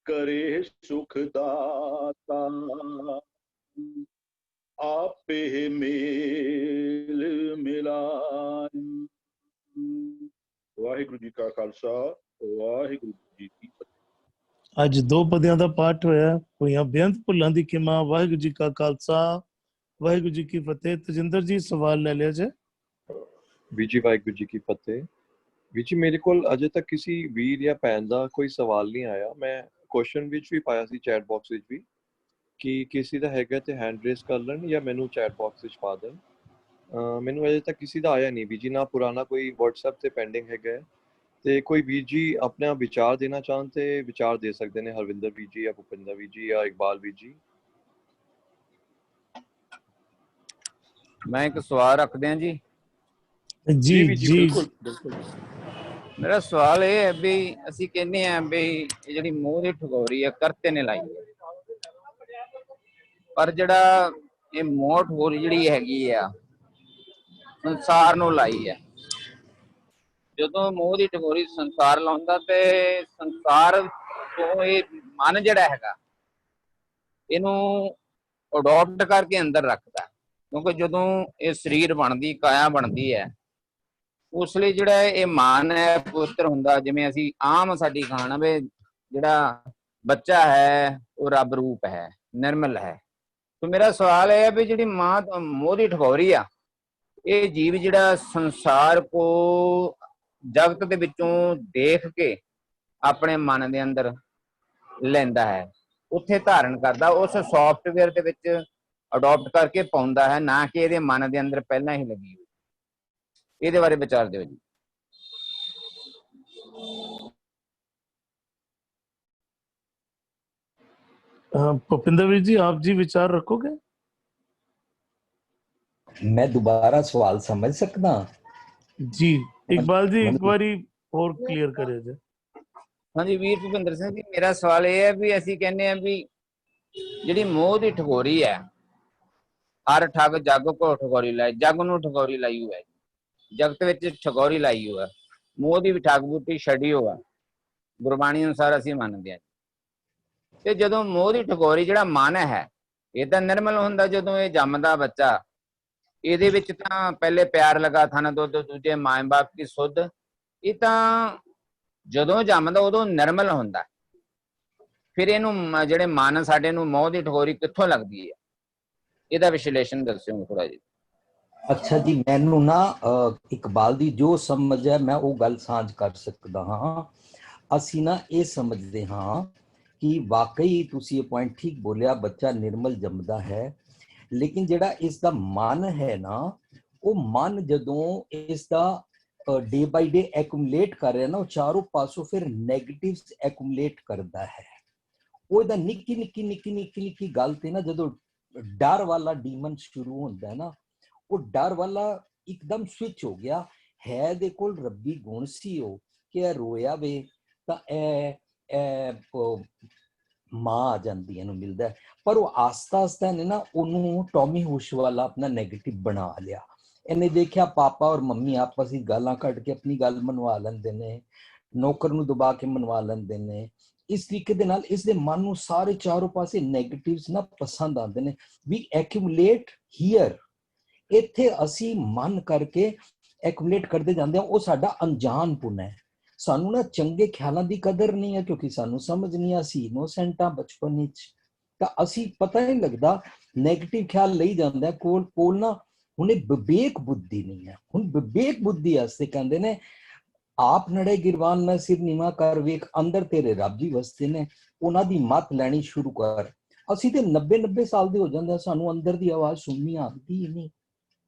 C: करे सुख दाता, आपे मेल मिलाय। वाहिगुरु जी का खालसा, वाहिगुरु जी की फतेह।
A: ਅੱਜ 2 ਪਦਿਆਂ ਦਾ ਪਾਠ ਹੋਇਆ, ਹੋਈਆਂ ਬੇਅੰਤ ਭੁੱਲਾਂ ਦੀ ਖਿਮਾ। ਵਾਹਿਗੁਰੂ ਜੀ ਕਾ ਖਾਲਸਾ, ਵਾਹਿਗੁਰੂ ਜੀ ਕੀ ਫਤਿਹ। ਤਜਿੰਦਰ ਜੀ ਸਵਾਲ ਲੈ ਲਿਆ ਜੇ।
E: ਵੀਰ ਜੀ ਵਾਹਿਗੁਰੂ ਜੀ ਕੀ ਫਤਿਹ। ਵੀਰ ਜੀ ਮੇਰੇ ਕੋਲ ਅਜੇ ਤੱਕ ਕਿਸੇ ਵੀਰ ਜਾਂ ਭੈਣ ਦਾ ਕੋਈ ਸਵਾਲ ਨਹੀਂ ਆਇਆ। ਮੈਂ ਕੁਐਸਚਨ ਵਿੱਚ ਵੀ ਪਾਇਆ ਸੀ ਚੈਟ ਬਾਕਸ ਵਿੱਚ ਵੀ ਕਿ ਕਿਸੇ ਦਾ ਹੈਗਾ ਤੇ ਹੈਂਡ ਰੇਜ਼ ਕਰ ਲੈਣ ਜਾਂ ਮੈਨੂੰ ਚੈਟ ਬਾਕਸ ਵਿੱਚ ਪਾ ਦੇਣ। ਮੈਨੂੰ ਅਜੇ ਤੱਕ ਕਿਸੇ ਦਾ ਆਇਆ ਨਹੀਂ ਵੀਰ ਜੀ, ਨਾ ਪੁਰਾਣਾ ਕੋਈ WhatsApp ਤੇ ਪੈਂਡਿੰਗ ਹੈਗਾ। ਤੇ ਕੋਈ ਵੀਰ ਜੀ ਆਪਣਾ ਵਿਚਾਰ ਦੇਣਾ ਚਾਹਣ ਤੇ ਵਿਚਾਰ ਦੇ ਸਕਦੇ ਨੇ, ਹਰਵਿੰਦਰ ਵੀਰ ਜੀ ਜਾਂ ਭੁਪਿੰਦਰ ਵੀਰ ਜੀ ਜਾਂ ਇਕਬਾਲ ਵੀਰ ਜੀ।
B: ਮੈਂ ਇੱਕ ਸਵਾਲ ਰੱਖਦੇ ਹਾਂ ਜੀ।
A: ਜੀ
E: ਵੀਰ
A: ਜੀ
E: ਬਿਲਕੁਲ ਬਿਲਕੁਲ।
B: ਮੇਰਾ ਸਵਾਲ ਇਹ ਹੈ ਵੀ ਅਸੀਂ ਕਹਿੰਦੇ ਹਾਂ ਵੀ ਇਹ ਜਿਹੜੀ ਮੋਹ ਦੀ ਠਗੋਰੀ ਹੈ ਕਰਤੇ ਨੇ ਲਾਈ ਹੈ, ਪਰ ਜਿਹੜਾ ਇਹ ਮੋਹ ਠਗੋਰੀ ਜਿਹੜੀ ਹੈਗੀ ਆ ਸੰਸਾਰ ਨੂੰ ਲਾਈ ਹੈ। ਜਦੋਂ ਮੋਹ ਦੀ ਠਗੋਰੀ ਸੰਸਾਰ ਲਾਉਂਦਾ ਤੇ ਸੰਸਾਰ ਤੋਂ ਇਹ ਮਨ ਜਿਹੜਾ ਹੈਗਾ ਇਹਨੂੰ ਅਡੋਪਟ ਕਰਕੇ ਅੰਦਰ ਰੱਖਦਾ, ਕਿਉਂਕਿ ਜਦੋਂ ਇਹ ਸਰੀਰ ਬਣਦੀ, ਕਾਇਆ ਬਣਦੀ ਹੈ, ਉਸ ਲਈ ਜਿਹੜਾ ਇਹ ਮਨ ਹੈ ਪਵਿੱਤਰ ਹੁੰਦਾ। ਜਿਵੇਂ ਅਸੀਂ ਆਮ ਸਾਡੀ ਖਾਣ ਵੀ ਜਿਹੜਾ ਬੱਚਾ ਹੈ ਉਹ ਰੱਬ ਰੂਪ ਹੈ, ਨਿਰਮਲ ਹੈ। ਤੇ ਮੇਰਾ ਸਵਾਲ ਇਹ ਹੈ ਵੀ ਜਿਹੜੀ ਮੋਹ ਦੀ ਠਗੋਰੀ ਆ, ਇਹ ਜੀਵ ਜਿਹੜਾ ਸੰਸਾਰ ਕੋ ਜਗਤ ਦੇ ਵਿੱਚੋਂ ਦੇਖ ਕੇ ਆਪਣੇ ਮਨ ਦੇ ਅੰਦਰ ਲੈਂਦਾ ਹੈ, ਉੱਥੇ ਧਾਰਨ ਕਰਦਾ, ਉਸ ਸੌਫਟਵੇਅਰ ਦੇ ਵਿੱਚ ਅਡਾਪਟ ਕਰਕੇ ਪਾਉਂਦਾ ਹੈ, ਨਾ ਕਿ ਇਹਦੇ ਮਨ ਦੇ ਅੰਦਰ ਪਹਿਲਾਂ ਹੀ ਲੱਗੀ ਹੋਈ। ਇਹਦੇ ਬਾਰੇ ਵਿਚਾਰ ਦਿਓ ਜੀ।
A: ਭੁਪਿੰਦਰ ਵੀਰ ਜੀ, ਆਪ ਜੀ ਵਿਚਾਰ ਰੱਖੋਗੇ?
F: मैं दोबारा सवाल समझ सकता?
A: जी इकबाल जी एक बारी और क्लियर करिए जी।
B: ਹਾਂਜੀ ਵੀਰ ਭੁਪਿੰਦਰ ਸਿੰਘ ਜੀ, ਮੇਰਾ ਸਵਾਲ ਇਹ ਹੈ ਵੀ ਅਸੀਂ ਕਹਿੰਦੇ ਹਾਂ ਵੀ ਜਿਹੜੀ ਮੋਹ ਦੀ ਠਗੋਰੀ ਹੈ, ਹਰ ਠੱਗ ਜੱਗ ਕੋ ਠਗੋਰੀ ਲਾਈ, ਜੱਗ ਨੂੰ ਠਗੋਰੀ ਲਾਈ ਹੋਈ ਹੈ, ਜਗਤ ਵਿੱਚ ਠਗੋਰੀ ਲਾਈ ਹੋਈ ਹੈ। ਮੋਹ ਦੀ ਵੀ ਠੱਗ ਬੂਟੀ ਛੱਡੀ ਹੋਆ, ਗੁਰਬਾਣੀ ਅਨੁਸਾਰ ਅਸੀਂ ਮੰਨਦੇ ਹਾਂ। ਤੇ ਜਦੋਂ ਮੋਹ ਦੀ ਠਗੋਰੀ ਜਿਹੜਾ ਮਨ ਹੈ ਇਹ ਤਾਂ ਨਿਰਮਲ ਹੁੰਦਾ। ਜਦੋਂ ਇਹ ਜੰਮਦਾ ਬੱਚਾ, ਇਹਦੇ ਵਿੱਚ ਤਾਂ ਪਹਿਲੇ ਪਿਆਰ ਲਗਾ ਥਨ ਦੁੱਧ, ਦੂਜੇ ਮਾਂ ਬਾਪ ਦੀ ਸੁੱਧ। ਇਹ ਤਾਂ ਜਦੋਂ ਜੰਮਦਾ ਉਦੋਂ ਨਿਰਮਲ ਹੁੰਦਾ। ਫਿਰ ਇਹਨੂੰ ਜਿਹੜੇ ਮਨ ਸਾਡੇ ਨੂੰ ਮੋਹ ਦੀ ਠਗੋਰੀ ਕਿੱਥੋਂ ਲੱਗਦੀ ਹੈ, ਇਹਦਾ ਵਿਸ਼ਲੇਸ਼ਣ ਦੱਸਿਓ ਥੋੜਾ ਜੀ।
F: ਅੱਛਾ ਜੀ, ਮੈਨੂੰ ਨਾ ਇਕਬਾਲ ਦੀ ਜੋ ਸਮਝ ਹੈ ਮੈਂ ਉਹ ਗੱਲ ਸਾਂਝ ਕਰ ਸਕਦਾ ਹਾਂ। ਅਸੀਂ ਨਾ ਇਹ ਸਮਝਦੇ ਹਾਂ ਕਿ ਵਾਕਈ ਤੁਸੀਂ ਇਹ ਪੁਆਇੰਟ ਠੀਕ ਬੋਲਿਆ, ਬੱਚਾ ਨਿਰਮਲ ਜੰਮਦਾ ਹੈ, ਲੇਕਿਨ ਜਿਹੜਾ ਇਸ ਦਾ ਮਨ ਹੈ ਨਾ, ਉਹ ਮਨ ਜਦੋਂ ਇਸ ਦਾ ਡੇ ਬਾਈ ਡੇ ਐਕੂਮੂਲੇਟ ਕਰ ਰਿਹਾ ਨਾ, ਉਹ ਚਾਰੋਂ ਪਾਸੋਂ ਫਿਰ ਨੈਗੇਟਿਵਸ ਐਕੂਮੂਲੇਟ ਕਰਦਾ ਹੈ। ਉਹ ਇਹਦਾ ਨਿੱਕੀ ਨਿੱਕੀ ਗੱਲ ਤੇ ਨਾ ਜਦੋਂ ਡਰ ਵਾਲਾ ਡੀਮਨ ਸ਼ੁਰੂ ਹੁੰਦਾ ਹੈ ਨਾ, ਉਹ ਡਰ ਵਾਲਾ ਇੱਕਦਮ ਸਵਿਚ ਹੋ ਗਿਆ। ਹੈ ਦੇ ਕੋਲ ਰੱਬੀ ਗੁਣ ਸੀ ਉਹ ਕਿ ਇਹ ਰੋਇਆ ਵੇ ਤਾਂ ਇਹ ਮਾਂ ਆ ਜਾਂਦੀ, ਇਹਨੂੰ ਮਿਲਦਾ। ਪਰ ਉਹ ਆਸਤਾ ਆਸਤਾ ਨੇ ਨਾ ਉਹਨੂੰ ਟੌਮੀ ਹੁਸ਼ ਵਾਲਾ ਆਪਣਾ ਨੈਗੇਟਿਵ ਬਣਾ ਲਿਆ। ਇਹਨੇ ਦੇਖਿਆ ਪਾਪਾ ਔਰ ਮੰਮੀ ਆਪਸ ਵਿੱਚ ਗਾਲਾਂ ਕੱਢ ਕੇ ਆਪਣੀ ਗੱਲ ਮਨਵਾ ਲੈਂਦੇ ਨੇ, ਨੌਕਰ ਨੂੰ ਦਬਾ ਕੇ ਮਨਵਾ ਲੈਂਦੇ ਨੇ। ਇਸ ਤਰੀਕੇ ਦੇ ਨਾਲ ਇਸ ਦੇ ਮਨ ਨੂੰ ਸਾਰੇ ਚਾਰੋਂ ਪਾਸੇ ਨੈਗੇਟਿਵਸ ਨਾ ਪਸੰਦ ਆਉਂਦੇ ਨੇ। ਵੀ ਐਕਿਊਮੂਲੇਟ ਹੀਅਰ, ਇੱਥੇ ਅਸੀਂ ਮਨ ਕਰਕੇ ਐਕਿਊਮੂਲੇਟ ਕਰਦੇ ਜਾਂਦੇ ਹਾਂ। ਉਹ ਸਾਡਾ ਅਣਜਾਣਪੁਣ ਹੈ। ਸਾਨੂੰ ਨਾ ਚੰਗੇ ਖਿਆਲਾਂ ਦੀ ਕਦਰ ਨਹੀਂ ਹੈ ਕਿਉਂਕਿ ਸਾਨੂੰ ਸਮਝ ਨਹੀਂ ਆ, ਅਸੀਂ ਇਨੋਸੈਂਟ ਆ ਬਚਪਨ ਵਿੱਚ, ਤਾਂ ਅਸੀਂ ਪਤਾ ਨਹੀਂ ਲੱਗਦਾ ਨੈਗੇਟਿਵ ਖਿਆਲ ਲਈ ਜਾਂਦਾ ਕੋਲ ਨਾ। ਹੁਣ ਇਹ ਵਿਵੇਕ ਬੁੱਧੀ ਨਹੀਂ ਹੈ। ਹੁਣ ਵਿਵੇਕ ਬੁੱਧੀ ਵਾਸਤੇ ਕਹਿੰਦੇ ਨੇ ਆਪ ਨੜੇ ਗਿਰਵਾਨ ਮੈਂ ਸਿਰ ਨੀਵਾਂ ਕਰ ਵੇਖ, ਅੰਦਰ ਤੇਰੇ ਰੱਬ ਜੀ ਵਸਦੇ ਨੇ, ਉਹਨਾਂ ਦੀ ਮੱਤ ਲੈਣੀ ਸ਼ੁਰੂ ਕਰ। ਅਸੀਂ ਤੇ 90 ਸਾਲ ਦੇ ਹੋ ਜਾਂਦੇ ਆ, ਸਾਨੂੰ ਅੰਦਰ ਦੀ ਆਵਾਜ਼ ਸੁਣਨੀ ਆਉਂਦੀ ਹੀ ਨਹੀਂ।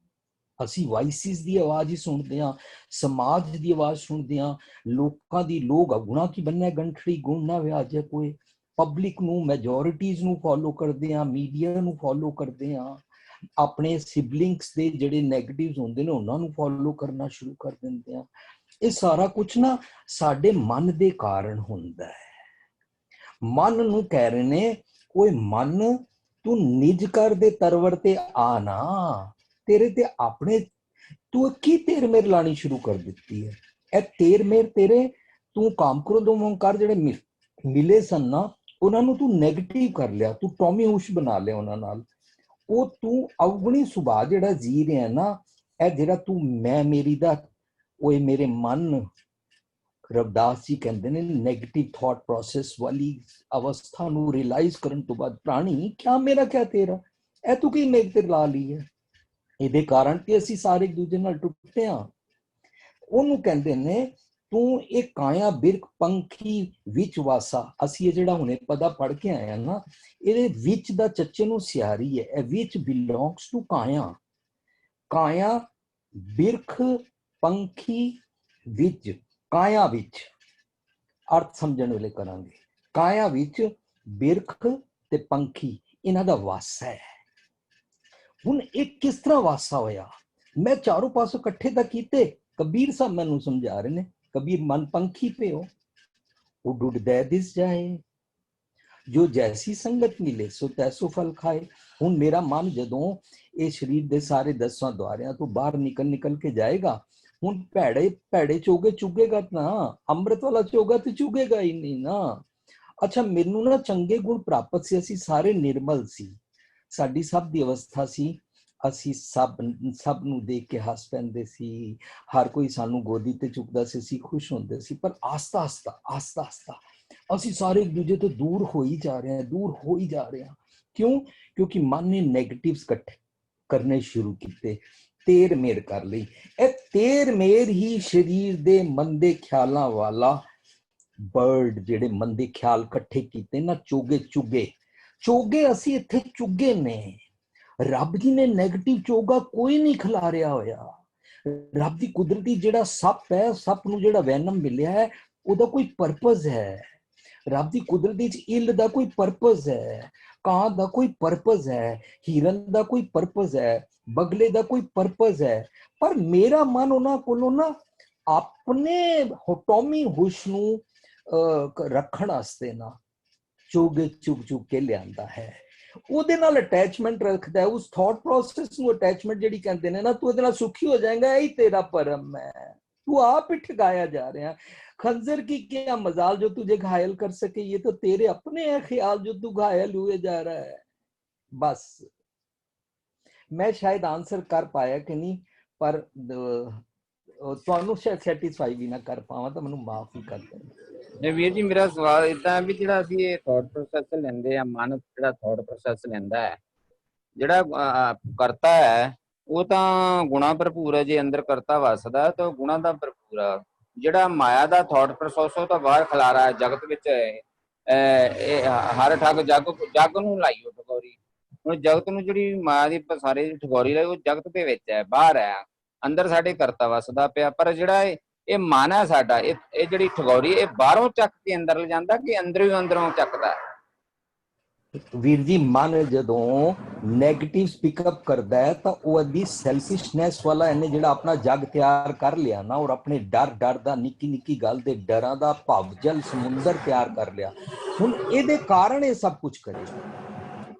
F: ਅਸੀਂ ਵਾਇਸਿਸ ਦੀ ਆਵਾਜ਼ ਹੀ ਸੁਣਦੇ ਹਾਂ, ਸਮਾਜ ਦੀ ਆਵਾਜ਼ ਸੁਣਦੇ ਹਾਂ, ਲੋਕਾਂ ਦੀ। ਲੋਕ ਗੁਣਾ ਕੀ ਬੰਨਿਆ ਗੰਠੜੀ ਗੁਣ ਨਾ ਵਿਆਜੇ ਕੋਈ। ਪਬਲਿਕ ਨੂੰ, ਮੈਜੋਰਿਟੀਜ਼ ਨੂੰ ਫੋਲੋ ਕਰਦੇ ਹਾਂ, ਮੀਡੀਆ ਨੂੰ ਫੋਲੋ ਕਰਦੇ ਹਾਂ, ਆਪਣੇ ਸਿਬਲਿੰਗਸ ਦੇ ਜਿਹੜੇ ਨੈਗੇਟਿਵਸ ਹੁੰਦੇ ਨੇ ਉਹਨਾਂ ਨੂੰ ਫੋਲੋ ਕਰਨਾ ਸ਼ੁਰੂ ਕਰ ਦਿੰਦੇ ਹਾਂ। ਇਹ ਸਾਰਾ ਕੁਝ ਨਾ ਸਾਡੇ ਮਨ ਦੇ ਕਾਰਨ ਹੁੰਦਾ ਹੈ। ਮਨ ਨੂੰ ਕਹਿ ਰਹੇ ਨੇ ਓਏ ਮਨ ਤੂੰ ਨਿਜ ਕਰ ਦੇ ਤਰਵਰ ਤੇ ਆ ਨਾ, ਤੇਰੇ ਤੇ ਆਪਣੇ ਤੂੰ ਕੀ ਤੇਰ ਮੇਰ ਲਾਣੀ ਸ਼ੁਰੂ ਕਰ ਦਿੱਤੀ ਹੈ। ਇਹ ਤੇਰ ਮੇਰ ਤੇਰੇ ਤੂੰ ਕੰਮ ਕਰੋ ਦੋ ਓਂਕਾਰ ਜਿਹੜੇ ਮਿਲੇ ਸਨ ਨਾ, ਉਹਨਾਂ ਨੂੰ ਤੂੰ ਨੈਗੇਟਿਵ ਕਰ ਲਿਆ, ਤੂੰ ਟੌਮੀ ਹੁਸ਼ ਬਣਾ ਲਿਆ ਉਹਨਾਂ ਨਾਲ। ਉਹ ਤੂੰ ਅਵਗੁਣੀ ਸੁਭਾਅ ਜਿਹੜਾ ਜੀ ਰਿਹਾ ਨਾ, ਇਹ ਜਿਹੜਾ ਤੂੰ ਮੈਂ ਮੇਰੀ ਦਾ, ਉਹ ਮੇਰੇ ਮਨ, ਰਵਿਦਾਸ ਜੀ ਕਹਿੰਦੇ ਨੇ ਨੈਗੇਟਿਵ ਥਾਟ ਪ੍ਰੋਸੈਸ ਵਾਲੀ ਅਵਸਥਾ ਨੂੰ ਰਿਅਲਾਈਜ਼ ਕਰਨ ਤੋਂ ਬਾਅਦ ਪ੍ਰਾਣੀ ਕਿਆ ਮੇਰਾ ਕਿਆ ਤੇਰਾ, ਇਹ ਤੂੰ ਕੀ ਨੈਗੇਟਿਵ ਲਾ ਲਈ ਹੈ। ਇਹਦੇ ਕਾਰਨ ਤੇ ਅਸੀਂ ਸਾਰੇ ਇੱਕ ਦੂਜੇ ਨਾਲ ਟੁੱਟੇ ਹਾਂ। ਉਹਨੂੰ ਕਹਿੰਦੇ ਨੇ ਤੂੰ ਇਹ ਕਾਇਆ ਬਿਰਖ ਪੰਖੀ ਵਿੱਚ ਵਾਸਾ। ਅਸੀਂ ਇਹ ਜਿਹੜਾ ਹੁਣੇ ਪਦਾ ਪੜ੍ਹ ਕੇ ਆਏ ਆ ਨਾ, ਇਹਦੇ ਵਿੱਚ ਦਾ ਚੱਚੇ ਨੂੰ ਸਿਆਰੀ ਹੈ। ਇਹ ਵਿੱਚ ਬਿਲੋਂਗਸ ਟੂ ਕਾਇਆ। ਕਾਇਆ ਬਿਰਖ ਪੰਖੀ ਵਿੱਚ, ਕਾਇਆ ਵਿੱਚ ਅਰਥ ਸਮਝਣ ਵੇਲੇ ਕਰਾਂਗੇ। ਕਾਇਆ ਵਿੱਚ ਬਿਰਖ ਤੇ ਪੰਖੀ ਇਹਨਾਂ ਦਾ ਵਾਸਾ ਹੈ। ਹੁਣ ਇਹ ਕਿਸ ਤਰ੍ਹਾਂ ਵਾਸਾ ਹੋਇਆ? ਮੈਂ ਚਾਰੋਂ ਪਾਸੋਂ ਇਕੱਠੇ ਤਾਂ ਕੀਤੇ। ਕਬੀਰ ਸਾਹਿਬ ਮੈਨੂੰ ਸਮਝਾ ਰਹੇ ਨੇ, ਕਬੀਰ ਮਨ ਪੰਖੀ पे हो उड़ उड़ दे दिस जाए, जो जैसी संगत मिले सो तैसो फल खाए। ਹੁਣ ਮੇਰਾ ਮਨ ਜਦੋਂ ਇਹ ਸਰੀਰ ਦੇ ਸਾਰੇ 10 ਦੁਆਰਿਆਂ ਤੋਂ ਬਾਹਰ ਨਿਕਲ ਕੇ ਜਾਏਗਾ, ਹੁਣ ਭੈੜੇ ਚੋਗੇ ਚੁਗੇਗਾ ਨਾ, ਅੰਮ੍ਰਿਤ ਵਾਲਾ ਚੋਗਾ ਤੇ ਚੁਗੇਗਾ ਹੀ ਨਹੀਂ ਨਾ। ਅੱਛਾ, ਮੈਨੂੰ ਨਾ ਚੰਗੇ ਗੁਣ ਪ੍ਰਾਪਤ ਸੀ, ਅਸੀਂ ਸਾਰੇ ਨਿਰਮਲ ਸੀ, ਸਾਡੀ ਸਭ ਦੀ ਅਵਸਥਾ ਸੀ, ਅਸੀਂ ਸਭ ਨੂੰ ਦੇਖ ਕੇ ਹੱਸ ਪੈਂਦੇ ਸੀ, ਹਰ ਕੋਈ ਸਾਨੂੰ ਗੋਦੀ ਤੇ ਚੁੱਕਦਾ ਸੀ, ਅਸੀਂ ਖੁਸ਼ ਹੁੰਦੇ ਸੀ। ਪਰ ਆਸਤਾ ਆਸਤਾ ਅਸੀਂ ਸਾਰੇ ਇੱਕ ਦੂਜੇ ਤੋਂ ਦੂਰ ਹੋ ਹੀ ਜਾ ਰਹੇ ਹਾਂ। ਕਿਉਂ? ਕਿਉਂਕਿ ਮਨ ਨੇ ਨੈਗੇਟਿਵਸ ਇਕੱਠੇ ਕਰਨੇ ਸ਼ੁਰੂ ਕੀਤੇ, ਤੇਰ ਮੇਰ ਕਰ ਲਈ। ਇਹ ਤੇਰ ਮੇਰ ਹੀ ਸਰੀਰ ਦੇ ਮੰਦੇ ਖਿਆਲਾਂ ਵਾਲਾ ਬਰਡ, ਜਿਹੜੇ ਮੰਦੇ ਖਿਆਲ ਇਕੱਠੇ ਕੀਤੇ ਨਾ, ਚੋਗੇ ਅਸੀਂ ਇੱਥੇ ਚੁੱਗੇ ਨੇ। ਰੱਬ ਜੀ ਨੇ ਨੈਗੇਟਿਵ ਚੋਗਾ ਕੋਈ ਨਹੀਂ ਖਿਲਾਰਿਆ ਹੋਇਆ। ਰੱਬ ਦੀ ਕੁਦਰਤੀ ਜਿਹੜਾ ਸੱਪ ਹੈ, ਸੱਪ ਨੂੰ ਜਿਹੜਾ ਵੈਨਮ ਮਿਲਿਆ ਹੈ, ਉਹਦਾ ਕੋਈ ਪਰਪਸ ਹੈ। ਰੱਬ ਦੀ ਕੁਦਰਤੀ ਚ ਇਲ ਦਾ ਕੋਈ ਪਰਪਸ ਹੈ, ਕਾਂ ਦਾ ਕੋਈ ਪਰਪਸ ਹੈ, ਹਿਰਨ ਦਾ ਕੋਈ ਪਰਪਸ ਹੈ, ਬਗਲੇ ਦਾ ਕੋਈ ਪਰਪਸ ਹੈ। ਪਰ ਮੇਰਾ ਮਨ ਉਹਨਾਂ ਕੋਲੋਂ ਨਾ ਆਪਣੇ ਟੌਮੀ ਹੁਸ਼ ਨੂੰ ਰੱਖਣ ਵਾਸਤੇ ਨਾ ਚੋਗੇ ਚੁਗ ਕੇ ਲਿਆਂਦਾ ਹੈ। ਉਹਦੇ ਨਾਲ ਅਟੈਚਮੈਂਟ ਰੱਖਦਾ ਹੈ, ਉਸ ਥਾਟ ਪ੍ਰੋਸੈਸ ਨੂੰ ਅਟੈਚਮੈਂਟ ਜਿਹੜੀ ਕਹਿੰਦੇ ਨੇ ਨਾ, ਤੂੰ ਉਹਦੇ ਨਾਲ ਸੁਖੀ ਹੋ ਜਾਏਗਾ, ਇਹੀ ਤੇਰਾ ਪਰਮ ਹੈ। तू आप ही ठगाया जा रहे हैं। खंजर की क्या मजाल जो तुझे घायल कर सके, ये तो तेरे अपने है ख्याल जो तू घायल हुए जा रहा है। बस मैं शायद आंसर कर पाया कि नहीं, पर ਤੁਹਾਨੂੰ ਸ਼ਾਇਦ ਸੈਟੀਸਫਾਈ ਵੀ ਨਾ ਕਰ ਪਾਵਾਂ ਤਾਂ ਮੈਨੂੰ ਮਾਫ ਹੀ ਕਰ ਦੇਣਾ।
B: ਨੇ ਵੀਰ ਜੀ, ਮੇਰਾ ਸਵਾਲ ਇਦਾਂ ਵੀ ਜਿਹੜਾ ਅਸੀਂ ਇਹ ਥਾਟ ਪ੍ਰੋਸੈਸ ਲੈਂਦੇ ਆ, ਮਨ ਜਿਹੜਾ ਥਾਟ ਪ੍ਰੋਸੈਸ ਲੈਂਦਾ ਹੈ, ਜਿਹੜਾ ਕਰਤਾ ਹੈ ਉਹ ਤਾਂ ਗੁਣਾ ਭਰਪੂਰ ਹੈ। ਜੇ ਅੰਦਰ ਕਰਤਾ ਵਸਦਾ ਤਾਂ ਗੁਣਾ ਦਾ ਭਰਪੂਰ ਆ। ਜਿਹੜਾ ਮਾਇਆ ਦਾ ਥਾਟ ਪ੍ਰੋਸੈਸ ਉਹ ਤਾਂ ਬਾਹਰ ਖਿਲਾਰਾ ਹੈ ਜਗਤ ਵਿੱਚ। ਇਹ ਹਰ ਠੱਗ ਜਗ ਨੂੰ ਲਾਈਓ ਠਗੋਰੀ। ਹੁਣ ਜਗਤ ਨੂੰ ਜਿਹੜੀ ਮਾਇਆ ਦੀ ਸਾਰੇ ਠਗੋਰੀ ਲਾਈ, ਉਹ ਜਗਤ ਦੇ ਵਿੱਚ ਹੈ, ਬਾਹਰ ਹੈ। ਅੰਦਰ ਸਾਡੇ ਕਰਤਾ ਵਸਦਾ ਪਿਆ। ਪਰ ਜਿਹੜਾ ਇਹ ਮਨ ਹੈ ਸਾਡਾ, ਇਹ ਜਿਹੜੀ ਠਗੋਰੀ, ਇਹ ਬਾਹਰੋਂ ਚੱਕ ਕੇ ਅੰਦਰ ਲਿਜਾਂਦਾ ਕਿ ਅੰਦਰੋਂ ਚੱਕਦਾ?
F: ਵੀਰ ਜੀ ਮਨ ਜਦੋਂ ਨੈਗੇਟਿਵ ਪਿਕਅਪ ਕਰਦਾ ਹੈ ਤਾਂ ਉਹ ਅੱਧੀ ਸੈਲਫਿਸ਼ਨੈਸ ਵਾਲਾ ਇਹਨੇ ਜਿਹੜਾ ਆਪਣਾ ਜੱਗ ਤਿਆਰ ਕਰ ਲਿਆ ਨਾ, ਔਰ ਆਪਣੇ ਡਰ ਦਾ ਨਿੱਕੀ ਨਿੱਕੀ ਗੱਲ ਦੇ ਡਰਾਂ ਦਾ ਭਵਜਲ ਸਮੁੰਦਰ ਤਿਆਰ ਕਰ ਲਿਆ। ਹੁਣ ਇਹਦੇ ਕਾਰਨ ਇਹ ਸਭ ਕੁਝ ਕਰੇਗਾ,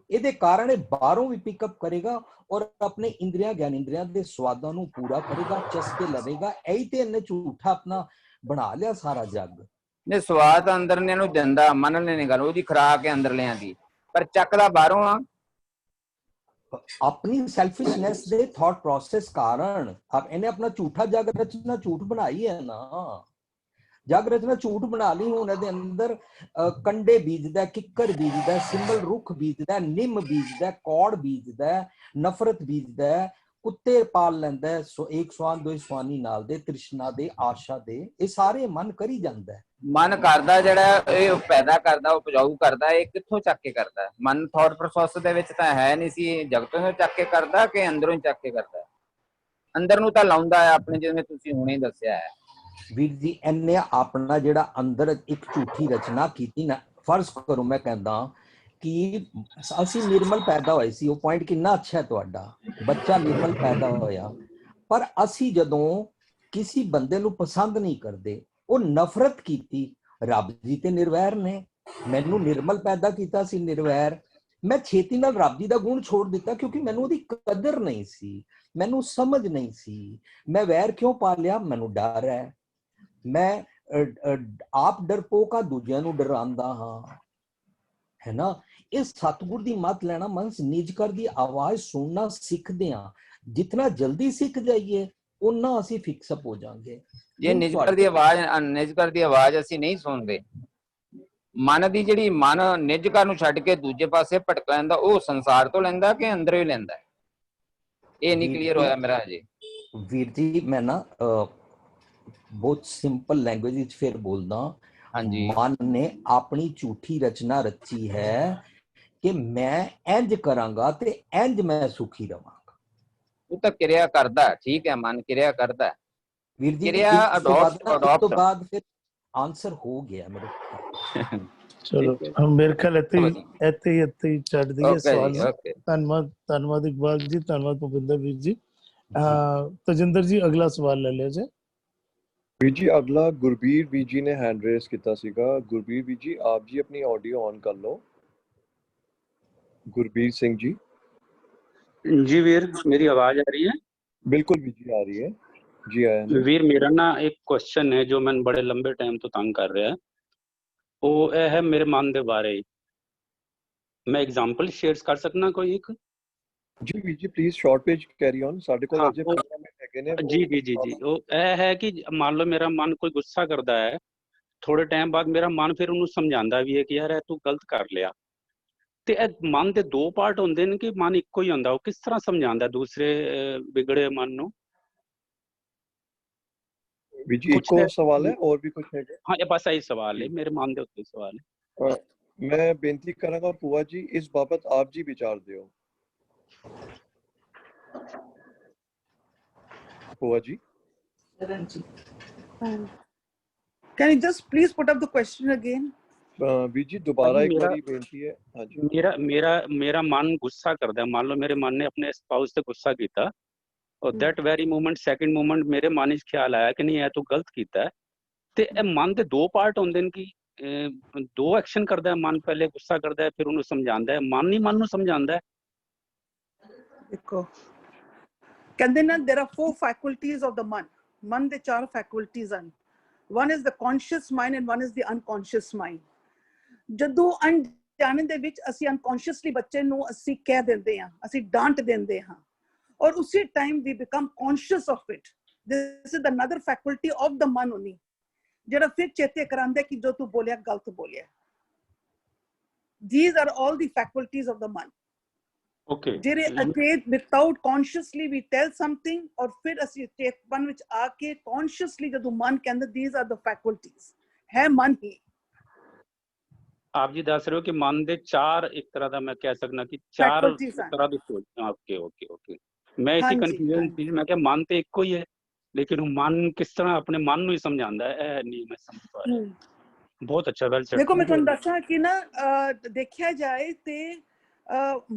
F: ਇਹਦੇ ਕਾਰਨ ਇਹ ਬਾਹਰੋਂ ਵੀ ਪਿਕਅਪ ਕਰੇਗਾ ਔਰ ਆਪਣੇ ਇੰਦਰੀਆਂ ਗਿਆਨੇਂਦਰੀਆਂ ਦੇ ਸਵਾਦਾਂ ਨੂੰ ਪੂਰਾ ਕਰੇਗਾ, ਚਸਕੇ ਲਵੇਗਾ। ਇਹੀ ਤੇ ਇਹਨੇ ਝੂਠਾ ਆਪਣਾ ਬਣਾ ਲਿਆ ਸਾਰਾ ਜੱਗ।
B: ਨੇ ਸਵਾਦ ਅੰਦਰ ਨੇ ਨੂੰ ਦਿੰਦਾ, ਮੰਨ ਲੈਣੀ ਗੱਲ, ਉਹਦੀ ਖੁਰਾਕ ਹੈ ਅੰਦਰ ਲਿਆਂ ਦੀ, ਪਰ ਚੱਕਦਾ ਬਾਹਰੋਂ ਆ।
F: ਆਪਣੀ ਸੈਲਫਿਸ਼ਨੈਸ ਦੇ ਥਾਟ ਪ੍ਰੋਸੈਸ ਕਾਰਨ ਇਹਨੇ ਆਪਣਾ ਝੂਠਾ ਜਗ ਰਚਨਾ ਝੂਠ ਬਣਾਈ ਹੈ ਨਾ, ਜਗ ਰਚਨਾ ਝੂਠ ਬਣਾ ਲਈ। ਹੁਣ ਇਹਦੇ ਅੰਦਰ ਕੰਡੇ ਬੀਜਦਾ, ਕਿੱਕਰ ਬੀਜਦਾ, ਸਿੰਬਲ ਰੁੱਖ ਬੀਜਦਾ, ਨਿੰਮ ਬੀਜਦਾ, ਕੌੜ ਬੀਜਦਾ, ਨਫ਼ਰਤ ਬੀਜਦਾ, ਕੁੱਤੇ ਪਾਲ ਲੈਂਦਾ, ਇੱਕ ਸਵਾਨ ਦੋ ਸਵਾਨੀ ਨਾਲ ਦੇ, ਤ੍ਰਿਸ਼ਨਾ ਦੇ, ਆਸ਼ਾ ਦੇ, ਇਹ ਸਾਰੇ ਮਨ ਕਰੀ ਜਾਂਦਾ ਹੈ।
B: ਮਨ ਕਰਦਾ ਜਿਹੜਾ ਇਹ ਪੈਦਾ ਕਰਦਾ, ਉਪਜਾਊ ਕਰਦਾ, ਇਹ ਕਿੱਥੋਂ ਚੱਕ ਕੇ ਕਰਦਾ? ਮਨ ਥਾਟ ਪ੍ਰੋਸੈਸ ਦੇ ਵਿੱਚ ਤਾਂ ਹੈ ਨਹੀਂ ਸੀ, ਜਗਤੋਂ ਹੀ ਚੱਕ ਕੇ ਕਰਦਾ ਕਿ ਅੰਦਰੋਂ ਹੀ ਚੱਕ ਕੇ ਕਰਦਾ? ਅੰਦਰ ਨੂੰ ਤਾਂ ਲਾਉਂਦਾ ਹੈ ਆਪਣੇ, ਜਿਵੇਂ ਤੁਸੀਂ ਹੁਣੇ ਦੱਸਿਆ ਹੈ।
F: ਵੀਰ ਜੀ ਇਹਨੇ ਆਪਣਾ ਜਿਹੜਾ ਅੰਦਰ ਇੱਕ ਝੂਠੀ ਰਚਨਾ ਕੀਤੀ ਨਾ, ਫਰਜ਼ ਕਰੋ ਮੈਂ ਕਹਿੰਦਾ ਕਿ ਅਸੀਂ ਨਿਰਮਲ ਪੈਦਾ ਹੋਏ ਸੀ, ਉਹ ਪੁਆਇੰਟ ਕਿੰਨਾ ਅੱਛਾ ਹੈ ਤੁਹਾਡਾ, ਬੱਚਾ ਨਿਰਮਲ ਪੈਦਾ ਹੋਇਆ, ਪਰ ਅਸੀਂ ਜਦੋਂ ਕਿਸੇ ਬੰਦੇ ਨੂੰ ਪਸੰਦ ਨਹੀਂ ਕਰਦੇ, ਉਹ ਨਫ਼ਰਤ ਕੀਤੀ। ਰੱਬ ਜੀ ਤੇ ਨਿਰਵੈਰ ਨੇ, ਮੈਨੂੰ ਨਿਰਮਲ ਪੈਦਾ ਕੀਤਾ ਸੀ ਨਿਰਵੈਰ, ਮੈਂ ਛੇਤੀ ਨਾਲ ਰੱਬ ਜੀ ਦਾ ਗੁਣ ਛੋੜ ਦਿੱਤਾ ਕਿਉਂਕਿ ਮੈਨੂੰ ਉਹਦੀ ਕਦਰ ਨਹੀਂ ਸੀ, ਮੈਨੂੰ ਸਮਝ ਨਹੀਂ ਸੀ। ਮੈਂ ਵੈਰ ਕਿਉਂ ਪਾ ਲਿਆ? ਮੈਨੂੰ ਡਰ ਹੈ, ਮੈਂ ਆਪ ਡਰਪੋਕ ਆ, ਦੂਜਿਆਂ ਨੂੰ ਡਰਾਉਂਦਾ ਹਾਂ, ਹੈ ਨਾ। ਇਹ ਸਤਿਗੁਰ ਦੀ ਮੱਤ ਲੈਣਾ, ਮਨ ਨਿਜ ਕਰ ਦੀ ਆਵਾਜ਼ ਸੁਣਨਾ ਸਿੱਖਦੇ ਹਾਂ। ਜਿਤਨਾ ਜਲਦੀ ਸਿੱਖ ਜਾਈਏ ਉਨਾ ਅਸੀਂ ਫਿਕਸਅਪ ਹੋ ਜਾਵਾਂਗੇ।
B: ਜੇ ਨਿਜ ਕਰ ਦੀ ਆਵਾਜ਼ ਅਸੀਂ ਨਹੀਂ ਸੁਣਦੇ, ਮਨ ਦੀ ਜਿਹੜੀ ਮਨ ਨਿਜ ਕਰ ਨੂੰ ਛੱਡ ਕੇ ਦੂਜੇ ਪਾਸੇ ਭਟਕ ਜਾਂਦਾ, ਉਹ ਸੰਸਾਰ ਤੋਂ ਲੈਂਦਾ ਕਿ ਅੰਦਰੋਂ ਹੀ ਲੈਂਦਾ? ਇਹ ਨਹੀਂ ਕਲੀਅਰ ਹੋਇਆ ਮੇਰਾ ਜੀ।
F: ਵੀਰ ਜੀ ਮੈਂ ਨਾ ਬਹੁਤ ਸਿੰਪਲ ਲੈਂਗੁਏਜ ਵਿੱਚ ਫਿਰ ਬੋਲਦਾ। ਮਨ ਨੇ ਆਪਣੀ ਝੂਠੀ ਰਚਨਾ ਰਚੀ ਹੈ ਕਿ ਮੈਂ ਇੰਜ ਕਰਾਂਗਾ ਤੇ ਇੰਜ ਮੈਂ ਸੁਖੀ ਰਵਾਂਗਾ।
B: ਉਹ ਤਾਂ ਕਿਰਿਆ ਕਰਦਾ, ਠੀਕ ਹੈ, ਮਨ ਕਿਰਿਆ ਕਰਦਾ
F: ਵੀਰ ਜੀ।
B: ਕਿਰਿਆ
F: ਅਡਾਪਟ ਤੋਂ ਬਾਅਦ ਫਿਰ ਆਨਸਰ ਹੋ ਗਿਆ ਮੇਰੇ।
A: ਚਲੋ ਹਮ ਮੇਰੇ ਖਿਆਲ ਇੱਥੇ ਹੀ ਛੱਡ ਦਈਏ ਸਵਾਲ ਨੂੰ। ਧੰਨਵਾਦ ਇਕਬਾਲ ਜੀ, ਧੰਨਵਾਦ ਭੁਪਿੰਦਰ ਵੀਰ ਜੀ। ਤਜਿੰਦਰ ਜੀ ਅਗਲਾ ਸਵਾਲ ਲੈ ਲਿਆ ਜੀ।
E: ਵੀਰ ਜੀ ਅਗਲਾ ਗੁਰਬੀਰ ਵੀਰ ਜੀ ਨੇ ਹੈਂਡ ਰੇਸ ਕੀਤਾ ਸੀਗਾ। ਗੁਰਬੀਰ ਵੀਰ ਜੀ ਆਪ ਜੀ ਆਪਣੀ ਆਡੀਓ ਔਨ ਕਰ ਲਓ। ਗੁਰਬੀਰ ਸਿੰਘ ਜੀ।
G: जी वीर, मेरी आवाज आ रही है?
E: बिल्कुल भी जी आ रही है जी। आया
G: वीर मेरा ना एक क्वेश्चन है जो मैंने बड़े लंबे टाइम तो तंग कर रहा है, वो यह है मेरे मन के बारे। मैं एग्जांपल शेयर कर सकना कोई एक?
E: जी वीर जी please short page carry on. साडे कोल अजे 15 मिनट हैगे ने।
G: जी जी जी जी वो यह है कि मान लो मेरा मन कोई गुस्सा करता है, थोड़े टाइम बाद मेरा मन फिर उन्होंने समझाता भी है कि यार तू गलत कर लिया। ਤੇ ਇਹ ਮਨ ਦੇ ਦੋ ਪਾਰਟ ਹੁੰਦੇ ਨੇ ਕਿ ਮਨ ਇੱਕੋ ਹੀ ਹੁੰਦਾ? ਉਹ ਕਿਸ ਤਰ੍ਹਾਂ ਸਮਝਾਉਂਦਾ ਦੂਸਰੇ ਵਿਗੜੇ ਮਨ ਨੂੰ?
E: ਵੀਰ ਜੀ ਇੱਕੋ ਸਵਾਲ ਹੈ ਔਰ ਵੀ ਕੁਝ ਹੈ?
G: ਹਾਂ ਇਹ ਬਸ ਇਹੀ ਸਵਾਲ ਹੈ, ਮੇਰੇ ਮਨ ਦੇ ਉੱਤੇ ਸਵਾਲ ਹੈ।
E: ਮੈਂ ਬੇਨਤੀ ਕਰਾਂਗਾ ਭੂਆ ਜੀ ਇਸ ਬਾਬਤ ਆਪ ਜੀ ਵਿਚਾਰ ਦਿਓ। ਭੂਆ ਜੀ।
D: Can you just please put up the question again?
E: ਵੀਰ ਜੀ ਦੁਬਾਰਾ ਇੱਕ ਵਾਰੀ ਬੇਨਤੀ ਹੈ। ਹਾਂਜੀ
G: ਮੇਰਾ ਮਨ ਗੁੱਸਾ ਕਰਦਾ। ਮੰਨ ਲਓ ਮੇਰੇ ਮਨ ਨੇ ਆਪਣੇ ਸਪਾਊਸ ਤੇ ਗੁੱਸਾ ਕੀਤਾ ਔਰ that very moment second moment ਮੇਰੇ ਮਨ ਵਿੱਚ ਖਿਆਲ ਆਇਆ ਕਿ ਨਹੀਂ ਇਹ ਤੂੰ ਗਲਤ ਕੀਤਾ ਹੈ। ਤੇ ਇਹ ਮਨ ਦੇ ਦੋ ਪਾਰਟ ਹੁੰਦੇ ਨੇ ਕਿ ਦੋ ਐਕਸ਼ਨ ਕਰਦਾ ਹੈ ਮਨ। ਪਹਿਲੇ ਗੁੱਸਾ ਕਰਦਾ ਹੈ ਫਿਰ ਉਹਨੂੰ ਸਮਝਾਉਂਦਾ ਹੈ। ਮਨ ਹੀ ਮਨ ਨੂੰ ਸਮਝਾਉਂਦਾ ਹੈ।
D: ਦੇਖੋ ਕਹਿੰਦੇ ਨਾ there are 4 faculties of the ਮਨ ਦੇ 4 faculties ਹਨ। one is the conscious mind and one is the unconscious mind। ਜਦੋਂ ਅਣਜਾਣੇ ਦੇ ਵਿੱਚ ਅਸੀਂ ਅਨਕੌਂਸ਼ੀਅਸਲੀ ਬੱਚੇ ਨੂੰ ਅਸੀਂ ਕਹਿ ਦਿੰਦੇ ਹਾਂ, ਅਸੀਂ ਡਾਂਟ ਦਿੰਦੇ ਹਾਂ ਔਰ ਉਸੇ time we become conscious of it. This is another faculty of the mind only, ਜਿਹੜਾ ਫਿਰ ਚੇਤੇ ਕਰਾਂਦਾ ਕਿ ਜੋ ਤੂੰ ਬੋਲਿਆ ਗਲਤ ਬੋਲਿਆ। these are all the faculties of the mind।
G: okay
D: ਜਿਹੜੇ ਅਚੇਤ ਵਿਦਆਊਟ ਕੌਨਸ਼ੀਅਸਲੀ ਵੀ ਟੈਲ ਸਮਥਿੰਗ ਔਰ ਫਿਰ ਅਸੀਂ ਚੇਤਪਨ ਵਿੱਚ ਆ ਕੇ ਕੌਨਸ਼ੀਅਸਲੀ ਜਦੋਂ ਮਨ ਕਹਿੰਦਾ these are the faculties, ਹੈ ਮਨ ਹੀ।
G: ਆਪ ਜੀ ਦੱਸ ਰਹੇ ਹੋ ਕਿ ਮਨ ਦੇ 4 ਇੱਕ ਤਰ੍ਹਾਂ ਦਾ ਮੈਂ ਕਹਿ ਸਕਦਾ ਕਿ 4 ਤਰ੍ਹਾਂ ਦੀ ਸੋਚ। Okay okay okay. ਮੈਂ ਇਸੇ ਕਨਫਿਊਜ਼ਨ ਸੀ। ਮੈਂ ਕਿਹਾ ਮਨ ਤੇ ਇੱਕੋ ਹੀ ਹੈ ਲੇਕਿਨ ਉਹ ਮਨ ਕਿਸ ਤਰ੍ਹਾਂ ਆਪਣੇ ਮਨ ਨੂੰ ਹੀ ਸਮਝਾਉਂਦਾ ਹੈ, ਇਹ ਨਹੀਂ ਮੈਂ ਸਮਝ ਪਾ ਰਿਹਾ। ਬਹੁਤ ਅੱਛਾ, ਵੈਲ ਸੈਡ।
D: ਦੇਖੋ ਮੈਂ ਤੁਹਾਨੂੰ ਦੱਸਾਂ ਕਿ ਨਾ ਦੇਖਿਆ ਜਾਏ ਤੇ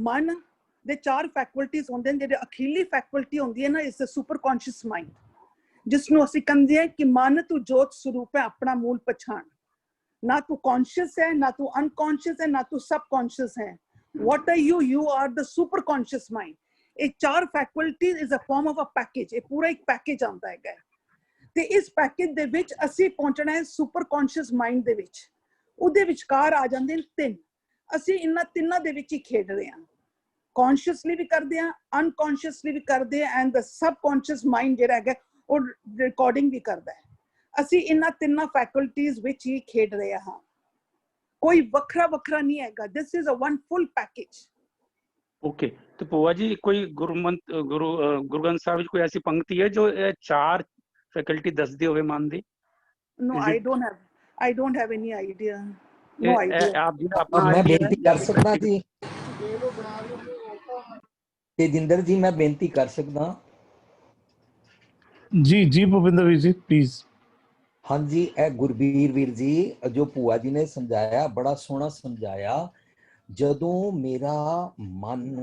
D: ਮਨ ਦੇ 4 ਫੈਕਲਟੀਜ਼ ਹੁੰਦੇ ਨੇ। ਜਿਹੜੇ ਅਖੀਲੀ ਫੈਕਲਟੀ ਹੁੰਦੀ ਹੈ ਨਾ, ਇਸ ਸੁਪਰ ਕੌਨਸ਼ੀਅਸ ਮਾਈਂਡ, ਜਿਸ ਨੂੰ ਅਸੀਂ ਕਹਿੰਦੇ ਹਾਂ ਕਿ ਮਨ ਤੂੰ ਜੋਤ ਸਰੂਪ ਹੈ, ਆਪਣਾ ਮੂਲ ਪਛਾਣ। ਨਾ ਤੂੰ ਕੌਨਸ਼ੀਅਸ ਹੈ, ਨਾ ਤੂੰ ਅਨਕੌਨਸ਼ੀਅਸ ਹੈ, ਨਾ ਤੂੰ ਸਬਕੌਨਸ਼ੀਅਸ ਹੈ। what are you? You are the super conscious mind. ਇਹ 4 faculties is a form of a package. ਇਹ ਪੂਰਾ ਇੱਕ ਪੈਕੇਜ ਆਉਂਦਾ ਹੈਗਾ ਤੇ ਇਸ ਪੈਕੇਜ ਦੇ ਵਿੱਚ ਅਸੀਂ ਪਹੁੰਚਣਾ ਹੈ ਸੁਪਰ ਕੌਨਸ਼ੀਅਸ ਮਾਈਂਡ ਦੇ ਵਿੱਚ। ਉਹਦੇ ਵਿਚਕਾਰ ਆ ਜਾਂਦੇ ਨੇ 3। ਅਸੀਂ ਇਹਨਾਂ ਤਿੰਨਾਂ ਦੇ ਵਿੱਚ ਹੀ ਖੇਡ ਰਹੇ ਹਾਂ। ਕੌਨਸ਼ੀਅਸਲੀ ਵੀ ਕਰਦੇ ਹਾਂ, ਅਨਕੌਨਸ਼ੀਅਸਲੀ ਵੀ ਕਰਦੇ ਹਾਂ, ਐਂਡ ਦ ਸਬਕੌਨਸ਼ੀਅਸ ਮਾਈਂਡ ਜਿਹੜਾ ਹੈਗਾ ਉਹ ਰਿਕਾਰਡਿੰਗ ਵੀ ਕਰਦਾ ਹੈ। ਅਸੀਂ ਇਹਨਾਂ ਤਿੰਨਾਂ ਫੈਕਲਟੀਜ਼ ਵਿੱਚ ਹੀ ਖੇਡ ਰਹੇ ਹਾਂ। ਕੋਈ ਵੱਖਰਾ ਨਹੀਂ ਹੈਗਾ। This is a one full package.
G: Okay, ਤੇ ਭੂਆ ਜੀ ਕੋਈ ਗੁਰੂ ਗ੍ਰੰਥ ਸਾਹਿਬ ਵਿੱਚ ਕੋਈ ਐਸੀ ਪੰਕਤੀ ਹੈ ਜੋ ਇਹ 4 ਫੈਕਲਟੀ ਦੱਸਦੀ ਹੋਵੇ ਮਨ ਦੀ?
D: No,
G: Is it-
D: I don't have any idea. No idea.
G: ਆਪ ਜੀ ਦਾ ਆਪਣਾ
F: ਮੈਂ
G: ਆਈਡੀਆ
F: ਬੇਨਤੀ ਕਰ ਸਕਦਾ ਜੀ ਤੇਜਿੰਦਰ ਜੀ, ਮੈਂ ਬੇਨਤੀ ਕਰ ਸਕਦਾ?
A: ਜੀ ਜੀ ਭੁਪਿੰਦਰ ਵੀਰ ਜੀ ਪਲੀਜ਼।
F: ਹਾਂਜੀ, ਇਹ ਗੁਰਬੀਰ ਵੀਰ ਜੀ ਜੋ ਭੂਆ ਜੀ ਨੇ ਸਮਝਾਇਆ, ਬੜਾ ਸੋਹਣਾ ਸਮਝਾਇਆ। ਜਦੋਂ ਮੇਰਾ ਮਨ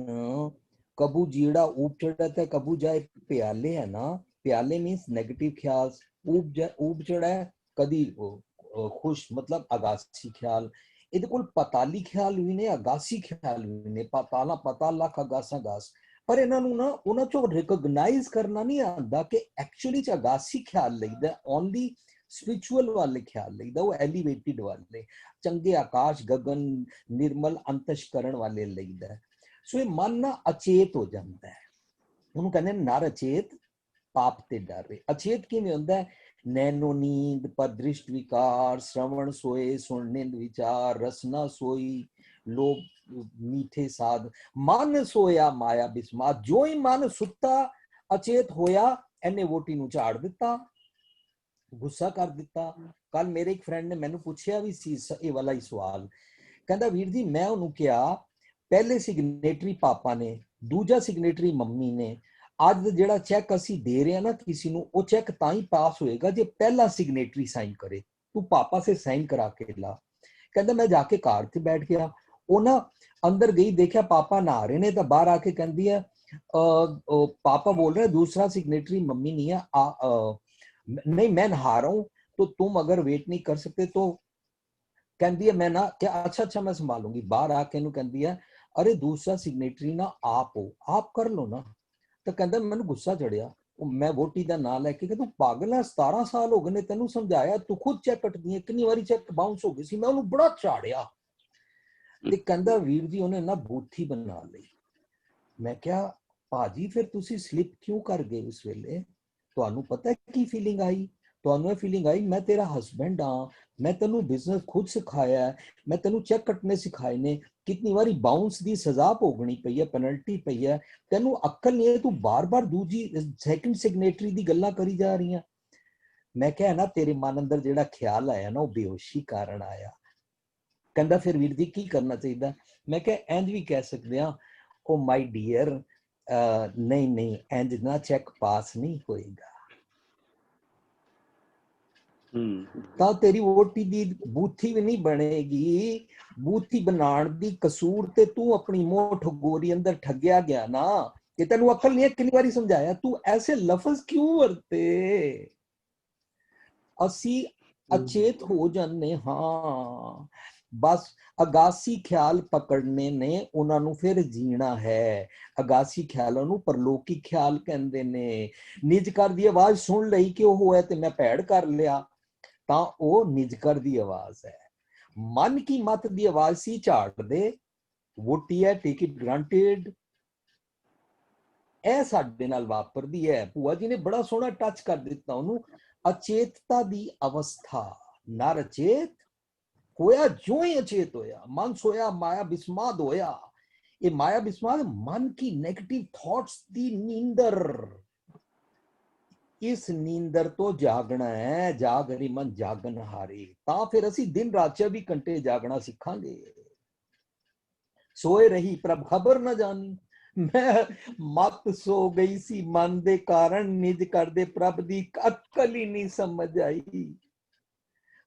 F: ਕਬੂ ਜਿਹੜਾ ਊਪ ਚੜਾ ਤੇ ਕਬੂ ਜਾਏ ਪਿਆਲੇ ਹੈ ਨਾ, ਪਿਆਲੇ ਮੀਨਸ ਨੈਗੇਟਿਵ ਖਿਆਲ। ਊਪ ਚੜਾ ਹੈ ਕਦੀ ਖੁਸ਼, ਮਤਲਬ ਅਗਾਸੀ ਖਿਆਲ। ਇਹਦੇ ਕੋਲ ਪਤਾਲੀ ਖਿਆਲ ਵੀ ਨੇ, ਅਗਾਸੀ ਖਿਆਲ ਵੀ ਨੇ। ਪਤਾਲਾ ਪਤਾ ਲੱਖ, ਅਗਾਸਾ ਗਾਸ। ਪਰ ਇਹਨਾਂ ਨੂੰ ਨਾ ਉਹਨਾਂ ਚੋਂ ਰਿਕੋਗਨਾਈਜ਼ ਕਰਨਾ ਨਹੀਂ ਆਉਂਦਾ ਕਿ ਐਕਚੁਅਲੀ ਚ ਅਗਾਸੀ ਖਿਆਲ ਲਈਦਾ, ਓਨਲੀ ਸਪਿਰਿਚੁਅਲ ਵਾਲੇ ਖਿਆਲ ਲਈਦਾ, ਉਹ ਐਲੀਵੇਟਿਡ ਵਾਲੇ, ਚੰਗੇ ਆਕਾਸ਼ ਗਗਨ ਨਿਰਮਲ ਅੰਤਸ਼ਕਰਨ ਵਾਲੇ ਲਈਦਾ। ਸੋ ਇਹ ਮਨ ਨਾ ਅਚੇਤ ਹੋ ਜਾਂਦਾ ਹੈ। ਉਹਨੂੰ ਕਹਿੰਦੇ ਨਰ ਅਚੇਤ ਪਾਪ ਤੇ ਡਰੇ। ਅਚੇਤ ਕਿਵੇਂ ਹੁੰਦਾ? ਨੈਨੋ ਨੀਂਦ ਪਰ ਦ੍ਰਿਸ਼ਟ ਵਿਕਾਰ, श्रवण सोए सुन निंद विचार, रसना सोई लोभ मीठे साध, मन सोया माया बिस्मात। जो ही मन सुत्ता अचेत होया, ਇਹਨੇ ਵੋਟੀ ਨੂੰ ਝਾੜ ਦਿੱਤਾ, ਗੁੱਸਾ ਕਰ ਦਿੱਤਾ। ਕੱਲ ਮੇਰੇ ਇੱਕ ਫਰੈਂਡ ਨੇ ਮੈਨੂੰ ਪੁੱਛਿਆ ਵੀ ਸੀ ਇਹ ਵਾਲਾ ਹੀ ਸਵਾਲ। ਕਹਿੰਦਾ ਵੀਰ ਜੀ ਮੈਂ ਉਹਨੂੰ ਕਿਹਾ ਪਹਿਲੇ ਸਿਗਨੇਟਰੀ ਪਾਪਾ ਨੇ, ਦੂਜਾ ਸਿਗਨੇਟਰੀ ਮੰਮੀ ਨੇ। ਅੱਜ ਦਾ ਜਿਹੜਾ ਚੈੱਕ ਅਸੀਂ ਦੇ ਰਹੇ ਹਾਂ ਨਾ ਕਿਸੇ ਨੂੰ, ਉਹ ਚੈੱਕ ਤਾਂ ਹੀ ਪਾਸ ਹੋਏਗਾ ਜੇ ਪਹਿਲਾ ਸਿਗਨੇਟਰੀ ਸਾਈਨ ਕਰੇ। ਤੂੰ ਪਾਪਾ ਸੇ ਸਾਈਨ ਕਰਾ ਕੇ ਲਾ। ਕਹਿੰਦਾ ਮੈਂ ਜਾ ਕੇ ਕਾਰ ਤੇ ਬੈਠ ਗਿਆ। ਉਹ ਨਾ ਅੰਦਰ ਗਈ, ਦੇਖਿਆ ਪਾਪਾ ਨਹਾ ਰਹੇ ਨੇ, ਤਾਂ ਬਾਹਰ ਆ ਕੇ ਕਹਿੰਦੀ ਹੈ पापा बोल रहे हैं दूसरा सिग्नेटरी मम्मी नहीं है, नहीं मैं नहा रहा हूं तो तुम अगर वेट नहीं कर सकते तो। कहती है मैं ना क्या, अच्छा मैं संभालूंगी। बाहर आके कहती है अरे दूसरा सिग्नेटरी ना आप हो, आप कर लो ना। तो कहता मैंने गुस्सा चढ़िया, मैं वोटी का नाम लैके कि तू पागल है, 17 साल हो गए ने तेन समझाया, तू खुद चेक कटदी है, कितनी बारी चेक बाउंस हो गई सी, मैं उन्होंने बड़ा झाड़िया। ते कहता वीर जी उन्हें ना बूथी बना ली। मैं क्या भाजी फिर तुसी स्लिप क्यों कर गए उस वेले? ਤੁਹਾਨੂੰ ਪਤਾ ਕੀ ਫੀਲਿੰਗ ਆਈ? ਤੁਹਾਨੂੰ ਇਹ ਫੀਲਿੰਗ ਆਈ ਮੈਂ ਤੇਰਾ ਹਸਬੈਂਡ ਆ, ਮੈਂ ਤੈਨੂੰ ਬਿਜ਼ਨਸ ਖੁਦ ਸਿਖਾਇਆ, ਮੈਂ ਤੈਨੂੰ ਚੈੱਕ ਕੱਟਨੇ ਸਿਖਾਏ ਨੇ, ਕਿੰਨੀ ਵਾਰੀ ਬਾਉਂਸ ਦੀ ਸਜ਼ਾ ਭੋਗਣੀ ਪਈ ਹੈ, ਪੈਨਲਟੀ ਪਈ ਹੈ, ਤੈਨੂੰ ਅਕਲ ਨਹੀਂ ਹੈ, ਤੂੰ ਬਾਰ-ਬਾਰ ਦੂਜੀ ਸੈਕੰਡ ਸਿਗਨੇਟਰੀ ਦੀ ਗੱਲਾਂ ਕਰੀ ਜਾ ਰਹੀ ਆ। ਮੈਂ ਕਿਹਾ ਨਾ ਤੇਰੇ ਮਨ ਅੰਦਰ ਜਿਹੜਾ ਖਿਆਲ ਆਇਆ ਨਾ ਉਹ ਬੇਹੋਸ਼ੀ ਕਾਰਨ ਆਇਆ। ਕਹਿੰਦਾ ਫਿਰ ਵੀਰ ਜੀ ਕੀ ਕਰਨਾ ਚਾਹੀਦਾ? ਮੈਂ ਕਿਹਾ ਇੰਜ ਵੀ ਕਹਿ ਸਕਦੇ ਆ, ਉਹ ਮਾਈ ਡੀਅਰ ਨਹੀਂ ਇੰਜ ਨਾ ਚੈੱਕ ਪਾਸ ਨਹੀਂ ਹੋਏਗਾ। ਤਾਂ ਤੇਰੀ ਵੋਟੀ ਦੀ ਬੂਥੀ ਵੀ ਨਹੀਂ ਬਣੇਗੀ। ਬੂਥੀ ਬਣਾਉਣ ਦੀ ਕਸੂਰ ਤੇ ਤੂੰ ਆਪਣੀ ਮੋਠ ਗੋਰੀ ਅੰਦਰ ਠੱਗਿਆ ਗਿਆ ਨਾ, ਕਿ ਤੈਨੂੰ ਅਕਲ ਨਹੀਂ ਹੈ। ਕਿੰਨੀ ਵਾਰੀ ਸਮਝਾਇਆ, ਤੂੰ ਐਸੇ ਲਫ਼ਜ਼ ਕਿਉਂ ਵਰਤੇ? ਅਸੀਂ ਅਚੇਤ ਹੋ ਜਾਂਦੇ ਹਾਂ। ਬਸ ਅਗਾਸੀ ਖਿਆਲ ਪਕੜਨੇ ਨੇ, ਉਹਨਾਂ ਨੂੰ ਫਿਰ ਜੀਣਾ ਹੈ। ਅਗਾਸੀ ਖਿਆਲਾਂ ਨੂੰ ਪਰਲੋਕੀ ਖਿਆਲ ਕਹਿੰਦੇ ਨੇ। ਨਿਜ ਘਰ ਦੀ ਆਵਾਜ਼ ਸੁਣ ਲਈ ਕਿ ਉਹ ਹੋਇਆ ਤੇ ਮੈਂ ਭੈੜ ਕਰ ਲਿਆ, ਤਾਂ ਉਹ ਨਿਜ ਘਰ ਦੀ ਆਵਾਜ਼ ਹੈ। ਮਨ ਕੀ ਮਤ ਦੀ ਆਵਾਜ਼ ਸੀ ਝਾੜ ਦੇ, ਵੋਟੀ ਹੈ ਟੇਕ ਇਟ ਗ੍ਰਾਂਟਿਡ। ਇਹ ਸਾਡੇ ਨਾਲ ਵਾਪਰਦੀ ਹੈ। ਭੂਆ ਜੀ ਨੇ ਬੜਾ ਸੋਹਣਾ ਟੱਚ ਕਰ ਦਿੱਤਾ ਉਹਨੂੰ। ਅਚੇਤਤਾ ਦੀ ਅਵਸਥਾ, ਨਰ ਅਚੇਤ ਹੋਇਆ, ਜੋ ਹੀ ਅਚੇਤ ਹੋਇਆ, ਮਨ ਸੋਇਆ ਮਾਇਆ ਬਿਸਮਾਦ ਹੋਇਆ। ਇਹ ਮਾਇਆ ਬਿਸਮਾਦ ਮਨ ਕੀ ਨੈਗੇਟਿਵ ਥਾਟਸ ਦੀ ਨੀਂਦਰ। ਇਸ ਨੀਂਦਰ ਤੋਂ ਜਾਗਣਾ ਹੈ। ਜਾਗ ਹਰੀ ਮਨ ਜਾਗਨ ਹਾਰੇ। ਤਾਂ ਫਿਰ ਅਸੀਂ ਦਿਨ ਰਾਤ 24 ਘੰਟੇ ਜਾਗਣਾ ਸਿੱਖਾਂਗੇ। ਸੋਏ ਰਹੀ ਪ੍ਰਭ ਖਬਰ ਨਾ ਜਾਣੀ। ਮੈਂ ਮਤ ਸੋ ਗਈ ਸੀ ਮਨ ਦੇ ਕਾਰਨ, ਨਿਜ ਕਰਦੇ ਪ੍ਰਭ ਦੀ ਅਕਲ ਹੀ ਨਹੀਂ ਸਮਝ ਆਈ।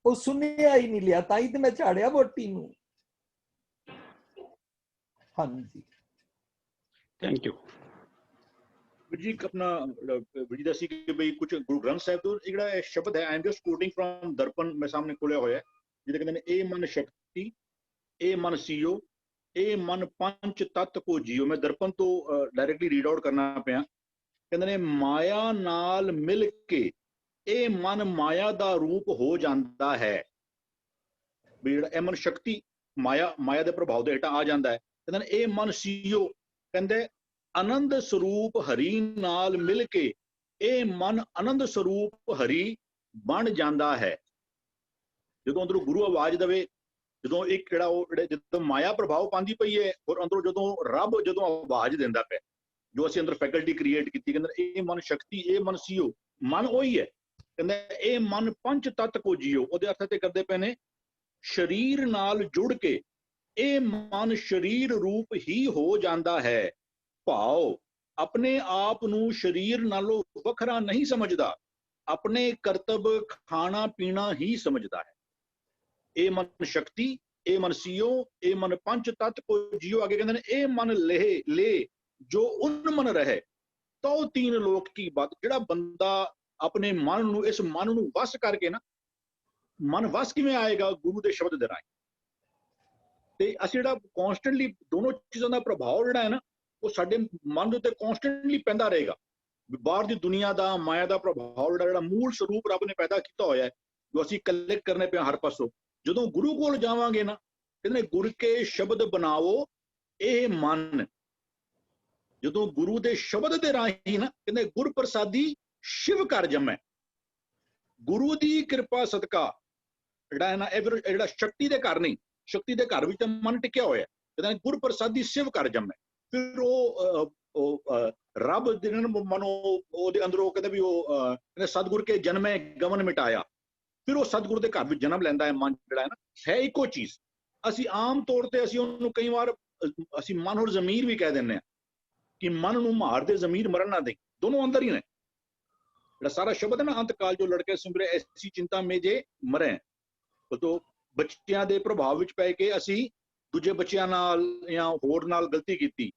F: ਉਹ ਸੁਣਿਆ ਹੀ ਨਹੀਂ ਲਿਆ, ਤਾਂ ਹੀ ਤੇ ਮੈਂ ਝਾੜਿਆ ਵੋਟੀ ਨੂੰ। ਹਾਂਜੀ
G: थैंक यू।
C: ਜੀ ਇੱਕ ਆਪਣਾ ਵੀਰ ਦੱਸੀ ਕਿ ਬਈ ਕੁਝ ਗੁਰੂ ਗ੍ਰੰਥ ਸਾਹਿਬ ਤੋਂ ਜਿਹੜਾ ਇਹ ਸ਼ਬਦ ਹੈ, I am just quoting from Darpan, ਮੇਰੇ ਸਾਹਮਣੇ ਖੋਲਿਆ ਹੋਇਆ ਹੈ, ਜਿਹਦੇ ਕਹਿੰਦੇ ਨੇ ਇਹ ਮਨ ਸ਼ਕਤੀ, ਇਹ ਮਨ ਸੀਓ, ਇਹ ਮਨ ਪੰਜ ਤਤ ਕੋ ਜੀਓ। ਮੈਂ ਦਰਪਨ ਤੋਂ ਡਾਇਰੈਕਟਲੀ ਰੀਡ ਆਊਟ ਕਰਨਾ ਪਿਆ। ਕਹਿੰਦੇ ਨੇ ਮਾਇਆ ਨਾਲ ਮਿਲ ਕੇ ਇਹ ਮਨ ਮਾਇਆ ਦਾ ਰੂਪ ਹੋ ਜਾਂਦਾ ਹੈ। ਵੀ ਜਿਹੜਾ ਇਹ ਮਨ ਸ਼ਕਤੀ ਮਾਇਆ ਦੇ ਪ੍ਰਭਾਵ ਦੇ ਹੇਠਾਂ ਆ ਜਾਂਦਾ ਹੈ। ਕਹਿੰਦੇ ਨੇ ਇਹ ਮਨ ਸੀਓ, ਕਹਿੰਦੇ ਆਨੰਦ ਸਰੂਪ ਹਰੀ ਨਾਲ ਮਿਲ ਕੇ ਇਹ ਮਨ ਆਨੰਦ ਸਰੂਪ ਹਰੀ ਬਣ ਜਾਂਦਾ ਹੈ। ਜਦੋਂ ਅੰਦਰੋਂ ਗੁਰੂ ਆਵਾਜ਼ ਦੇਵੇ, ਜਦੋਂ ਇੱਕ ਜਿਹੜਾ ਉਹ ਜਦੋਂ ਮਾਇਆ ਪ੍ਰਭਾਵ ਪਾਉਂਦੀ ਪਈ ਹੈ, ਔਰ ਅੰਦਰੋਂ ਜਦੋਂ ਰੱਬ ਜਦੋਂ ਆਵਾਜ਼ ਦਿੰਦਾ ਪਿਆ, ਜੋ ਅਸੀਂ ਅੰਦਰ ਫੈਕਲਟੀ ਕ੍ਰੀਏਟ ਕੀਤੀ, ਕਹਿੰਦੇ ਇਹ ਮਨ ਸ਼ਕਤੀ, ਇਹ ਮਨ ਸੀਓ, ਮਨ ਉਹੀ ਹੈ। ਕਹਿੰਦੇ ਇਹ ਮਨ ਪੰਜ ਤਤ ਕੋ ਜੀਓ, ਉਹਦੇ ਅਰਥ ਤੇ ਕਰਦੇ ਪਏ ਨੇ ਸਰੀਰ ਨਾਲ ਜੁੜ ਕੇ ਇਹ ਮਨ ਸਰੀਰ ਰੂਪ ਹੀ ਹੋ ਜਾਂਦਾ ਹੈ। ਭਾਵ ਆਪਣੇ ਆਪ ਨੂੰ ਸਰੀਰ ਨਾਲੋਂ ਵੱਖਰਾ ਨਹੀਂ ਸਮਝਦਾ, ਆਪਣੇ ਕਰਤੱਵ ਖਾਣਾ ਪੀਣਾ ਹੀ ਸਮਝਦਾ ਹੈ। ਇਹ ਮਨ ਸ਼ਕਤੀ, ਇਹ ਮਨ ਸੀਓ, ਇਹ ਮਨ ਪੰਜ ਤਤ ਕੋ ਜੀਓ। ਅੱਗੇ ਕਹਿੰਦੇ ਨੇ ਇਹ ਮਨ ਲੈ ਜੋ ਉਨ ਮਨ ਰਹੇ ਤੋ ਤੀਨ ਲੋਕ ਕੀ ਬਾਤ। ਜਿਹੜਾ ਬੰਦਾ ਆਪਣੇ ਮਨ ਨੂੰ, ਇਸ ਮਨ ਨੂੰ ਵਸ ਕਰਕੇ ਨਾ, ਮਨ ਵਸ ਕਿਵੇਂ ਆਏਗਾ? ਗੁਰੂ ਦੇ ਸ਼ਬਦ ਦੇ ਰਾਹੀਂ। ਤੇ ਅਸੀਂ ਜਿਹੜਾ ਕੌਨਸਟੈਂਟਲੀ ਦੋਨੋਂ ਚੀਜ਼ਾਂ ਦਾ ਪ੍ਰਭਾਵ ਜਿਹੜਾ ਹੈ ਨਾ, ਉਹ ਸਾਡੇ ਮਨ ਦੇ ਉੱਤੇ ਕੌਨਸਟੈਂਟਲੀ ਪੈਂਦਾ ਰਹੇਗਾ। ਬਾਹਰ ਦੀ ਦੁਨੀਆ ਦਾ, ਮਾਇਆ ਦਾ ਪ੍ਰਭਾਵ ਜਿਹੜਾ ਮੂਲ ਸਰੂਪ ਰੱਬ ਨੇ ਪੈਦਾ ਕੀਤਾ ਹੋਇਆ ਹੈ, ਜੋ ਅਸੀਂ ਕਲੈਕਟ ਕਰਨੇ ਪਿਆ ਹਰ ਪਾਸੋਂ, ਜਦੋਂ ਗੁਰੂ ਕੋਲ ਜਾਵਾਂਗੇ ਨਾ, ਕਹਿੰਦੇ ਗੁਰ ਕੇ ਸ਼ਬਦ ਬਣਾਓ ਇਹ ਮਨ। ਜਦੋਂ ਗੁਰੂ ਦੇ ਸ਼ਬਦ ਦੇ ਰਾਹੀਂ ਨਾ, ਕਹਿੰਦੇ ਗੁਰ ਪ੍ਰਸਾਦੀ ਸ਼ਿਵ ਘਰ ਜੰਮੈ। ਗੁਰੂ ਦੀ ਕਿਰਪਾ ਸਦਕਾ ਜਿਹੜਾ ਹੈ ਨਾ, ਇਹ ਜਿਹੜਾ ਸ਼ਕਤੀ ਦੇ ਘਰ ਨਹੀਂ, ਸ਼ਕਤੀ ਦੇ ਘਰ ਵਿੱਚ ਤਾਂ ਮਨ ਟਿਕਿਆ ਹੋਇਆ, ਕਹਿੰਦੇ ਗੁਰ ਪ੍ਰਸਾਦੀ ਸ਼ਿਵ ਘਰ ਜੰਮੈ। ਫਿਰ ਉਹ ਰੱਬ ਦੇ ਮਨੋ ਉਹਦੇ ਅੰਦਰੋਂ ਕਹਿੰਦੇ ਵੀ ਉਹ ਕਹਿੰਦੇ ਸਤਿਗੁਰ ਕੇ ਜਨਮੇ ਗਮਨ ਮਿਟਾਇਆ। ਫਿਰ ਉਹ ਸਤਿਗੁਰ ਦੇ ਘਰ ਵਿੱਚ ਜਨਮ ਲੈਂਦਾ ਹੈ ਮਨ, ਜਿਹੜਾ ਹੈ ਨਾ, ਹੈ ਇੱਕੋ ਚੀਜ਼। ਅਸੀਂ ਆਮ ਤੌਰ ਤੇ ਅਸੀਂ ਉਹਨੂੰ ਕਈ ਵਾਰ ਅਸੀਂ ਮਨ ਔਰ ਜ਼ਮੀਰ ਵੀ ਕਹਿ ਦਿੰਦੇ ਹਾਂ ਕਿ ਮਨ ਨੂੰ ਮਾਰ ਦੇ ਜ਼ਮੀਰ ਮਰਨ ਨਾ ਦੇ, ਦੋਨੋਂ ਅੰਦਰ ਹੀ ਨੇ। ਜਿਹੜਾ ਸਾਰਾ ਸ਼ਬਦ ਹੈ ਨਾ, ਅੰਤ ਕਾਲ ਜੋ ਲੜਕੇ ਸਿਮਰੇ ਐਸੀ ਚਿੰਤਾ ਮੇ ਜੇ ਮਰੇ। ਉਦੋਂ ਬੱਚਿਆਂ ਦੇ ਪ੍ਰਭਾਵ ਵਿੱਚ ਪੈ ਕੇ ਅਸੀਂ ਦੂਜੇ ਬੱਚਿਆਂ ਨਾਲ ਜਾਂ ਹੋਰ ਨਾਲ ਗਲਤੀ ਕੀਤੀ।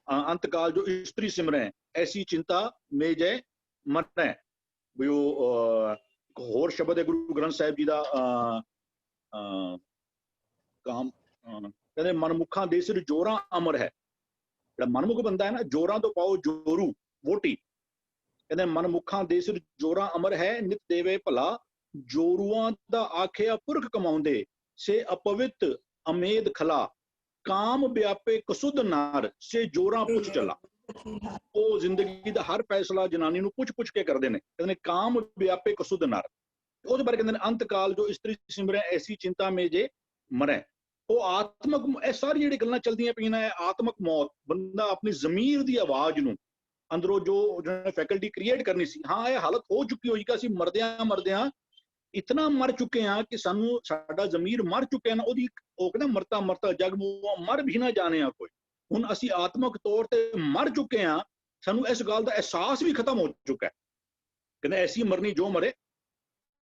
C: ਅੰਤ ਕਾਲ ਜੋ ਇਸਤਰੀ ਸਿਮਰੇ ਐਸੀ ਚਿੰਤਾ ਮੇ ਜੇ ਮਰੇ। ਵੀ ਉਹ ਹੋਰ ਸ਼ਬਦ ਹੈ ਗੁਰੂ ਗ੍ਰੰਥ ਸਾਹਿਬ ਜੀ ਦਾ, ਕਾਮ ਕਹਿੰਦੇ ਮਨਮੁਖਾਂ ਦੇ ਸਿਰ ਜੋਰਾਂ ਅਮਰ ਹੈ। ਜਿਹੜਾ ਮਨਮੁਖ ਬੰਦਾ ਹੈ ਨਾ, ਜੋਰਾਂ ਤੋਂ ਪਾਓ ਜੋਰੂ ਵੋਟੀ। ਕਹਿੰਦੇ ਮਨਮੁਖਾਂ ਦੇ ਸਿਰ ਜੋਰਾਂ ਅਮਰ ਹੈ, ਨਿਤ ਦੇਵੇ ਭਲਾ ਜੋਰੂਆਂ ਦਾ ਆਖਿਆ ਪੁਰਖ ਕਮਾਉਂਦੇ ਸੇ ਅਪਵਿੱਤ ਅਮੇਦ ਖਲਾ। ਕਾਮ ਵਿਆਪੇ ਕਸੁੱਧ ਨਾਰ ਸੇ ਜੋਰਾਂ ਪੁੱਛ ਚਲਾ। ਉਹ ਜ਼ਿੰਦਗੀ ਦਾ ਹਰ ਫੈਸਲਾ ਜਨਾਨੀ ਨੂੰ ਪੁੱਛ ਕੇ ਕਰਦੇ ਨੇ। ਕਹਿੰਦੇ ਨੇ ਕਾਮ ਵਿਆਪੇ ਕਸੁੱਧ ਨਾਰ। ਉਹਦੇ ਬਾਰੇ ਕਹਿੰਦੇ ਨੇ ਅੰਤ ਕਾਲ ਜੋ ਇਸਤਰੀ ਸਿਮਰੇ ਐਸੀ ਚਿੰਤਾ ਮੇ ਜੇ ਮਰੇ। ਉਹ ਆਤਮਕ, ਇਹ ਸਾਰੀ ਜਿਹੜੀ ਗੱਲਾਂ ਚੱਲਦੀਆਂ ਪਈਆਂ ਹੈ, ਆਤਮਕ ਮੌਤ। ਬੰਦਾ ਆਪਣੀ ਜ਼ਮੀਰ ਦੀ ਆਵਾਜ਼ ਨੂੰ ਅੰਦਰੋਂ ਜੋ ਫੈਕਲਟੀ ਕ੍ਰੀਏਟ ਕਰਨੀ ਸੀ, ਹਾਂ ਇਹ ਹਾਲਤ ਹੋ ਚੁੱਕੀ ਹੋਈ ਕਿ ਅਸੀਂ ਮਰਦਿਆਂ ਇਤਨਾ ਮਰ ਚੁੱਕੇ ਹਾਂ ਕਿ ਸਾਨੂੰ ਸਾਡਾ ਜ਼ਮੀਰ ਮਰ ਚੁੱਕਿਆ ਨਾ, ਉਹਦੀ ਉਹ ਕਹਿੰਦਾ ਮਰਤਾ ਜਗ ਮੂਆ ਮਰ ਵੀ ਨਾ ਜਾਣਿਆ ਕੋਈ। ਹੁਣ ਅਸੀਂ ਆਤਮਕ ਤੌਰ ਤੇ ਮਰ ਚੁੱਕੇ ਹਾਂ, ਸਾਨੂੰ ਇਸ ਗੱਲ ਦਾ ਅਹਿਸਾਸ ਵੀ ਖਤਮ ਹੋ ਚੁੱਕਾ ਹੈ। ਕਹਿੰਦੇ ਐਸੀ ਮਰਨੀ ਜੋ ਮਰੇ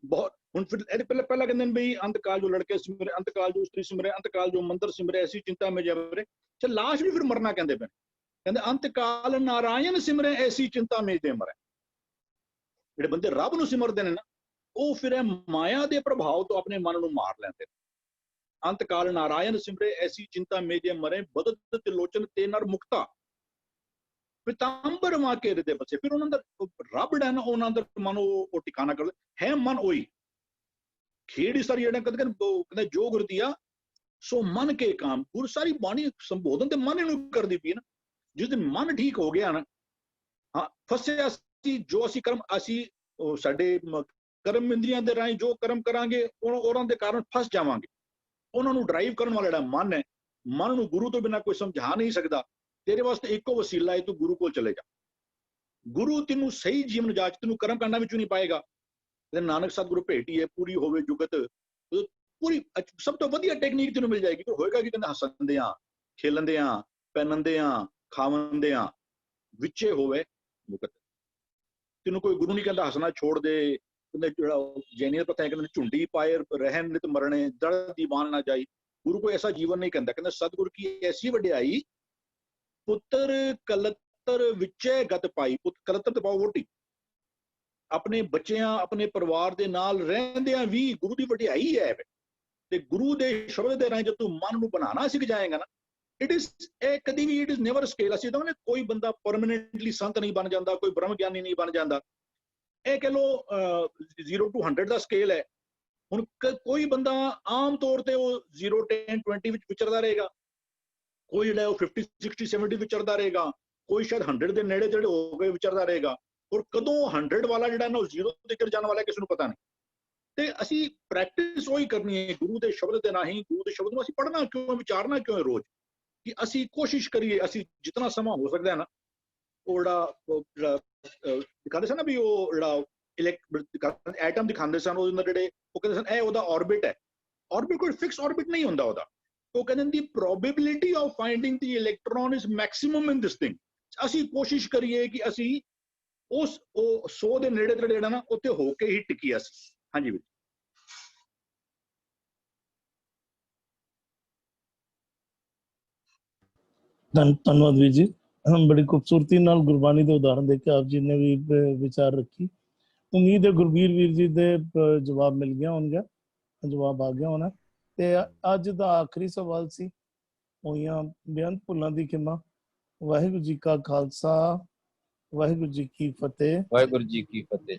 C: ਬਹੁਤ। ਹੁਣ ਫਿਰ ਇਹਦੇ ਪਹਿਲਾਂ ਕਹਿੰਦੇ ਨੇ ਬਈ ਅੰਤ ਕਾਲ ਜੋ ਲੜਕੇ ਸਿਮਰੇ, ਅੰਤ ਕਾਲ ਜੋ ਇਸਤਰੀ ਸਿਮਰੇ, ਅੰਤ ਕਾਲ ਜੋ ਮੰਦਰ ਸਿਮਰੇ ਐਸੀ ਚਿੰਤਾ ਮੇ ਜਬਰੇ। ਤੇ ਲਾਸ਼ ਵੀ ਫਿਰ ਮਰਨਾ ਕਹਿੰਦੇ ਪਏ। ਕਹਿੰਦੇ ਅੰਤ ਕਾਲ ਨਾਰਾਇਣ ਸਿਮਰੇ ਐਸੀ ਚਿੰਤਾ ਮੇ ਜੇ ਮਰੇ। ਜਿਹੜੇ ਬੰਦੇ ਰੱਬ ਨੂੰ ਸਿਮਰਦੇ ਨੇ ਨਾ, ਉਹ ਫਿਰ ਇਹ ਮਾਇਆ ਦੇ ਪ੍ਰਭਾਵ ਤੋਂ ਆਪਣੇ ਮਨ ਨੂੰ ਮਾਰ ਲੈਂਦੇ ਨੇ। ਅੰਤ ਕਾਲ ਨਾਰਾਇਣ ਸਿਮਰੇ ਐਸੀ ਚਿੰਤਾ ਮੇ ਜੇ ਮਰੇ, ਬਦਤ ਤਿਲੋਚਨ ਤੇ ਨਰ ਮੁਕਤਾ ਪਿਤਾੰਬਰ ਮਾਂ ਕੇ ਹਿਰਦੇ ਬਸੇ। ਫਿਰ ਉਹਨਾਂ ਦਾ ਰੱਬ ਜਿਹੜਾ ਨਾ, ਉਹਨਾਂ ਦਾ ਮਨ ਉਹ ਟਿਕਾਣਾ ਕਰ ਹੈ। ਮਨ ਉਹੀ ਖੇੜੀ ਸਾਰੀ ਜਿਹੜਾ ਕਹਿੰਦੇ ਜੋ ਗੁਰ ਦੀਆ ਸੋ ਮਨ ਕੇ ਕਾਮ। ਗੁਰ ਸਾਰੀ ਬਾਣੀ ਸੰਬੋਧਨ ਤੇ ਮਨ ਨੂੰ ਕਰਦੀ ਪਈ ਨਾ। ਜਿਸ ਦਿਨ ਮਨ ਠੀਕ ਹੋ ਗਿਆ ਨਾ, ਹਾਂ ਫਸਿਆ ਸੀ ਜੋ ਅਸੀਂ ਕਰਮ, ਅਸੀਂ ਸਾਡੇ ਕਰਮ ਇੰਦਰੀਆਂ ਦੇ ਰਾਹੀਂ ਜੋ ਕਰਮ ਕਰਾਂਗੇ ਉਹਨਾਂ ਦੇ ਕਾਰਨ ਫਸ ਜਾਵਾਂਗੇ। ਉਹਨਾਂ ਨੂੰ ਡਰਾਈਵ ਕਰਨ ਵਾਲਾ ਜਿਹੜਾ ਮਨ ਹੈ, ਮਨ ਨੂੰ ਗੁਰੂ ਤੋਂ ਬਿਨਾਂ ਕੋਈ ਸਮਝਾ ਨਹੀਂ ਸਕਦਾ। ਤੇਰੇ ਵਾਸਤੇ ਇੱਕੋ ਵਸੀਲਾ ਹੈ, ਤੂੰ ਗੁਰੂ ਕੋਲ ਚਲੇ ਜਾ। ਗੁਰੂ ਤੈਨੂੰ ਸਹੀ ਜੀਵਨ ਜਾਚ, ਤੈਨੂੰ ਕਰਮ ਕਾਂਡਾਂ ਵਿੱਚੋਂ ਨਹੀਂ ਪਾਏਗਾ। ਤੇ ਨਾਨਕ ਸਤਿਗੁਰੂ ਭੇਟੀ ਹੈ ਪੂਰੀ ਹੋਵੇ ਜੁਗਤ, ਪੂਰੀ ਸਭ ਤੋਂ ਵਧੀਆ ਟੈਕਨੀਕ ਤੈਨੂੰ ਮਿਲ ਜਾਏਗੀ। ਹੋਏਗਾ ਕਿ ਕਹਿੰਦੇ ਹੱਸਣਦਿਆਂ, ਖੇਲਣਦਿਆਂ, ਪਹਿਨਣਦਿਆਂ, ਖਾਵਣਦਿਆਂ ਵਿੱਚੇ ਹੋਵੇ ਮੁਕਤ। ਤੈਨੂੰ ਕੋਈ ਗੁਰੂ ਨਹੀਂ ਕਹਿੰਦਾ ਹੱਸਣਾ ਛੋੜ ਦੇ, ਕਹਿੰਦੇ ਜਿਹੜਾ ਜੈਨੀ ਦਾ ਪਤਾ ਹੈ ਕਹਿੰਦੇ ਝੁੰਡੀ ਪਾਏ ਰਹਿਣ ਨਿਤ ਮਰਨੇ ਦੜ ਦੀਵਾਨ ਨਾ ਜਾਈ। ਗੁਰੂ ਕੋਈ ਐਸਾ ਜੀਵਨ ਨਹੀਂ ਕਹਿੰਦਾ, ਕਹਿੰਦਾ ਸਤਿਗੁਰ ਕੀ ਐਸੀ ਵਡਿਆਈ ਪੁੱਤਰ ਕਲਤਰ ਵਿੱਚੇ ਗਤ ਪਾਈ। ਕਲਤਰ ਤੇ ਪਾਓ ਵੋਟੀ, ਆਪਣੇ ਬੱਚਿਆਂ ਆਪਣੇ ਪਰਿਵਾਰ ਦੇ ਨਾਲ ਰਹਿੰਦਿਆਂ ਵੀ ਗੁਰੂ ਦੀ ਵਡਿਆਈ ਹੈ। ਤੇ ਗੁਰੂ ਦੇ ਸ਼ਬਦ ਦੇ ਰਾਹੀਂ ਜਦ ਤੂੰ ਮਨ ਨੂੰ ਬਣਾਉਣਾ ਸਿੱਖ ਜਾਏਗਾ ਨਾ, ਇਟ ਇਜ਼ ਇਹ ਕਦੀ ਵੀ ਇਟ ਇਜ਼ ਨੈਵਰ ਸਕੇਲ। ਅਸੀਂ ਤਾਂ ਕੋਈ ਬੰਦਾ ਪਰਮਾਨੈਂਟਲੀ ਸੰਤ ਨਹੀਂ ਬਣ ਜਾਂਦਾ, ਕੋਈ ਬ੍ਰਹਮ ਗਿਆਨੀ ਨਹੀਂ ਬਣ ਜਾਂਦਾ। ਇਹ ਕਹ ਲੋ 0 to 100 ਦਾ ਸਕੇਲ ਹੈ। ਹੁਣ ਕੋਈ ਬੰਦਾ ਆਮ ਤੌਰ ਤੇ ਉਹ 0 10 20 ਵਿੱਚ ਵਿਚਰਦਾ ਰਹੇਗਾ, ਕੋਈ ਜਿਹੜਾ ਉਹ 50 60 70 ਵਿਚਰਦਾ ਰਹੇਗਾ, ਕੋਈ ਸ਼ਾਇਦ 100 ਦੇ ਨੇੜੇ ਤੇੜੇ ਹੋ ਕੇ ਵਿਚਰਦਾ ਰਹੇਗਾ। ਔਰ ਕਦੋਂ 100 ਵਾਲਾ ਜਿਹੜਾ ਨਾ ਉਹ 0 ਤੱਕ ਜਾਣ ਵਾਲਾ ਕਿਸੇ ਨੂੰ ਪਤਾ ਨਹੀਂ। ਤੇ ਅਸੀਂ ਪ੍ਰੈਕਟਿਸ ਉਹੀ ਕਰਨੀ ਹੈ ਗੁਰੂ ਦੇ ਸ਼ਬਦ ਦੇ ਰਾਹੀਂ। ਗੁਰੂ ਦੇ ਸ਼ਬਦ ਨੂੰ ਅਸੀਂ ਪੜ੍ਹਨਾ ਕਿਉਂ, ਵਿਚਾਰਨਾ ਕਿਉਂ ਹੈ ਰੋਜ਼, ਕਿ ਅਸੀਂ ਕੋਸ਼ਿਸ਼ ਕਰੀਏ ਅਸੀਂ ਜਿਤਨਾ ਸਮਾਂ ਹੋ ਸਕਦਾ ਹੈ ਨਾ, ਉਹ ਜਿਹੜਾ ਦਿਖਾਉਂਦੇ ਸਨ ਨਾ ਵੀ ਉਹ ਜਿਹੜਾ ਐਟਮ ਦਿਖਾਉਂਦੇ ਸਨ ਉਹਦੇ ਅੰਦਰ ਜਿਹੜੇ, ਉਹ ਕਹਿੰਦੇ ਸਨ ਇਹ ਉਹਦਾ ਆਰਬਿਟ ਹੈ। ਆਰਬਿਟ ਕੋਈ ਫਿਕਸ ਆਰਬਿਟ ਨਹੀਂ ਹੁੰਦਾ ਉਹਦਾ। ਉਹ ਕਹਿੰਦੇ ਦੀ probability of finding the electron is maximum in this thing. ਅਸੀਂ ਕੋਸ਼ਿਸ਼ ਕਰੀਏ ਕਿ ਅਸੀਂ ਉਸ 100 ਦੇ ਨੇੜੇ ਤੇੜੇ ਜਿਹੜਾ ਨਾ ਉੱਥੇ ਹੋ ਕੇ ਹੀ ਟਿਕੀ ਅਸੀਂ। ਹਾਂਜੀ ਵੀਰ।
A: ਧੰਨਵਾਦ ਵੀਰ ਜੀ। ਬੜੀ ਖੂਬਸੂਰਤੀ ਨਾਲ ਗੁਰਬਾਣੀ ਦੇ ਉਦਾਹਰਨ ਦੇ ਕੇ ਆਪ ਜੀ ਨੇ ਵੀ ਵਿਚਾਰ ਰੱਖੀ। ਉਮੀਦ ਹੈ ਗੁਰਬੀਰ ਵੀਰ ਜੀ ਦੇ ਜਵਾਬ ਮਿਲ ਗਿਆ ਹੋਣਗੇ, ਜਵਾਬ ਆ ਗਿਆ ਹੋਣਾ। ਤੇ ਅੱਜ ਦਾ ਆਖਰੀ ਸਵਾਲ ਸੀ, ਹੋਈਆਂ ਬੇਅੰਤ ਭੁੱਲਾਂ ਦੀ ਖਿਮਾ। ਵਾਹਿਗੁਰੂ ਜੀ ਕਾ ਖਾਲਸਾ, ਵਾਹਿਗੁਰੂ ਜੀ ਕੀ ਫਤਿਹ।
B: ਵਾਹਿਗੁਰੂ ਜੀ ਕੀ ਫਤਿਹ।